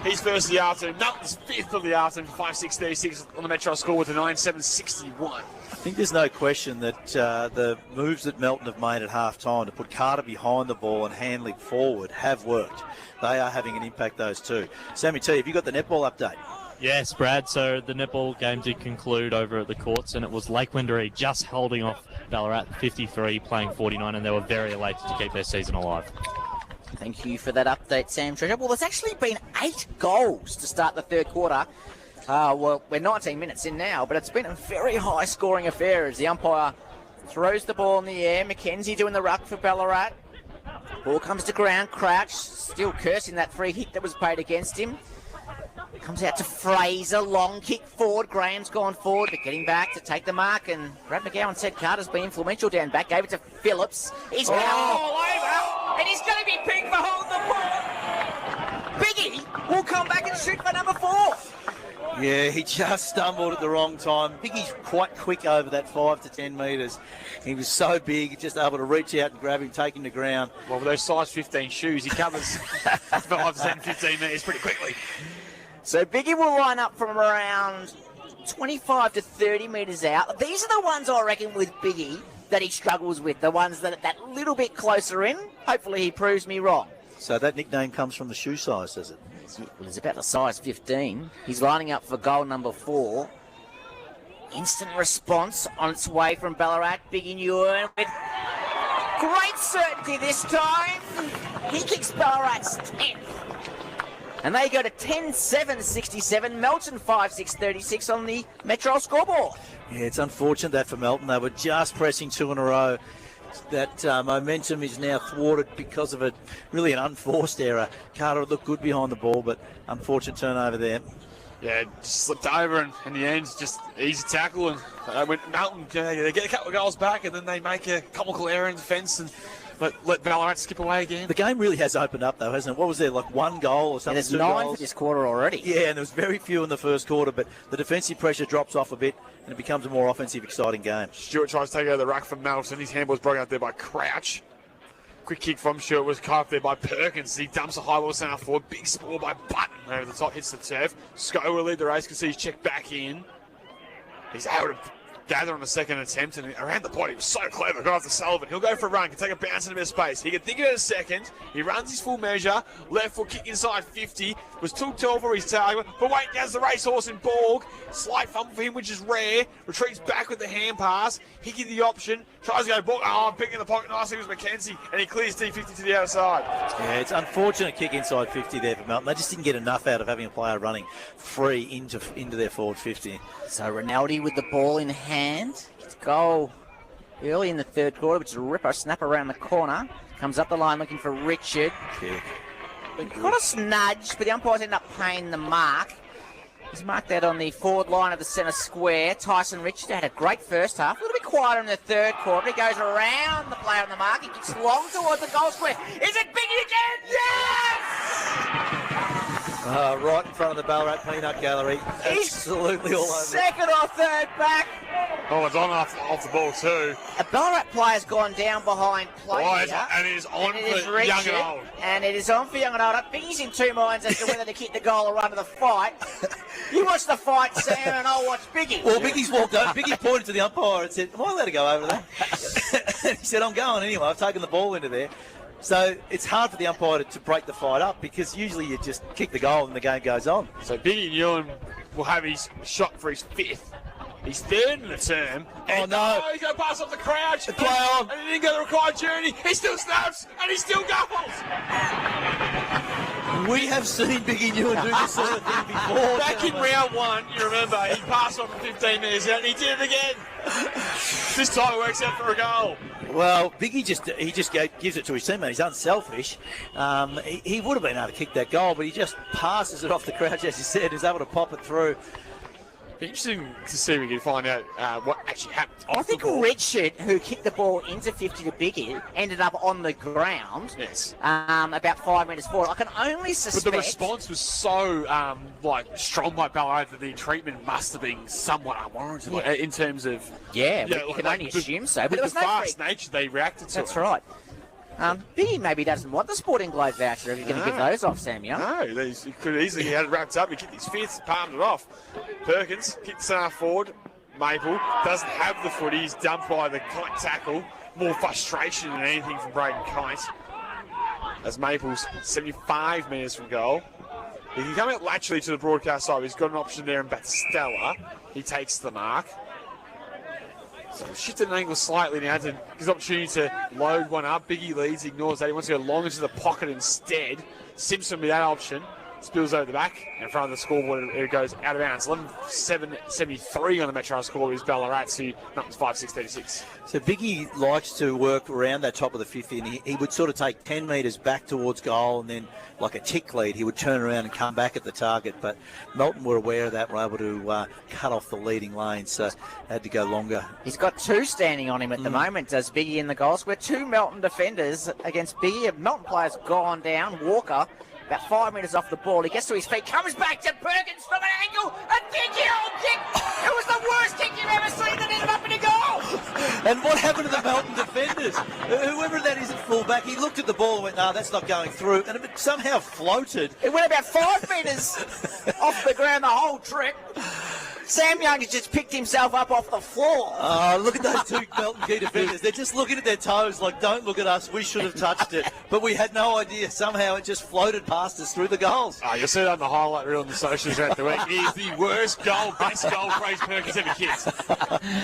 He's first of the afternoon. Melton's fifth of the afternoon for 5.6.36 on the Metro score with a 9.7.61. I think there's no question that the moves that Melton have made at half-time to put Carter behind the ball and Hanley forward have worked. They are having an impact, those two. Sammy T, have you got the netball update? Yes, Brad. So the netball game did conclude over at the courts, and it was Lake Wendouree just holding off Ballarat 53, playing 49, and they were very elated to keep their season alive. Thank you for that update, Sam Treasure. Well, there's actually been 8 goals to start the third quarter. Well, we're 19 minutes in now, but it's been a very high-scoring affair as the umpire throws the ball in the air. McKenzie doing the ruck for Ballarat. Ball comes to ground. Crouch still cursing that free hit that was paid against him. Comes out to Fraser. Long kick forward. Graham's gone forward, but getting back to take the mark. And Brad McGowan said Carter's been influential down back. Gave it to Phillips. He's going all over, and he's going to be picked for holding the ball. Biggie will come back and shoot for number 4. Yeah, he just stumbled at the wrong time. Biggie's quite quick over that 5 to 10 metres. He was so big, just able to reach out and grab him, take him to ground. Well, with those size 15 shoes, he covers 5, 10, 15 metres pretty quickly. So Biggie will line up from around 25 to 30 metres out. These are the ones I reckon with Biggie that he struggles with, the ones that are that little bit closer in. Hopefully he proves me wrong. So that nickname comes from the shoe size, does it? Well, it's about the size 15. He's lining up for goal number 4. Instant response on its way from Ballarat. Biggie Nguyen with great certainty this time. He kicks Ballarat's 10th. And they go to 10-7-67. Melton 5-6-36 on the Metro scoreboard. Yeah, it's unfortunate that for Melton. They were just pressing 2 in a row. That momentum is now thwarted because of really an unforced error. Carter looked good behind the ball, but unfortunate turnover there. Yeah, just slipped over, and in the end, just easy tackle. And Melton, they get a couple of goals back, and then they make a comical error in defence and let Ballarat skip away again. The game really has opened up, though, hasn't it? What was there, like 1 goal or something? There's 2 9 goals? for this quarter already. Yeah, and there was very few in the first quarter, but the defensive pressure drops off a bit, and it becomes a more offensive, exciting game. Stewart tries to take out the ruck from Melton. His handball's broken out there by Crouch. Quick kick from Stewart was cut off there by Perkins. He dumps a high ball centre forward. Big score by Button over the top, hits the turf. Scott will lead the race because he's checked back in. He's able to gather on the second attempt, and around the point he was so clever. Got off to Sullivan. He'll go for a run, can take a bounce in a bit of space. He can think of it a second. He runs his full measure. Left foot kick inside 50. Was too tall for his target, but wait, has the racehorse in Borg. Slight fumble for him, which is rare. Retreats back with the hand pass. Hickey the option. Tries to go Borg. Oh, picking the pocket nicely was McKenzie, and he clears T50 to the outside. Yeah, it's unfortunate kick inside 50 there for Melton. They just didn't get enough out of having a player running free into their forward 50. So Rinaldi with the ball in hand. Gets a goal early in the third quarter, which is a ripper snap around the corner. Comes up the line looking for Richard. Got a snudge, but the umpires end up paying the mark. He's marked that on the forward line of the centre square. Tyson Richard had a great first half. A little bit quieter in the third quarter. He goes around the player on the mark. He kicks long towards the goal square. Is it Biggie again? Yes! Right in front of the Ballarat Peanut Gallery. Absolutely all over. Second or third back. Oh, it's on off the ball too. A Ballarat player's gone down behind play here. And it is on for Richard, young and old. And it is on for young and old. Biggie's in 2 minds as to whether to kick the goal or run to the fight. You watch the fight, Sam, and I'll watch Biggie. Well, Biggie's walked over. Biggie pointed to the umpire and said, "Am I allowed to go over there?" And he said, "I'm going anyway. I've taken the ball into there." So it's hard for the umpire to break the fight up because usually you just kick the goal and the game goes on. So Biggie Nguyen will have his shot for his 5th. He's 3rd in the term. Oh, no. He's going to pass off the Crouch. Play on. And he didn't go the required journey. He still snaps, and he still goals. We have seen Biggie Nguyen do this sort of thing before. Back in round 1, you remember, he passed on for 15 metres out, and he did it again. This time it works out for a goal. Well, Biggie just gives it to his teammate. He's unselfish. He would have been able to kick that goal, but he just passes it off the Crouch, as you said. He's able to pop it through. Interesting to see if we can find out what actually happened. I think Richard, who kicked the ball into 50 to Biggie, ended up on the ground. Yes. About 5 metres forward. I can only suspect. But the response was so strong by Ballarat that the treatment must have been somewhat unwarranted in terms of. Yeah, but you can only assume so. But with there was the no fast nature they reacted to. That's it. right. Biggie maybe doesn't want the Sporting Globe voucher if you're going to give those off, Sam Young. No, he could easily had it wrapped up. He kicked his fifth, palmed it off. Perkins kicks forward. Maple doesn't have the footy. He's dumped by the Kite tackle. More frustration than anything from Braden Kite. As Maple's 75 metres from goal. He can come out laterally to the broadcast side. He's got an option there in Battistella. He takes the mark. So shifted an angle slightly now to his opportunity to load one up. Biggie leads, ignores that. He wants to go long into the pocket instead. Simpson with that option. Spills over the back. In front of the scoreboard, it goes out of bounds. 11-7-73 on the Metro scoreboard is Ballarat to Melton's 5-6-36. So Biggie likes to work around that top of the 50, and he would sort of take 10 metres back towards goal, and then like a tick lead, he would turn around and come back at the target. But Melton were aware of that, were able to cut off the leading lane, so had to go longer. He's got two standing on him at the moment, does Biggie in the goal square. Two Melton defenders against Biggie. A Melton player's gone down. Walker, about 5 metres off the ball. He gets to his feet, comes back to Perkins from an angle. A big old kick. It was the worst kick you've ever seen that ended up in a goal. And what happened to the Melton defenders? Whoever that is at fullback, he looked at the ball and went, no, that's not going through. And it somehow floated. It went about 5 metres off the ground the whole trip. Sam Young has just picked himself up off the floor. Oh, look at those two Melton key defenders. They're just looking at their toes like, don't look at us, we should have touched it. But we had no idea. Somehow it just floated past us through the goals. Oh, you'll see that on the highlight reel on the socials throughout the week. It is the worst goal, best goal Fraser Perkins ever kicked.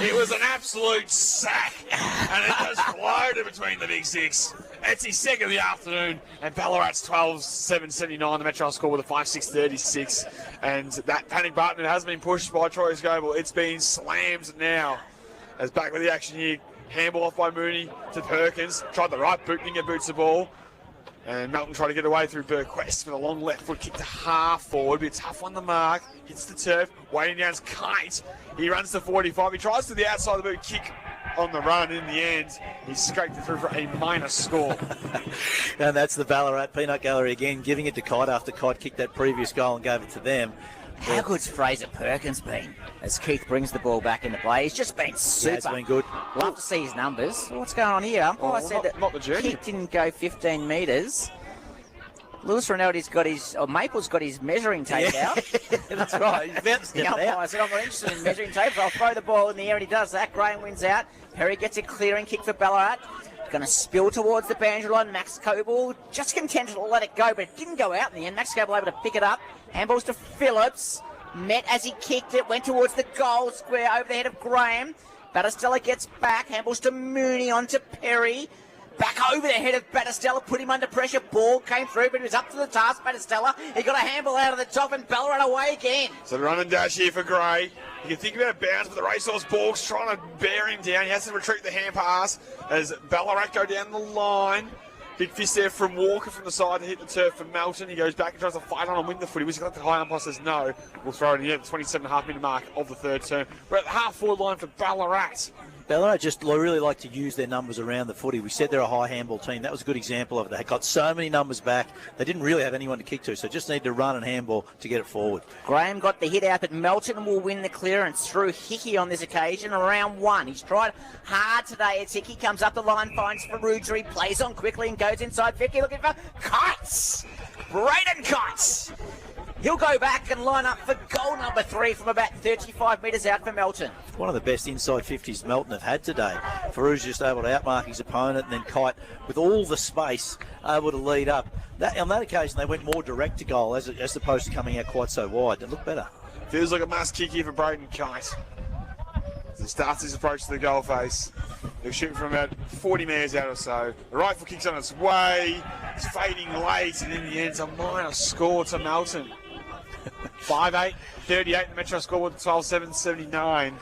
It was an absolute sack, and it just floated between the big six. It's his second of the afternoon, and Ballarat's 12-7-79. The Metro score with a 5-6-36. And that panic button, it has been pushed by Troy Scoble. It's been slammed now. As back with the action here, handball off by Mooney to Perkins. Tried the right boot, didn't get boots the ball. And Melton tried to get away through Burquest with a long left foot kick to half forward. Be a tough one to mark. Hits the turf. Waiting down's Kite. He runs to 45. He tries to the outside of the boot kick on the run. In the end, he scraped it through for a minor score. And that's the Ballarat Peanut Gallery again, giving it to Kite after Kite kicked that previous goal and gave it to them. How good's Fraser Perkins been as Keith brings the ball back into play? He's just been super. Yeah, it's been good. Love to see his numbers. What's going on here? I said that not the journey. Keith didn't go 15 metres. Lewis Ronaldo's got his, or Maple's got his measuring tape out. That's right. He's about to step The umpire out. said, I'm not interested in measuring tape, so I'll throw the ball in the air, and he does that. Graham wins out. Perry gets a clearing kick for Ballarat. Going to spill towards the boundary line. Max Coble just contented to let it go, but it didn't go out in the end. Max Coble able to pick it up. Handballs to Phillips. Met as he kicked it, went towards the goal square over the head of Graham. Battistella gets back, handballs to Mooney, on to Perry. Back over the head of Battistella, put him under pressure. Ball came through, but he was up to the task, Battistella. He got a handball out of the top, and Ballarat away again. So the run and dash here for Gray. You can think about a bounce, but the racehorse Borg's trying to bear him down. He has to retreat the hand pass as Ballarat go down the line. Big fist there from Walker from the side to hit the turf for Melton. He goes back and tries to fight on and win the footy. He's got the high umpire says no. We'll throw it in the 27.5 minute mark of the third term. We're at the half forward line for Ballarat. Ballarat just really like to use their numbers around the footy. We said they're a high handball team. That was a good example of it. They got so many numbers back. They didn't really have anyone to kick to, so just need to run and handball to get it forward. Graham got the hit out, but Melton will win the clearance through Hickey on this occasion. Around one. He's tried hard today. It's Hickey, comes up the line, finds Farrugia, plays on quickly and goes inside 50, looking for Kites. Braden Kites. He'll go back and line up for goal number 3 from about 35 metres out for Melton. One of the best inside 50s Melton have had today. Farouz just able to outmark his opponent, and then Kite, with all the space, able to lead up. On that occasion, they went more direct to goal as opposed to coming out quite so wide. It looked better. Feels like a must kick here for Braden Kite. As he starts his approach to the goal face. They're shooting from about 40 metres out or so. The rifle kick's on its way. It's fading late, and in the end, it's a minor score to Melton. 5-8, 38 in the Metro score with 12-7-79.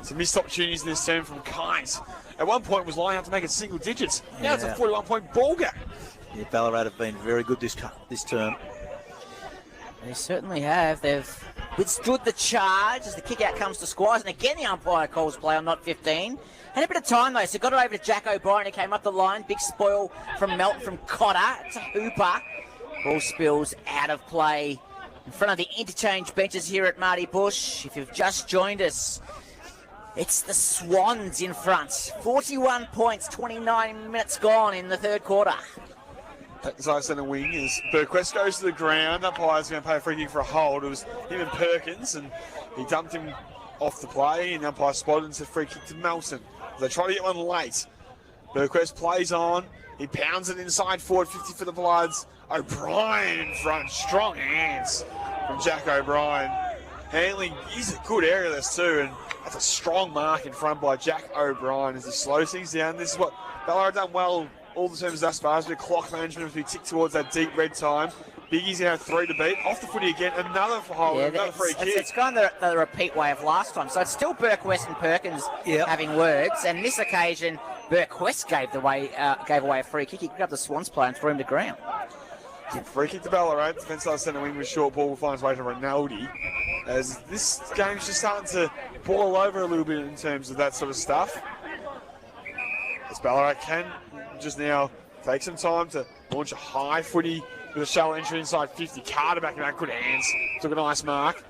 Some missed opportunities in this term from Kite. At one point was lining up to make it single digits. Now it's a 41-point ball gap. Yeah, Ballarat have been very good this term. They certainly have. They've withstood the charge as the kick out comes to Squires, and again the umpire calls play on not 15. Had a bit of time though, so got it over to Jack O'Brien, who came up the line. Big spoil from Melton from Cotter to Hooper. Ball spills out of play in front of the interchange benches here at Marty Busch. If you've just joined us, It's the Swans in front. 41 points, 29 minutes gone in the third quarter. Inside centre wing is Burquest goes to the ground. Umpire's going to pay a free kick for a hold. It was him and Perkins, and he dumped him off the play, and the umpire spotted and said free kick to Melton. They try to get one late. Burquest plays on. He pounds it inside forward, 50 for the Bloods. O'Brien in front. Strong hands from Jack O'Brien. Handling, he's a good aerialist too, and that's a strong mark in front by Jack O'Brien as he slows things down. This is what Ballarat done well all the terms thus far. It's a bit of clock management as we tick towards that deep red time. Biggie's going to have 3 to beat. Off the footy again, another hold, another free kick. It's gone the repeat way of last time. So it's still Burquest and Perkins having words, and this occasion Burquest gave away a free kick. He grabbed the Swans player and threw him to ground. Free kick to Ballarat. Defence side centre wing with short ball will find its way to Rinaldi. As this game's just starting to boil over a little bit in terms of that sort of stuff. As Ballarat can just now take some time to launch a high footy with a shallow entry inside 50. Carter back in that, good hands. Took a nice mark.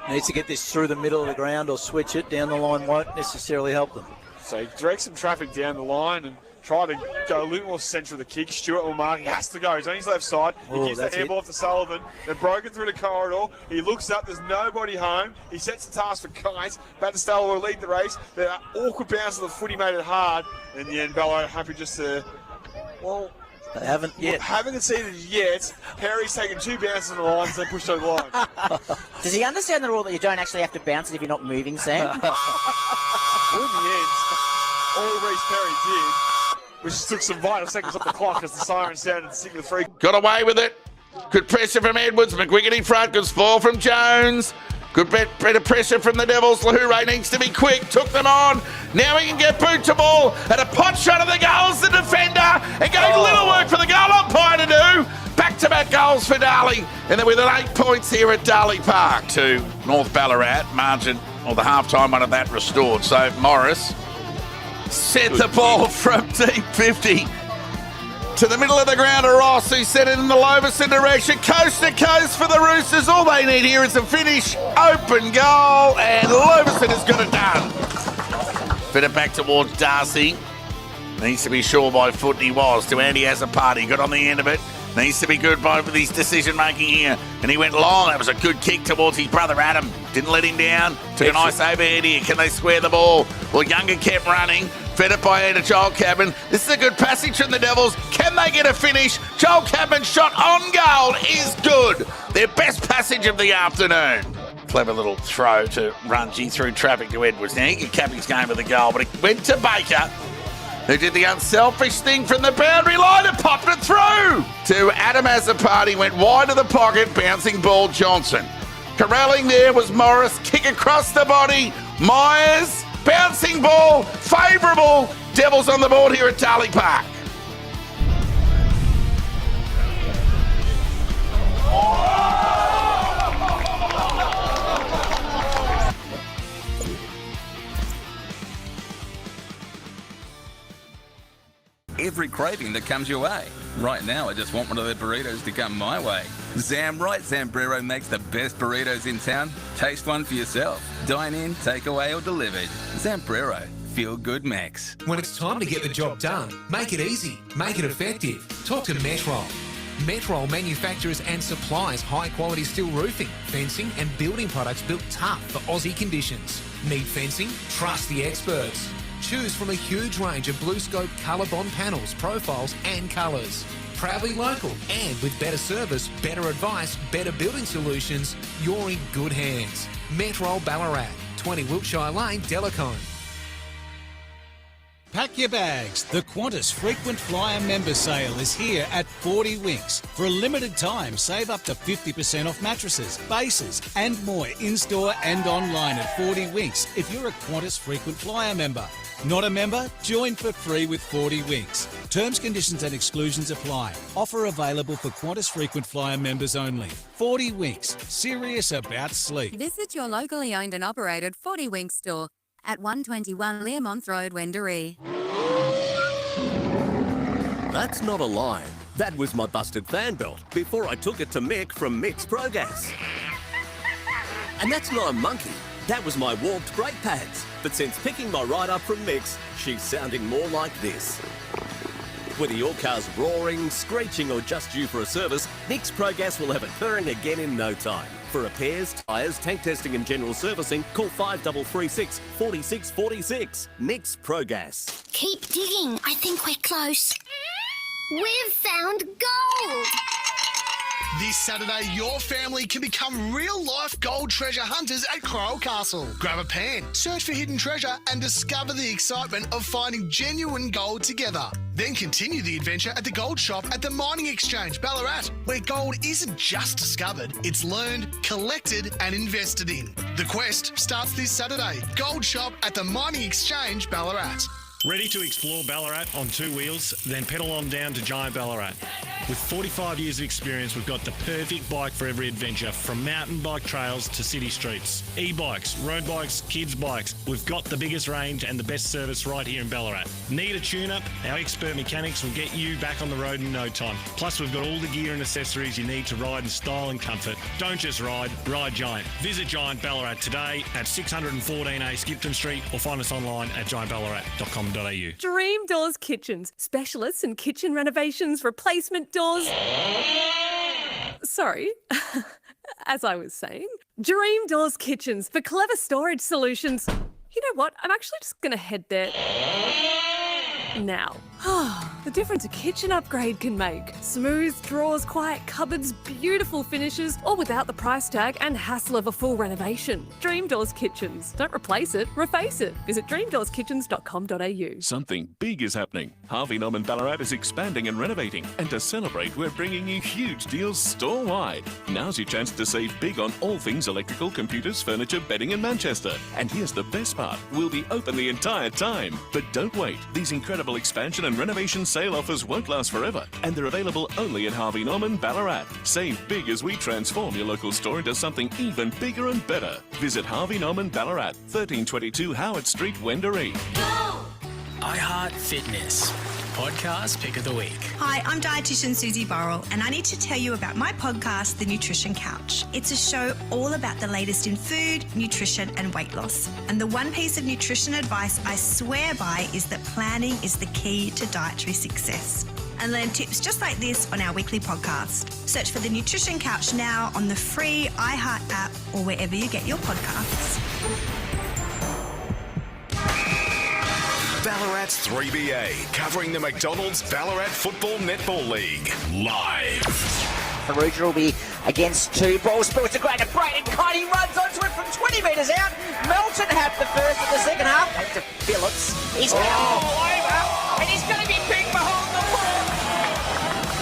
Needs to get this through the middle of the ground or switch it. Down the line won't necessarily help them. So he directs some traffic down the line and try to go a little more central with the kick. Stewart will mark. He has to go. He's on his left side. He gives the airball to Sullivan. They're broken through the corridor. He looks up. There's nobody home. He sets the task for Kite. Battistella will lead the race. The awkward bounce of the footy made it hard. In the end, Ballarat happy just to, well, they haven't yet. Haven't conceded yet. Perry's taken 2 bounces on the line, so pushed over the line. Does he understand the rule that you don't actually have to bounce it if you're not moving, Sam? Well, in the end, all Reece Perry did, which took some vital seconds off the clock as the siren sounded to signal the free. Got away with it. Good pressure from Edwards. McGuigan in front. Good spoil from Jones. Good bit of pressure from the Devils. Lahoure needs to be quick. Took them on. Now he can get boot to ball. And a pot shot of the goals, the defender. And gave little work for the goal umpire to do. Back-to-back goals for Darley. And then with an 8 points here at Darley Park to North Ballarat. Margin, or the half-time one of that restored. So Morris set the ball from deep 50 to the middle of the ground to Ross, who set it in the Loverson direction. Coast to coast for the Roosters. All they need here is a finish. Open goal, and Loverson has got it done. Fit it back towards Darcy. Needs to be sure by foot, and he was. To Andy Azzopardi. Got on the end of it. Needs to be good by with his decision-making here. And he went long. That was a good kick towards his brother Adam. Didn't let him down. Took a nice overhead here. Can they square the ball? Well, Younger kept running. Fed it by to Joel Cabin. This is a good passage from the Devils. Can they get a finish? Joel Cabin's shot on goal is good. Their best passage of the afternoon. Clever little throw to Rungy through traffic to Edwards. Now he could cap his game with a goal, but it went to Baker, who did the unselfish thing from the boundary line and popped it through. To Adam Azzopardi, went wide of the pocket, bouncing ball Johnson. Corralling there was Morris, kick across the body. Myers, bouncing ball, favourable. Devils on the board here at Darley Park. Every craving that comes your way. Right now, I just want one of their burritos to come my way. Zamright Zambrero makes the best burritos in town. Taste one for yourself. Dine in, take away, or delivered. Zambrero. Feel good Max. When it's time to get the job done, make it easy, make it effective. Talk to Metrol. Metrol manufactures and supplies high-quality steel roofing, fencing and building products built tough for Aussie conditions. Need fencing? Trust the experts. Choose from a huge range of BlueScope colour bond panels, profiles and colours. Proudly local and with better service, better advice, better building solutions, you're in good hands. Metrol Ballarat, 20 Wiltshire Lane, Delacombe. Pack your bags. The Qantas Frequent Flyer Member Sale is here at 40 Winks. For a limited time, save up to 50% off mattresses, bases and more in-store and online at 40 Winks if you're a Qantas Frequent Flyer member. Not a member? Join for free with 40 Winks. Terms, conditions and exclusions apply. Offer available for Qantas Frequent Flyer members only. 40 Winks. Serious about sleep. Visit your locally owned and operated 40 Winks store at 121 Learmonth Road, Wendouree. That's not a lie. That was my busted fan belt before I took it to Mick from Mick's Pro Gas. And that's not a monkey. that was my warped brake pads. But since picking my ride up from Mix, she's sounding more like this. Whether your car's roaring, screeching or just due for a service, Mix Pro Gas will have it purring again in no time. For repairs, tyres, tank testing and general servicing, call 5336 4646. Mix Pro Gas. Keep digging. I think we're close. We've found gold! This Saturday, your family can become real-life gold treasure hunters at Coral Castle. Grab a pan, search for hidden treasure and discover the excitement of finding genuine gold together. Then continue the adventure at the Gold Shop at the Mining Exchange, Ballarat, where gold isn't just discovered, it's learned, collected and invested in. The quest starts this Saturday. Gold Shop at the Mining Exchange, Ballarat. Ready to explore Ballarat on two wheels? Then pedal on down to Giant Ballarat. With 45 years of experience, we've got the perfect bike for every adventure, from mountain bike trails to city streets. E-bikes, road bikes, kids bikes. We've got the biggest range and the best service right here in Ballarat. Need a tune-up? Our expert mechanics will get you back on the road in no time. Plus, we've got all the gear and accessories you need to ride in style and comfort. Don't just ride Giant. Visit Giant Ballarat today at 614A Skipton Street or find us online at giantballarat.com.au. Dream Doors Kitchens, specialists in kitchen renovations, replacement doors. Sorry, as I was saying, Dream Doors Kitchens for clever storage solutions. You know what? I'm actually just going to head there now. The difference a kitchen upgrade can make. Smooth drawers, quiet cupboards, beautiful finishes, all without the price tag and hassle of a full renovation. Dream Doors Kitchens. Don't replace it, reface it. Visit dreamdoorskitchens.com.au. Something big is happening. Harvey Norman Ballarat is expanding and renovating. And to celebrate, we're bringing you huge deals store-wide. Now's your chance to save big on all things electrical, computers, furniture, bedding in Manchester. And here's the best part. We'll be open the entire time. But don't wait. These incredible expansion and renovation sale offers won't last forever. And they're available only at Harvey Norman Ballarat. Save big as we transform your local store into something even bigger and better. Visit Harvey Norman Ballarat, 1322 Howard Street, Wendouree. iHeart Fitness. Podcast Pick of the Week. Hi, I'm dietitian Susie Burrell, and I need to tell you about my podcast, The Nutrition Couch. It's a show all about the latest in food, nutrition, and weight loss. And the one piece of nutrition advice I swear by is that planning is the key to dietary success. And learn tips just like this on our weekly podcast. Search for The Nutrition Couch now on the free iHeart app or wherever you get your podcasts. Ballarat's 3BA, covering the McDonald's Ballarat Football Netball League, live. Faruja will be against two balls, but it's a great break, and Cody runs onto it from 20 metres out. Melton had the first of the second half. Back to Phillips. He's going all over, and he's going to be big behind the ball.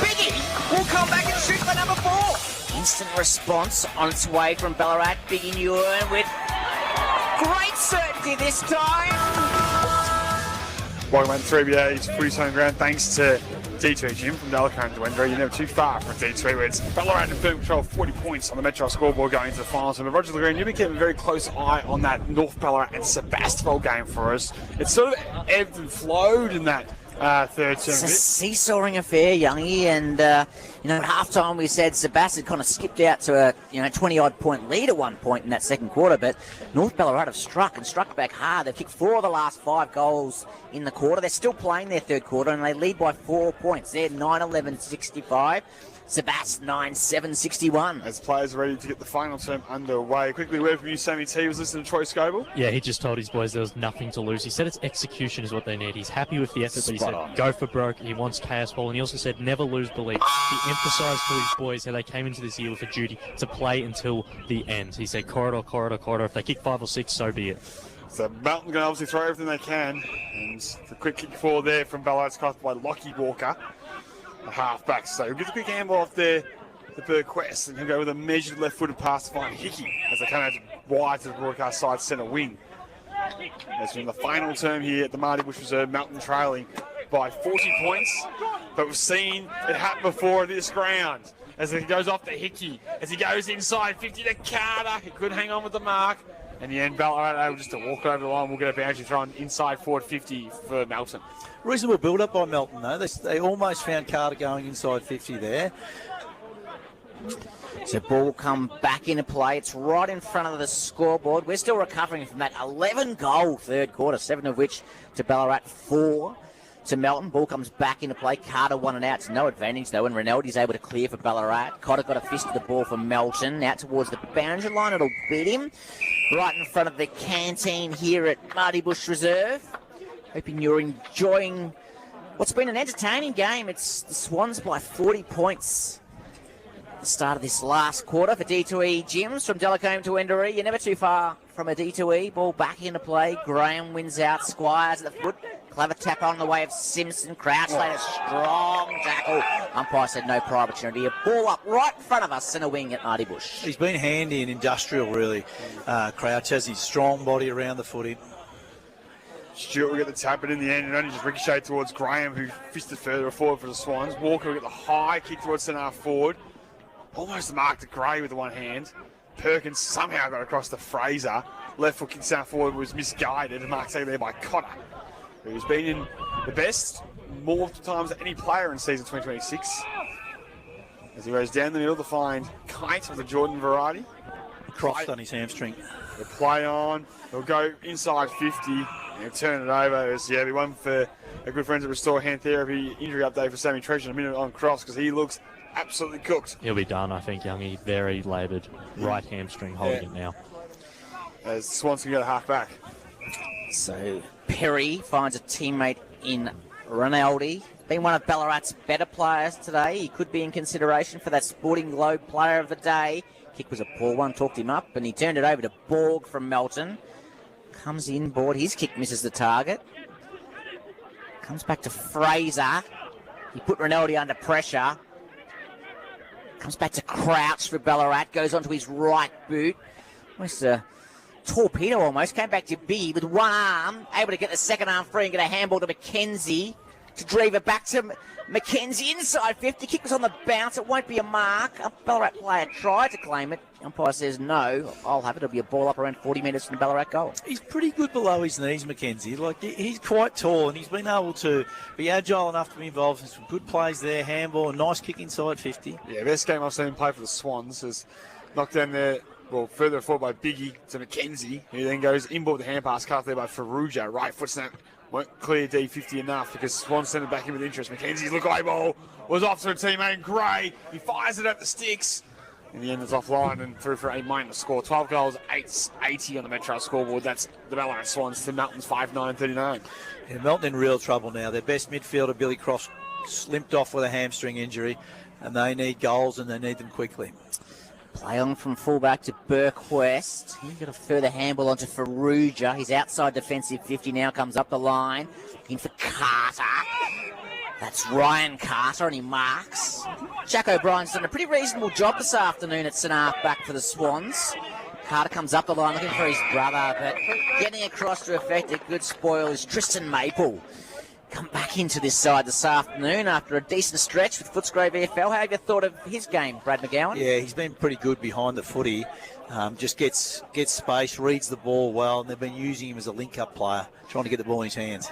Biggie will come back and shoot for number 4. Instant response on its way from Ballarat. Biggie Nguyen with great certainty this time. Welcome back to 3BA's Footy's Home Ground. Thanks to D2 Jim from Dalacone to Wendouree. You're never too far from D2, where it's Ballarat and Firm Control 40 points on the Metro scoreboard going into the finals. And Roger Lagoon, you've been keeping a very close eye on that North Ballarat and Sebastopol game for us. It sort of ebbed and flowed in that third term. It's a seesawing affair, Youngie, and at half-time we said Sebastopol kind of skipped out to a 20-odd point lead at one point in that second quarter, but North Ballarat have struck back hard. They've kicked 4 of the last 5 goals in the quarter. They're still playing their third quarter, and they lead by 4 points. They're 9-11-65. Sebastopol 9-7-61. As players are ready to get the final term underway. Quickly, word from you, Sammy T. Was listening to Troy Scoble? Yeah, he just told his boys there was nothing to lose. He said it's execution is what they need. He's happy with the effort, but he said go for broke. He wants chaos ball, and he also said never lose belief. He emphasised to his boys how they came into this year with a duty to play until the end. He said corridor. If they kick 5 or 6, so be it. So Melton going to obviously throw everything they can. And the quick kick forward there from Ballarat's cast by Lockie Walker, the half-back. So he'll get the quick handball off there to Burquest, and he'll go with a measured left-footed pass to find Hickey as they come out wide to the broadcast side centre wing. As we're in the final term here at the Marty Busch Reserve, Melton trailing by 40 points. But we've seen it happen before at this ground. As it goes off to Hickey, as he goes inside 50 to Carter. He couldn't hang on with the mark. In the end, Ballarat able just to walk over the line. We'll get a boundary throw on inside forward 50 for Melton. Reasonable build-up by Melton, though. They almost found Carter going inside 50 there. So ball will come back into play. It's right in front of the scoreboard. We're still recovering from that 11-goal third quarter, 7 of which to Ballarat, 4 to Melton. Ball comes back into play. Carter won it out. It's no advantage, though, and Rinaldi's able to clear for Ballarat. Cotter got a fist of the ball for Melton. Out towards the boundary line. It'll beat him. Right in front of the canteen here at Marty Busch Reserve. Hoping you're enjoying what's been an entertaining game. It's the Swans by 40 points. The start of this last quarter for D2E Gyms from Delacombe to Wendouree. You're never too far from a D2E. Ball back into play. Graham wins out. Squires at the foot. Clever tap on the way of Simpson. Crouch laid a strong tackle. Umpire said no prior opportunity. A ball up right in front of us in a wing at Marty Busch. He's been handy and industrial, really. Crouch has his strong body around the footy. Stewart will get the tap, but in the end, it only just ricocheted towards Graham, who fisted further forward for the Swans. Walker will get the high kick towards centre forward. Almost marked at Gray with the one hand. Perkins somehow got across to Fraser. Left foot kick centre forward was misguided and marked there by Cotter, who's been in the best more times than any player in season 2026. As he goes down the middle to find Kite of the Jordan variety. Crossed on his hamstring. The play on. He'll go inside 50 and he'll turn it over. It's, be one for our good friends at Restore Hand Therapy. Injury update for Sammy Treasure in a minute on Cross because he looks absolutely cooked. He'll be done, I think, Youngie. Very laboured. Right hamstring holding it now. As Swanson got a half back. So Perry finds a teammate in Rinaldi. Been one of Ballarat's better players today. He could be in consideration for that Sporting Globe Player of the Day. Kick was a poor one, talked him up, and he turned it over to Borg from Melton. Comes in board. His kick misses the target. Comes back to Fraser. He put Rinaldi under pressure. Comes back to Crouch for Ballarat. Goes onto his right boot. Almost a torpedo almost. Came back to B with one arm. Able to get the second arm free and get a handball to McKenzie. To drive it back to McKenzie inside 50. Kick was on the bounce. It won't be a mark. A Ballarat player tried to claim it. Umpire says no. I'll have it. It'll be a ball up around 40 metres from the Ballarat goal. He's pretty good below his knees, McKenzie. Like, he's quite tall and he's been able to be agile enough to be involved in some good plays there. Handball, a nice kick inside 50. Yeah, best game I've seen him play for the Swans is knocked down there. Well, further forward by Biggie to McKenzie, who then goes inboard the hand pass, cut there by Ferrugia. Right foot snap, won't clear D50 enough because Swan sent it back in with interest. McKenzie's look-away ball was off to a teammate, Gray. He fires it at the sticks. In the end, it's offline and through for a main to score. 12 goals, 880 on the Metro scoreboard. That's the Ballarat Swans to Melton's 5-9-39. Yeah, Melton in real trouble now. Their best midfielder, Billy Cross, limped off with a hamstring injury, and they need goals and they need them quickly. Play on from fullback to Burke West. He's got a further handball onto Ferrugia. His outside defensive 50 now comes up the line. Looking for Carter. That's Ryan Carter, and he marks. Jack O'Brien's done a pretty reasonable job this afternoon at centre back for the Swans. Carter comes up the line looking for his brother, but getting across to effect a good spoil is Tristan Maple. Come back into this side this afternoon after a decent stretch with Footscray VFL. How have you thought of his game, Brad McGowan? Yeah, he's been pretty good behind the footy. Just gets space, reads the ball well, and they've been using him as a link-up player, trying to get the ball in his hands.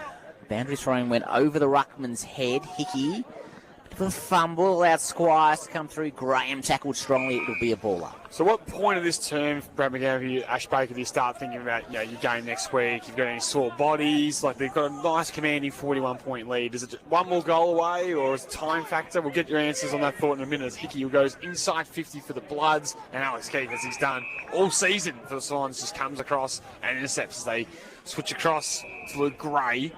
Boundary throwing went over the ruckman's head. Hickey, bit of a fumble, allowed Squires to come through. Graham tackled strongly. It'll be a baller. So what point of this term, Brad McGowan, Ash Baker, do you start thinking about your game next week? You've got any sore bodies? Like, they've got a nice commanding 41-point lead. Is it just one more goal away, or is it time factor? We'll get your answers on that thought in a minute as Hickey goes inside 50 for the Bloods, and Alex Keith, as he's done all season for the Swans, just comes across and intercepts as they switch across to Luke Gray.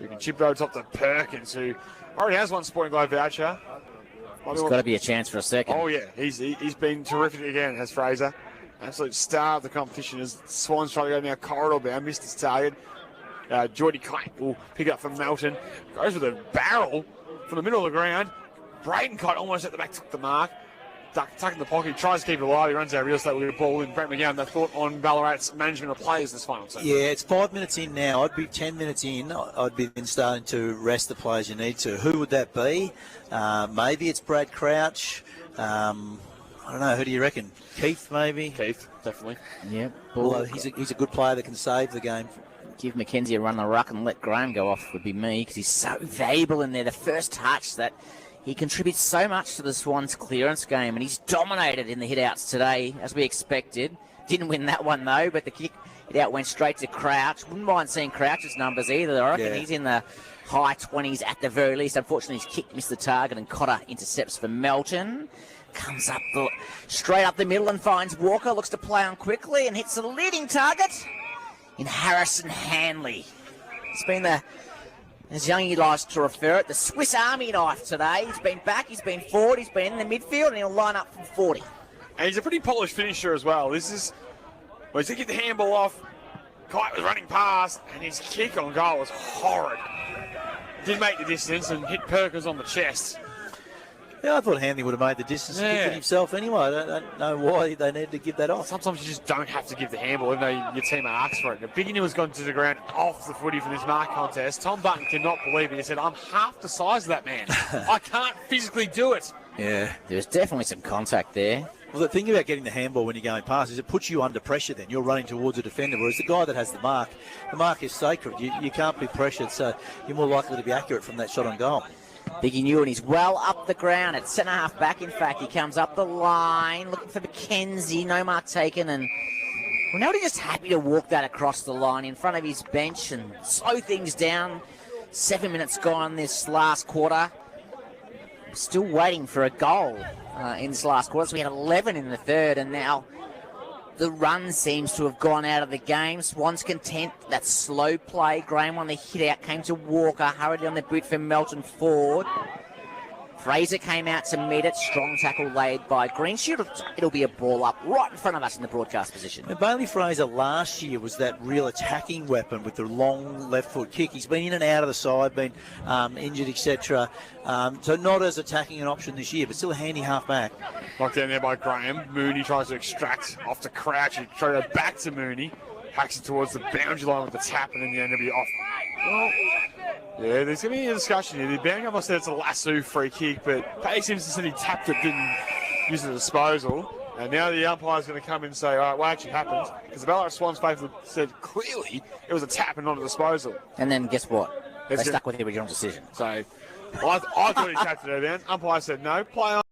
You can chip over top to Perkins, who already has one Sporting Globe voucher. There's got to be a chance for a second. Oh, yeah. He's been terrific again, has Fraser. Absolute star of the competition as Swans try to go now corridor bound. Missed his target. Geordie Kite will pick up from Melton. Goes with a barrel from the middle of the ground. Braden Kite almost at the back took the mark. Tuck in the pocket, tries to keep it alive. He runs out real estate with a ball in. Brent McGowan, that thought on Ballarat's management of players this final set. Yeah, it's 5 minutes in now. I'd be 10 minutes in. I'd be then starting to rest the players you need to. Who would that be? Maybe it's Brad Crouch. I don't know. Who do you reckon? Keith, maybe? Keith, definitely. Yeah. Although he's a good player that can save the game. Give McKenzie a run the ruck and let Graham go off would be me, because he's so valuable in there. The first touch that He contributes so much to the Swans' clearance game, and he's dominated in the hit-outs today, as we expected. Didn't win that one, though, but the kick hit-out went straight to Crouch. Wouldn't mind seeing Crouch's numbers either. I reckon he's in the high 20s at the very least. Unfortunately, his kick missed the target, and Cotter intercepts for Melton. Comes up straight up the middle and finds Walker. Looks to play on quickly and hits the leading target in Harrison Hanley. It's been as Youngie likes to refer it, the Swiss Army knife today. He's been back, he's been forward, he's been in the midfield, and he'll line up from 40. And he's a pretty polished finisher as well. This is, well, he's to get the handball off. Kite was running past, and his kick on goal was horrid. Did make the distance and hit Perkins on the chest. Yeah, I thought Hanley would have made the distance and kicked it himself anyway. I don't know why they needed to give that off. Sometimes you just don't have to give the handball, even though your team asks for it. Now, Biggin has gone to the ground off the footy for this mark contest. Tom Button cannot believe it. He said, I'm half the size of that man. I can't physically do it. Yeah. There's definitely some contact there. Well, the thing about getting the handball when you're going past is it puts you under pressure then. You're running towards a defender, whereas the guy that has the mark is sacred. You can't be pressured, so you're more likely to be accurate from that shot on goal. Biggie New, and he's well up the ground at centre-half back. In fact, he comes up the line, looking for McKenzie. No mark taken, and Ronaldo just happy to walk that across the line in front of his bench and slow things down. 7 minutes gone this last quarter. Still waiting for a goal in this last quarter. So we had 11 in the third, and now the run seems to have gone out of the game. Swans content. That slow play. Graham on the hit out came to Walker. Hurried on the boot for Melton forward. Fraser came out to meet it. Strong tackle laid by Greenshield. It'll be a ball up right in front of us in the broadcast position. And Bailey Fraser last year was that real attacking weapon with the long left foot kick. He's been in and out of the side, been injured, etc. So not as attacking an option this year, but still a handy half back. Knocked down there by Graham. Mooney tries to extract off to Crouch. He tries to go back to Mooney. Hacks it towards the boundary line with the tap, and then the end will be off. Well, yeah, there's going to be a discussion here. The boundary almost said it's a lasso free kick, but Paddy Simpson said he tapped it, didn't use the disposal. And now the umpire's going to come in and say, all right, what actually happened? Because the Ballarat Swans faithful said clearly it was a tap and not a disposal. And then guess what? They stuck with the original decision. So I thought he tapped it then. Umpire said no. Play on.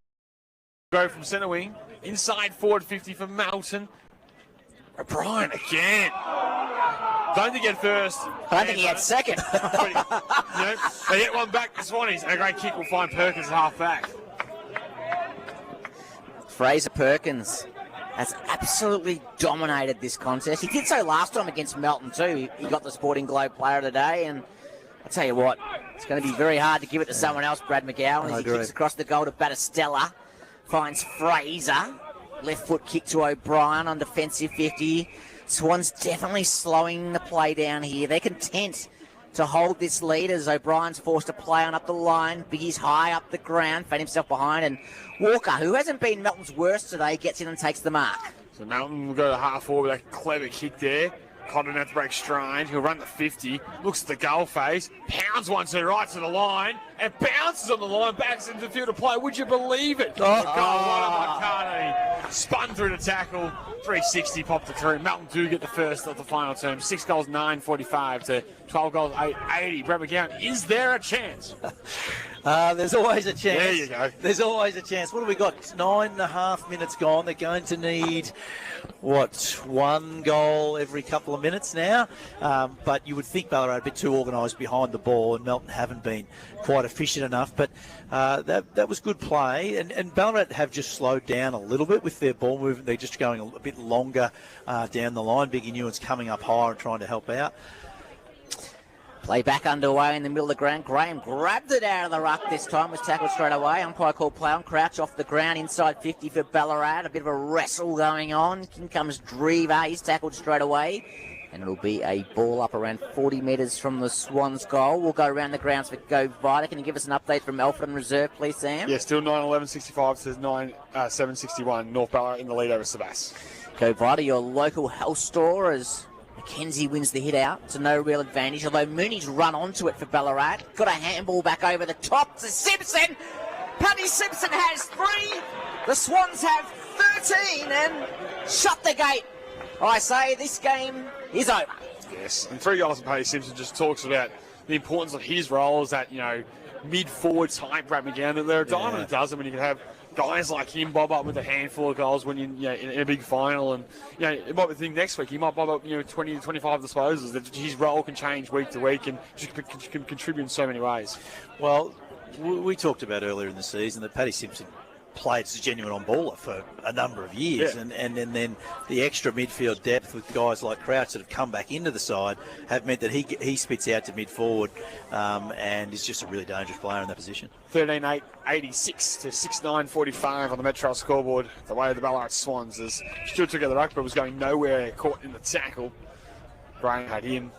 Go from centre wing. Inside forward 50 for Melton. O'Brien again. Don't think he had first. I don't think he had second. They get one back to Swannies, and a great kick will find Perkins half back. Fraser Perkins has absolutely dominated this contest. He did so last time against Melton too. He got the Sporting Globe Player of the Day, and I'll tell you what, it's going to be very hard to give it to someone else, Brad McGowan, as he kicks across the goal to Battistella. Finds Fraser. Left foot kick to O'Brien on defensive 50. Swans definitely slowing the play down here. They're content to hold this lead as O'Brien's forced to play on up the line. Biggie's high up the ground, found himself behind, and Walker, who hasn't been Melton's worst today, gets in and takes the mark. So Melton will go to half forward with that clever kick there. Cotton has to break stride. He'll run the 50. Looks at the goal face. Pounds one to right to the line. And bounces on the line. Backs into the field of play. Would you believe it? Goal one by Carney. Spun through the tackle. 360 popped the through. Melton do get the first of the final term. 6 goals, 9.45 to 12 goals, 8.80. Brad McGowan, is there a chance? There's always a chance. There you go. There's always a chance. What have we got? 9.5 minutes gone. They're going to need, one goal every couple of minutes now? But you would think Ballarat a bit too organised behind the ball, and Melton haven't been quite efficient enough. But that was good play. And Ballarat have just slowed down a little bit with their ball movement. They're just going a bit longer down the line. Biggie Newen's coming up higher and trying to help out. Play back underway in the middle of the ground. Graham grabbed it out of the ruck this time, was tackled straight away. Umpire called play on. Crouch off the ground, inside 50 for Ballarat. A bit of a wrestle going on. In comes Drever, he's tackled straight away. And it'll be a ball up around 40 metres from the Swans goal. We'll go around the grounds for Go Vita. Can you give us an update from Melton Reserve, please, Sam? Yeah, still 9-11-65 to 9-7-61. North Ballarat in the lead over Sebas. Go Vita, your local health store, as McKenzie wins the hit out to no real advantage, although Mooney's run onto it for Ballarat. Got a handball back over the top to Simpson. Paddy Simpson has 3. The Swans have 13 and shut the gate. I say this game is over. Yes, and 3 goals from Paddy Simpson just talks about the importance of his role as that, mid-forward type Brad McGowan. There are diamond that does it when you can have guys like him bob up with a handful of goals when you in a big final, and it might be the thing next week. He might bob up 20 to 25 disposals. That his role can change week to week and just can contribute in so many ways. Well, we talked about earlier in the season that Paddy Simpson played as a genuine on-baller for a number of years, and then the extra midfield depth with guys like Crouch that have come back into the side have meant that he spits out to mid-forward and is just a really dangerous player in that position. 13-8-86 to 6-9-45 on the Metro scoreboard. The way of the Ballarat Swans as Stuart took out the ruck but was going nowhere, caught in the tackle. Brian had him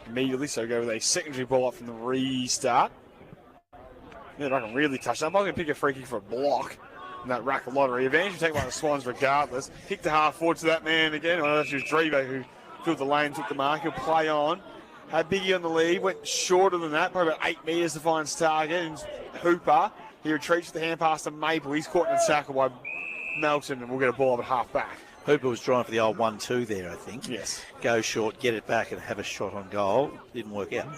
immediately, so go with a secondary ball up from the restart. Yeah, I can really touch that. I'm not going to pick a free kick for a block in that rack of lottery. Advantage take by the Swans regardless. Kick the half forward to that man again. Well, that was Drevo who filled the lane, took the mark. He'll play on. Had Biggie on the lead. Went shorter than that, probably about 8 metres to find his target. And Hooper, he retreats the hand pass to Maple. He's caught in a tackle by Melton, and we'll get a ball up at half back. Hooper was trying for the old 1-2 there, I think. Yes. Go short, get it back, and have a shot on goal. Didn't work out.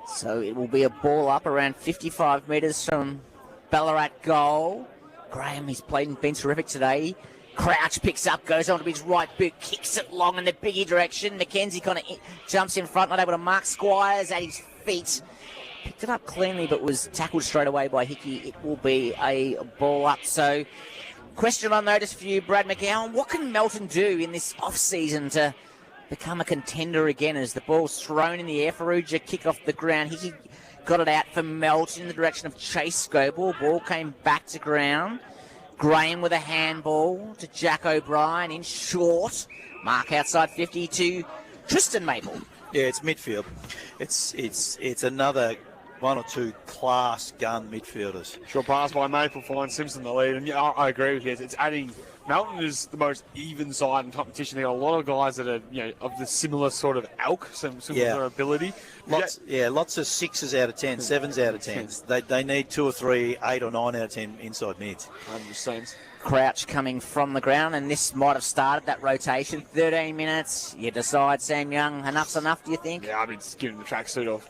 So it will be a ball up around 55 metres from Ballarat goal. Graham, he's been terrific today. Crouch picks up, goes on to his right boot, kicks it long in the Biggie direction. Mackenzie kind of jumps in front, not able to mark Squires at his feet. Picked it up cleanly, but was tackled straight away by Hickey. It will be a ball up. So, question on notice for you, Brad McGowan. What can Melton do in this off-season to become a contender again as the ball's thrown in the air? Faruja kick off the ground. Hickey got it out for Melton in the direction of Chase Scoble. Ball came back to ground. Graham with a handball to Jack O'Brien in short. Mark outside 50 to Tristan Maple. Yeah, it's midfield. It's another one or two class gun midfielders. Short pass by Maple finds Simpson the lead, and I agree with you. It's adding. Melton is the most even side in competition. They got a lot of guys that are of the similar sort of ilk, some similar ability. Lots of 6s out of 10, 7s out of 10s. They need 2 or 3, 8 or 9 out of 10 inside mids. 100%. Crouch coming from the ground, and this might have started that rotation. 13 minutes. You decide, Sam Young, enough's enough, do you think? Yeah, I've been just giving the tracksuit off.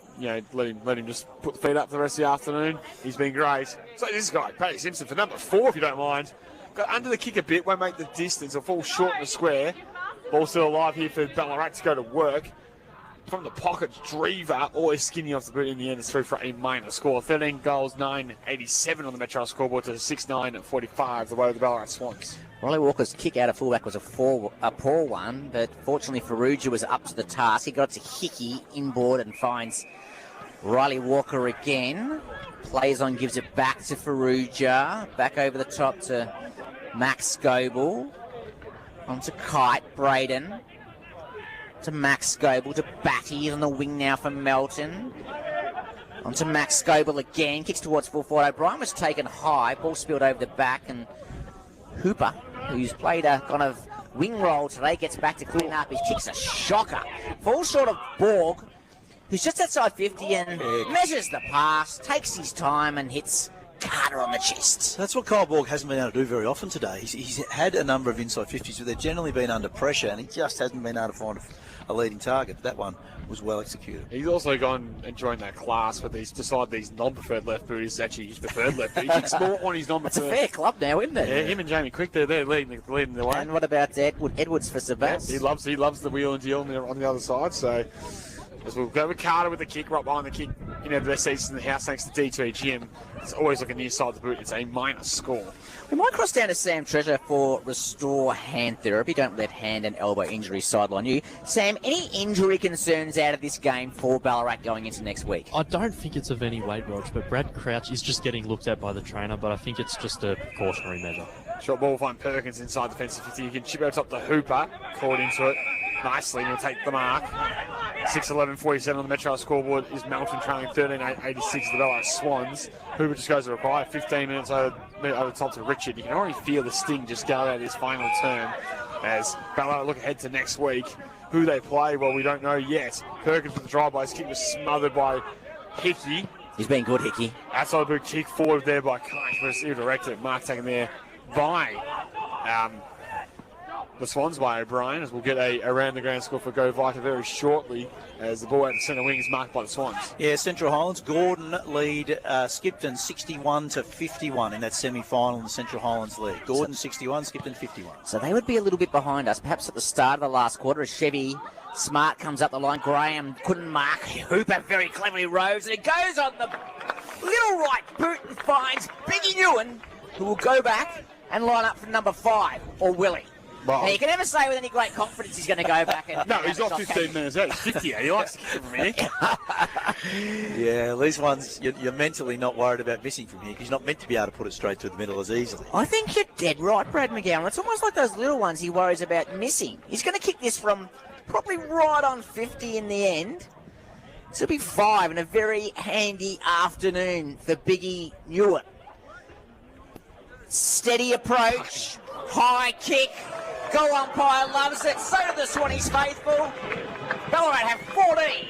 Let him just put the feet up for the rest of the afternoon. He's been great. So this guy, Paddy Simpson, for number 4, if you don't mind. Got under the kick a bit, won't make the distance, or fall short in the square. Ball still alive here for Ballarat to go to work. From the pocket, Drever, always skinny off the boot in the end. It's through for a minor score. 13 goals, 9-87 on the Metro scoreboard to 6-9-45, the way of the Ballarat Swans. Riley Walker's kick out of fullback was a poor one, but fortunately Faruja was up to the task. He got to Hickey inboard and finds Riley Walker again. Plays on, gives it back to Faruja. Back over the top to Max Scoble. On to Kite, Braden. To Max Scoble, to Batty on the wing now for Melton. On to Max Scoble again, kicks towards full forward. O'Brien was taken high, ball spilled over the back, and Hooper, who's played a kind of wing roll today, gets back to clean up. His kick's a shocker. Falls short of Borg, who's just outside 50 and measures the pass, takes his time and hits Carter on the chest. That's what Kyle Borg hasn't been able to do very often today. He's had a number of inside 50s, but they've generally been under pressure, and he just hasn't been able to find a leading target. That one was well executed. He's also gone and joined that class where he's decided these non-preferred left boot is actually his preferred left boot. He kicks more on his non-preferred. It's a fair club now, isn't it? Yeah, him and Jamie Quick, they're leading the way. And what about Edwards for Sebas? Yeah, he loves the wheel and deal on the other side, so as we'll go with Carter with the kick, right behind the kick, the best seats in the house thanks to D2 Gym. It's always looking near side of the boot. It's a minor score. We might cross down to Sam Treasure for Restore Hand Therapy. Don't let hand and elbow injuries sideline you. Sam, any injury concerns out of this game for Ballarat going into next week? I don't think it's of any weight, Rog, but Brad Crouch is just getting looked at by the trainer, but I think it's just a precautionary measure. Short ball will find Perkins inside the fence of 50. You can chip out top to Hooper, caught into it nicely, and he'll take the mark. 6-11-47 on the Metro scoreboard is Melton trailing 13-8-86 the Ballarat Swans. Hooper just goes to require 15 minutes over the top to Richard. You can already feel the sting just go out of this final term as Ballarat look ahead to next week. Who they play, well, we don't know yet. Perkins with the drive by his kick was smothered by Hickey. He's been good, Hickey. Outside the boot kick forward there by Kite, but it's redirected. Mark taken there by the Swans by O'Brien, as we'll get a around the ground score for Go Vita very shortly as the ball out the centre wing is marked by the Swans. Yeah, Central Highlands, Gordon lead Skipton 61-51 in that semi-final in the Central Highlands league. Gordon 61, Skipton 51. So they would be a little bit behind us, perhaps at the start of the last quarter as Chevy Smart comes up the line. Graham couldn't mark. Hooper very cleverly rose, and it goes on the little right boot and finds Biggie Newen, who will go back and line up for number 5, or Willie. Well, now, you can never say with any great confidence he's going to go back and... No, he's not 15 minutes out. He's 50 out. He likes to kick from here. Yeah, these ones, you're mentally not worried about missing from here because you're not meant to be able to put it straight to the middle as easily. I think you're dead right, Brad McGowan. It's almost like those little ones he worries about missing. He's going to kick this from probably right on 50 in the end. This will be 5 and a very handy afternoon for Biggie Newen. Steady approach, high kick. Goal umpire loves it. So do the Swannies faithful. Ballarat have 14.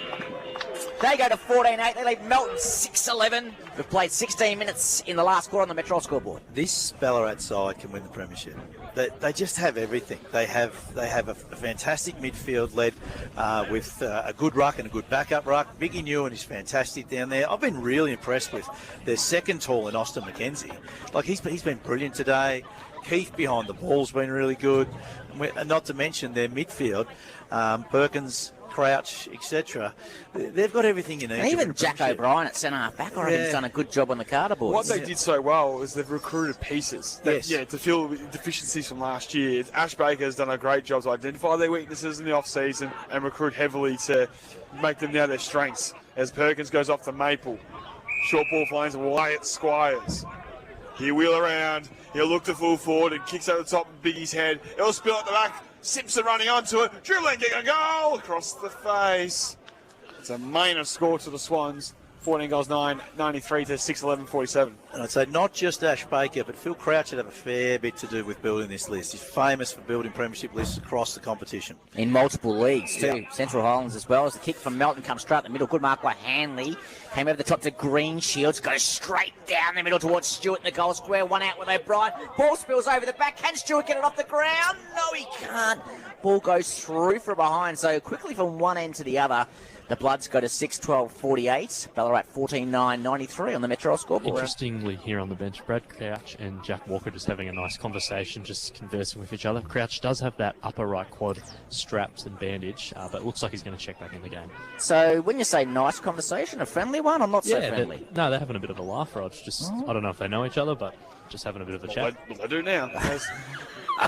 They go to 14-8. They leave Melton 6-11. We've played 16 minutes in the last quarter on the Metro scoreboard. This Ballarat side can win the premiership. They just have everything. They have a fantastic midfield led with a good ruck and a good backup ruck. Biggie Newen is fantastic down there. I've been really impressed with their second tall in Austin McKenzie. Like he's been brilliant today. Keith behind the ball's been really good. And not to mention their midfield, Perkins, Crouch, etc. They've got everything you need. And even Jack O'Brien at centre half back, I reckon he's done a good job on the Carter boards. What they did so well is they've recruited pieces. Yes. Yeah, to fill the deficiencies from last year. Ash Baker has done a great job to identify their weaknesses in the off-season and recruit heavily to make them now their strengths. As Perkins goes off to Maple, short ball finds Wyatt Squires. He'll wheel around, he'll look to full forward and kicks over the top of Biggie's head. It'll spill at the back. Simpson running onto it, dribbling, kick and goal across the face. It's a minor score to the Swans. 14 goals, 93 to 6-11, 47. And I'd say not just Ash Baker, but Phil Crouch would have a fair bit to do with building this list. He's famous for building premiership lists across the competition. In multiple leagues too. Yeah. Central Highlands as well. As the kick from Melton comes straight in the middle. Good mark by Hanley. Came over the top to Green Shields. Goes straight down the middle towards Stewart in the goal square. One out with O'Brien. Ball spills over the back. Can Stewart get it off the ground? No, he can't. Ball goes through from behind. So quickly from one end to the other. The Bloods go to 6-12-48. Ballarat 14-9-93 on the Metro scoreboard. Interestingly, here on the bench, Brad Crouch and Jack Walker just having a nice conversation, just conversing with each other. Crouch does have that upper right quad strapped and bandage, but it looks like he's going to check back in the game. So when you say nice conversation, a friendly one, I'm not so friendly. They're having a bit of a laugh, Rog. I don't know if they know each other, but just having a bit of a chat. Well, they do now.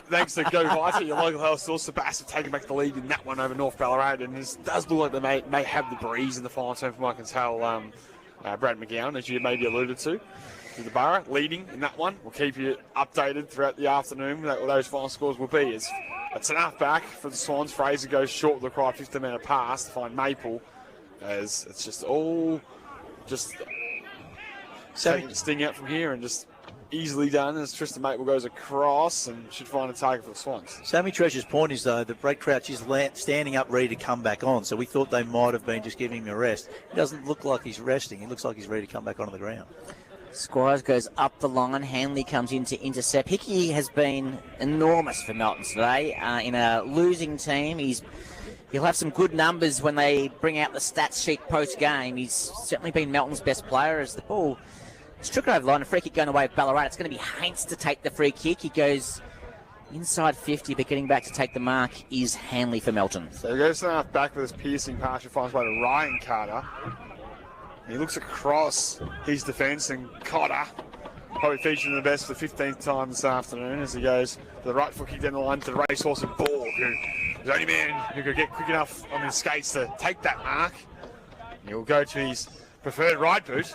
Thanks to Go Vita, your local health store, Sebastian taking back the lead in that one over North Ballarat, and it does look like they may have the breeze in the final term from what I can tell. Brad McGowan, as you maybe alluded to the Borough, leading in that one. We'll keep you updated throughout the afternoon what those final scores will be. It's an half back for the Swans. Fraser goes short with the required 15-minute pass to find Maple, as it's just all taking the sting out from here and just easily done as Tristan Maple goes across and should find a target for the Swans. Sammy Treasure's point is, though, that Brad Crouch is standing up ready to come back on, so we thought they might have been just giving him a rest. He doesn't look like he's resting. He looks like he's ready to come back onto the ground. Squires goes up the line. Hanley comes in to intercept. Hickey has been enormous for Melton today. In a losing team, he'll have some good numbers when they bring out the stats sheet post-game. He's certainly been Melton's best player as the ball struck over the line. A free kick going away with Ballarat. It's going to be Haints to take the free kick. He goes inside 50, but getting back to take the mark is Hanley for Melton. So he goes half back with his piercing pass. He finds way to Ryan Carter. He looks across his defence, and Cotter probably featuring the best for the 15th time this afternoon as he goes to the right foot kick down the line to the racehorse and Ball, who is the only man who could get quick enough on his skates to take that mark. He'll go to his preferred right boot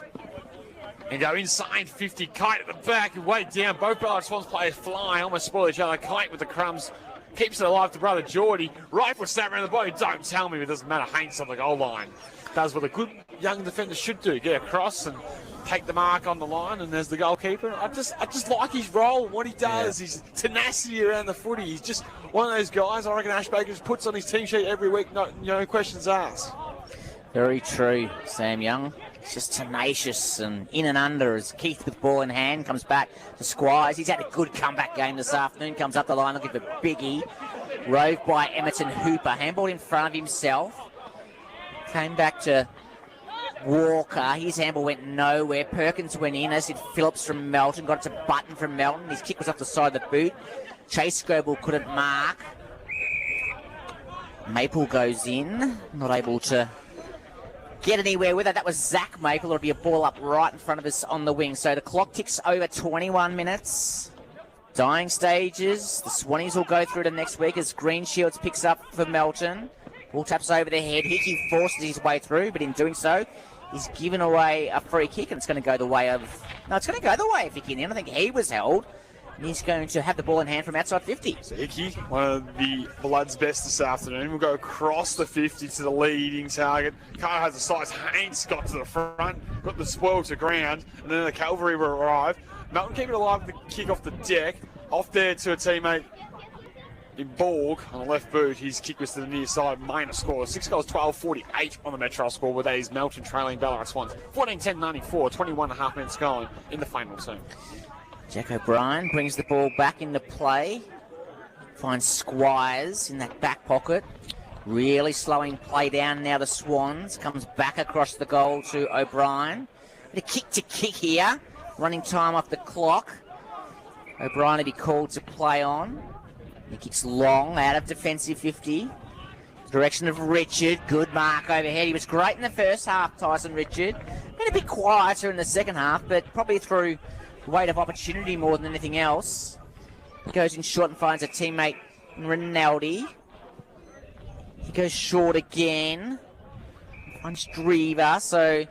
and go inside 50. Kite at the back and way down. Both Ballarat Swans players fly, almost spoil each other. Kite with the crumbs keeps it alive to brother Geordie. Right foot snap around the body. Don't tell me it doesn't matter. Haints on the goal line. Does what a good young defender should do. Get across and take the mark on the line, and there's the goalkeeper. I just like his role, what he does, his tenacity around the footy. He's just one of those guys I reckon Ash Baker just puts on his team sheet every week, no questions asked. Very true, Sam Young. It's just tenacious and in and under as Keith with ball in hand comes back to Squires. He's had a good comeback game this afternoon. Comes up the line looking for Biggie. Rove by Emerton Hooper. Handball in front of himself. Came back to Walker. His handball went nowhere. Perkins went in, as did Phillips from Melton. Got it to Button from Melton. His kick was off the side of the boot. Chase Goebel couldn't mark. Maple goes in. Not able to get anywhere with it. That was Zach Maple. It'll be a ball up right in front of us on the wing. So the clock ticks over 21 minutes. Dying stages. The Swannies will go through to next week as Green Shields picks up for Melton. Ball taps over the head. Hickey forces his way through, but in doing so, he's given away a free kick, and it's going to go the way of... No, it's going to go the way of Hickey. I think he was held. And he's going to have the ball in hand from outside 50. So Hickey, one of the Blood's best this afternoon, will go across the 50 to the leading target. Carter has the size. Haynes got to the front, got the spoil to ground, and then the cavalry will arrive. Melton keep it alive with the kick off the deck. Off there to a teammate in Borg on the left boot. His kick was to the near side. Minor score. 6 goals, 12-48 on the Metro score, with these Melton trailing Ballarat Swans. 14-10-94, 21.5 minutes gone in the final team. Jack O'Brien brings the ball back into play. Finds Squires in that back pocket. Really slowing play down now, the Swans. Comes back across the goal to O'Brien. A kick to kick here. Running time off the clock. O'Brien will be called to play on. He kicks long out of defensive 50. Direction of Richard. Good mark overhead. He was great in the first half, Tyson Richard. Been a bit quieter in the second half, but probably through weight of opportunity more than anything else. He goes in short and finds a teammate in Rinaldi. He goes short again. Finds Drever, so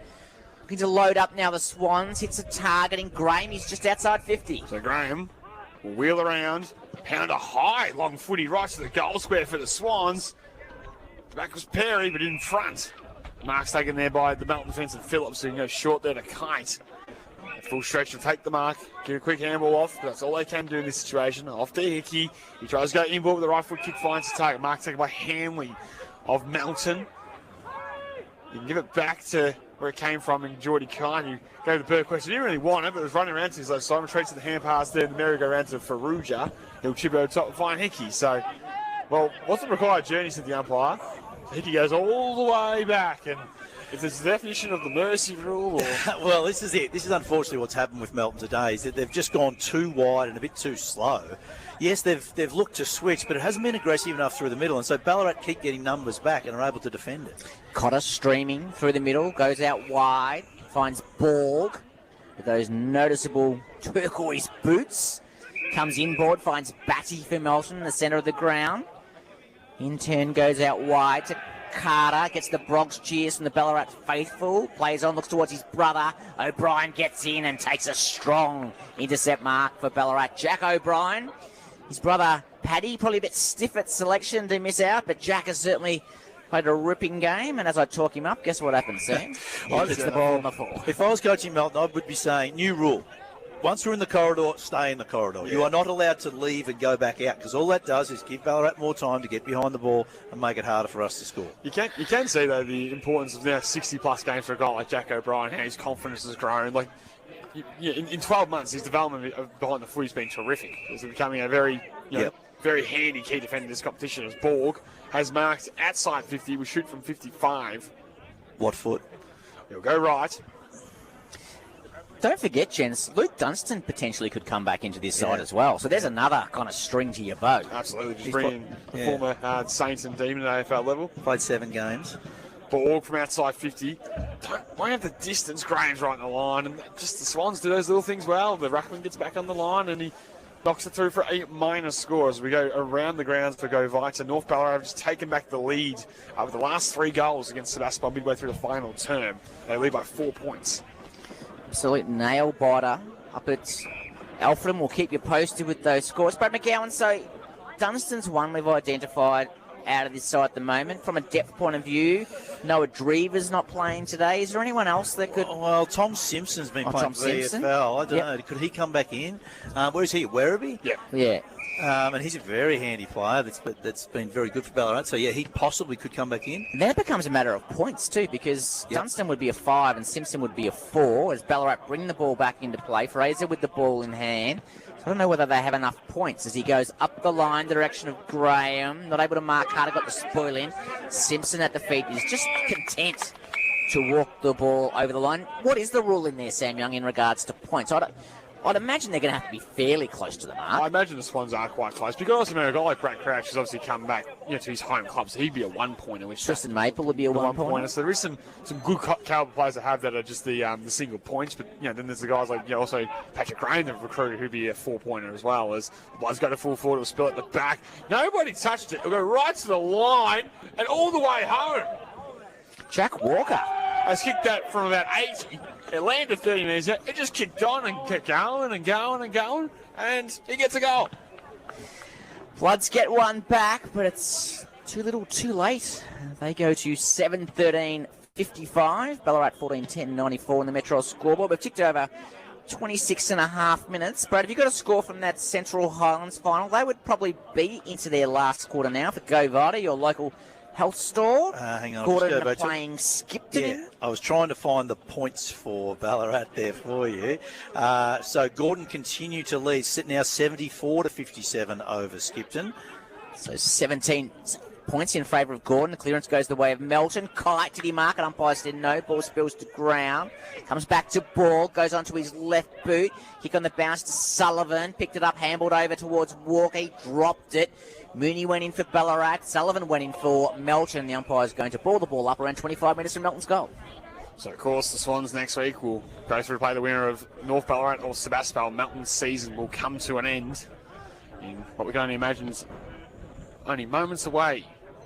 looking to load up now the Swans. Hits a target in Graham. He's just outside 50. So Graham will wheel around, pound a high long footy right to the goal square for the Swans. Back was Perry, but in front. Mark's taken there by the Melton defence and Phillips, who can go short there to Kite. Full stretch to take the mark, get a quick handball off, but that's all they can do in this situation. Off to Hickey. He tries to go inboard with the right foot kick, finds the target. Mark taken by Hanley of Melton. You can give it back to where it came from in Geordie Kine, who gave the bird question. He didn't really want it, but it was running around to his left side. Retreats to the hand pass there, and the merry-go-round to Faruja. He'll chip over top and find Hickey. So, well, what's the required journey, said the umpire? Hickey goes all the way back, and if there's the definition of the mercy rule, or... Well, this is it. This is unfortunately what's happened with Melton today, is that they've just gone too wide and a bit too slow. Yes, they've looked to switch, but it hasn't been aggressive enough through the middle, and so Ballarat keep getting numbers back and are able to defend it. Cotter streaming through the middle, goes out wide, finds Borg with those noticeable turquoise boots. Comes inboard, finds Batty for Melton in the centre of the ground. In turn goes out wide to Carter, gets the Bronx cheers from the Ballarat faithful, plays on, looks towards his brother. O'Brien gets in and takes a strong intercept mark for Ballarat. Jack O'Brien, his brother Paddy, probably a bit stiff at selection to miss out, but Jack has certainly played a ripping game, and as I talk him up, guess what happens, Sam? He hits the ball on the floor. If I was coaching Melton, I would be saying, new rule. Once you're in the corridor, stay in the corridor. Yeah. You are not allowed to leave and go back out, because all that does is give Ballarat more time to get behind the ball and make it harder for us to score. You can see, though, the importance of now 60-plus games for a guy like Jack O'Brien, how his confidence has grown. Like, in 12 months, his development behind the footy has been terrific. He's becoming a very, very handy key defender in this competition, as Borg has marked outside 50. We shoot from 55. What foot? He'll go right. Don't forget, gents, Luke Dunstan potentially could come back into this side as well. So there's another kind of string to your bow. Absolutely. Just bringing the former Saints and Demon at AFL level. Played 7 games. Borg from outside 50. Won't have the distance. Graham's right in the line. And just the Swans do those little things well. The Ruckman gets back on the line and he knocks it through for a minor score as we go around the grounds for Go Vita. North Ballarat have just taken back the lead with the last 3 goals against Sebastopol midway through the final term. They lead by 4 points. Absolute nail biter up at Alfredham. We'll keep you posted with those scores. But McGowan, so Dunstan's one we've identified out of this side at the moment. From a depth point of view, Noah Drever's not playing today. Is there anyone else that could... Well, Tom Simpson's been playing for VFL. I don't know. Could he come back in? Where is he, at Werribee? Yeah. And he's a very handy player that's been very good for Ballarat. So, yeah, he possibly could come back in. And then it becomes a matter of points, too, because Dunstan would be a 5 and Simpson would be a 4 as Ballarat bring the ball back into play. Fraser with the ball in hand. I don't know whether they have enough points as he goes up the line, the direction of Graham. Not able to mark. Carter got the spoil in. Simpson at the feet is just content to walk the ball over the line. What is the rule in there, Sam Young, in regards to points? I'd imagine they're going to have to be fairly close to the mark. I imagine the Swans are quite close. But you also remember a guy like Brad Crouch has obviously come back to his home club, so he'd be a one-pointer. Which Tristan Maple would be a one-pointer. So there is some good caliber players that have that are just the single points. But then there's the guys like also Patrick Graham, the recruit, who'd be a four-pointer as well. As the Bloods go to full forward, it'll spill at the back. Nobody touched it. It'll go right to the line and all the way home. Jack Walker has kicked that from about 80. It landed 30 metres. It just kicked on and kept going and going and going, and he gets a goal. Bloods get one back, but it's too little too late. They go to 7:13:55. Ballarat 14:10:94 in the Metro scoreboard. We've ticked over 26.5 minutes. Brad, have you got a score from that Central Highlands final? They would probably be into their last quarter now for Go Vita, your local health store. Hang on, Gordon are playing Skipton. Yeah, I was trying to find the points for Ballarat there for you. So Gordon continued to lead, sitting now 74-57 over Skipton. So 17 points in favour of Gordon. The clearance goes the way of Melton. Kite, did he mark it? Umpire said no. Ball spills to ground. Comes back to Ball. Goes onto his left boot. Kick on the bounce to Sullivan. Picked it up, handballed over towards Walker. He dropped it. Mooney went in for Ballarat. Sullivan went in for Melton. The umpire's going to ball the ball up around 25 metres from Melton's goal. So, of course, the Swans next week will go through to play the winner of North Ballarat or Sebastopol. Melton's season will come to an end in what we can only imagine is only moments away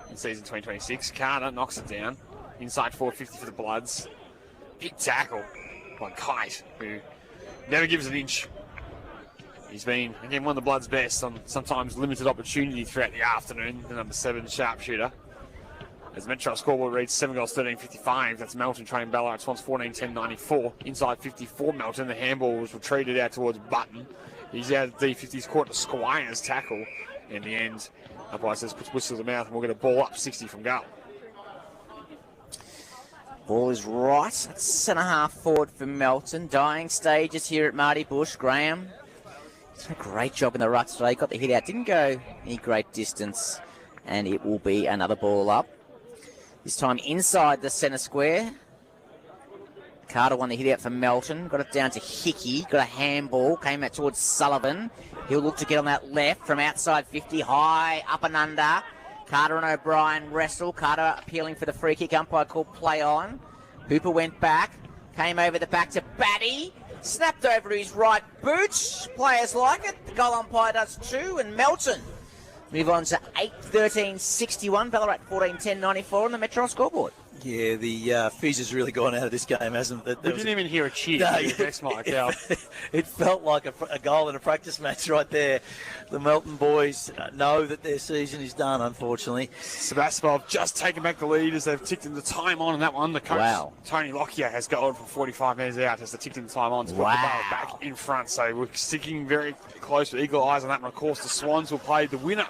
in season 2026. Carter knocks it down. Inside 450 for the Bloods. Big tackle by Kite, who never gives an inch. He's been, again, one of the Bloods' best on sometimes limited opportunity throughout the afternoon, the number 7 sharpshooter. As the Metro scoreboard reads 7 goals, 13:55. That's Melton training Ballarat. Swans 14:10:94. Inside 54, Melton. The handball was retreated out towards Button. He's out of D50. He's caught the Squire's tackle. In the end, umpire says puts whistle to the mouth and we'll get a ball up 60 from goal. Ball is right. That's centre-half forward for Melton. Dying stages here at Marty Busch. Graham. He's done a great job in the ruck today. Got the hit out. Didn't go any great distance. And it will be another ball up. This time inside the centre square. Carter won the hit out for Melton. Got it down to Hickey. Got a handball. Came out towards Sullivan. He'll look to get on that left from outside 50. High, up and under. Carter and O'Brien wrestle. Carter appealing for the free kick. Umpire called play on. Hooper went back. Came over the back to Batty. Snapped over to his right boot. Players like it. The goal umpire does too. And Melton move on to 8:13:61. Ballarat 14:10:94 on the Metro scoreboard. Yeah, the fizz has really gone out of this game, hasn't it? We didn't even hear a cheer. It felt like a goal in a practice match right there. The Melton boys know that their season is done, unfortunately. Sebastopol have just taken back the lead as they've ticked in the time on that one. The coach, Tony Lockyer, has gone from 45 metres out as they ticked in the time on to put the ball back in front. So we're sticking very close with eagle eyes on that one. Of course, the Swans will play the winner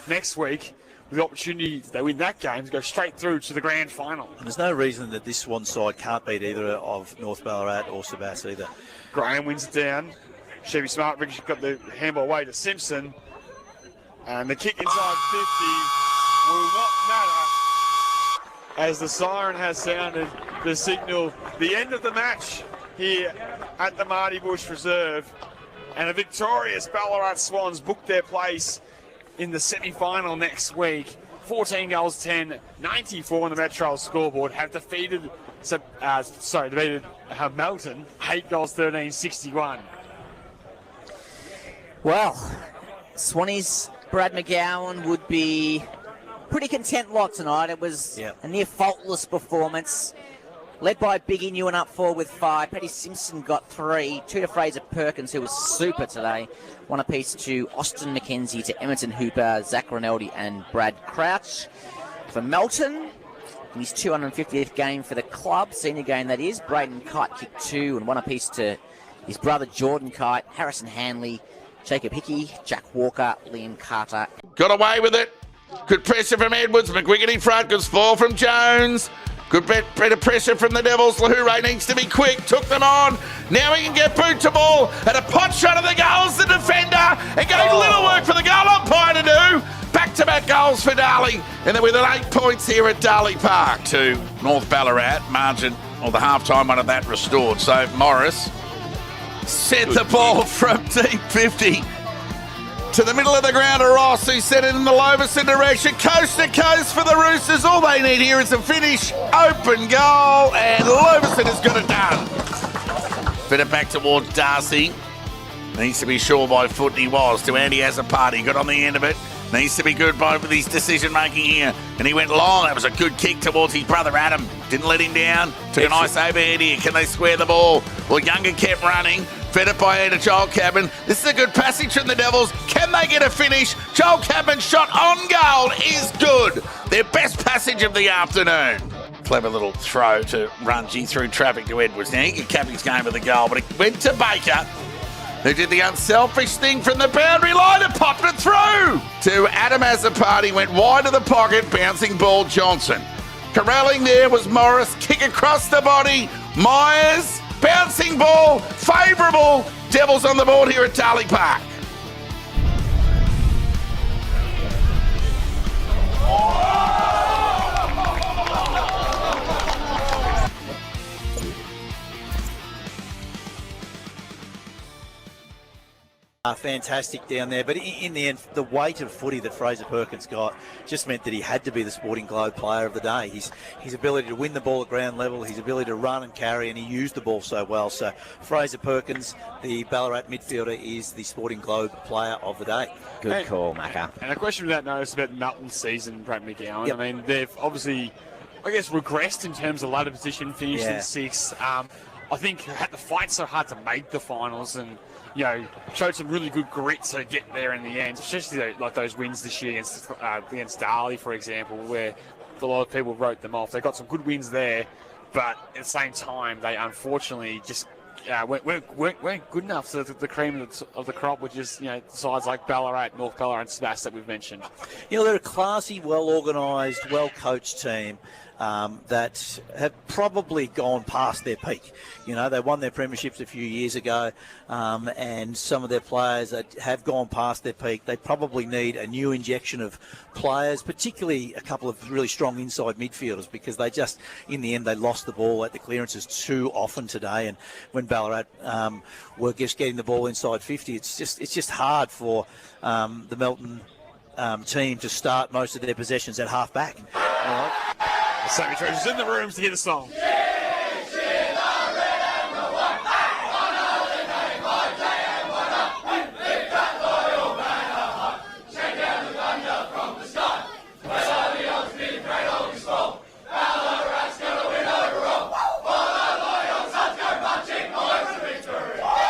next week with the opportunity, if they win that game, to go straight through to the grand final. And there's no reason that this Swan side can't beat either of North Ballarat or Sebas either. Graham wins it down. Chevy Smart got the handball away to Simpson. And the kick inside 50 will not matter as the siren has sounded the signal. The end of the match here at the Marty Busch Reserve. And a victorious Ballarat Swans book their place in the semi-final next week. 14 goals, 10, 94 on the Metro scoreboard. Have defeated Melton. 8 goals, 13, 61. Well, Swannies, Brad McGowan would be pretty content lot tonight. It was a near faultless performance. Led by Biggie Newen up 4 with 5. Paddy Simpson got 3. 2 to Fraser Perkins, who was super today. 1 apiece to Austin McKenzie, to Emerton Hooper, Zach Rinaldi and Brad Crouch. For Melton, in his 250th game for the club, senior game that is, Braden Kite kicked 2 and 1 apiece to his brother Jordan Kite, Harrison Hanley, Jacob Hickey, Jack Walker, Liam Carter. Got away with it. Good pressure from Edwards. McGuigan in front. Good ball from Jones. Good bit of pressure from the Devils. Lahoure needs to be quick. Took them on. Now he can get boot to ball. And a pot shot of the goals, the defender. And gave little work for the goal umpire to do. Back-to-back goals for Darley. And then with an 8 points here at Darley Park. To North Ballarat. Margin, or the half-time one of that restored. So Morris sent the ball from deep 50 to the middle of the ground to Ross, who set it in the Loverson direction. Coast to coast for the Roosters. All they need here is a finish. Open goal, and Loverson has got it done. Fit it back towards Darcy. Needs to be sure by foot, and he was. To Andy Azzopardi. Got on the end of it. Needs to be good by with his decision-making here. And he went long. That was a good kick towards his brother Adam. Didn't let him down. Took a nice overhead here. Can they square the ball? Well, Younger kept running. Fed it by to Joel Cabin. This is a good passage from the Devils. Can they get a finish? Joel Cabin's shot on goal is good. Their best passage of the afternoon. Clever little throw to Rungy through traffic to Edwards. Now he could cap his game with the goal, but it went to Baker, who did the unselfish thing from the boundary line and popped it through. To Adam Azzopardi, went wide of the pocket, bouncing ball Johnson. Corralling there was Morris, kick across the body. Myers, bouncing ball, favourable. Devils on the board here at Darley Park. Fantastic down there, but in the end, the weight of footy that Fraser Perkins got just meant that he had to be the Sporting Globe player of the day. His ability to win the ball at ground level, his ability to run and carry, and he used the ball so well. So Fraser Perkins, the Ballarat midfielder, is the Sporting Globe player of the day. Good call, Macca. And a question without notice about Melton's season, Brad McGowan. Yep. I mean, they've obviously, I guess, regressed in terms of ladder position, finished in sixth. I think had to fight so hard to make the finals and, you know, showed some really good grit to get there in the end, especially like those wins this year against Darley, for example, where a lot of people wrote them off. They got some good wins there, but at the same time, they unfortunately just weren't good enough. So the cream of the crop, which is, you know, sides like Ballarat, North Ballarat, and Sebass that we've mentioned. You know, they're a classy, well-organised, well-coached team that have probably gone past their peak. You know, they won their premierships a few years ago, and some of their players that have gone past their peak. They probably need a new injection of players, particularly a couple of really strong inside midfielders, because they just, in the end, they lost the ball at the clearances too often today. And when Ballarat were just getting the ball inside 50, it's just hard for the Melton team to start most of their possessions at half back. All right. Sammy Treasure's in the rooms to hear the song.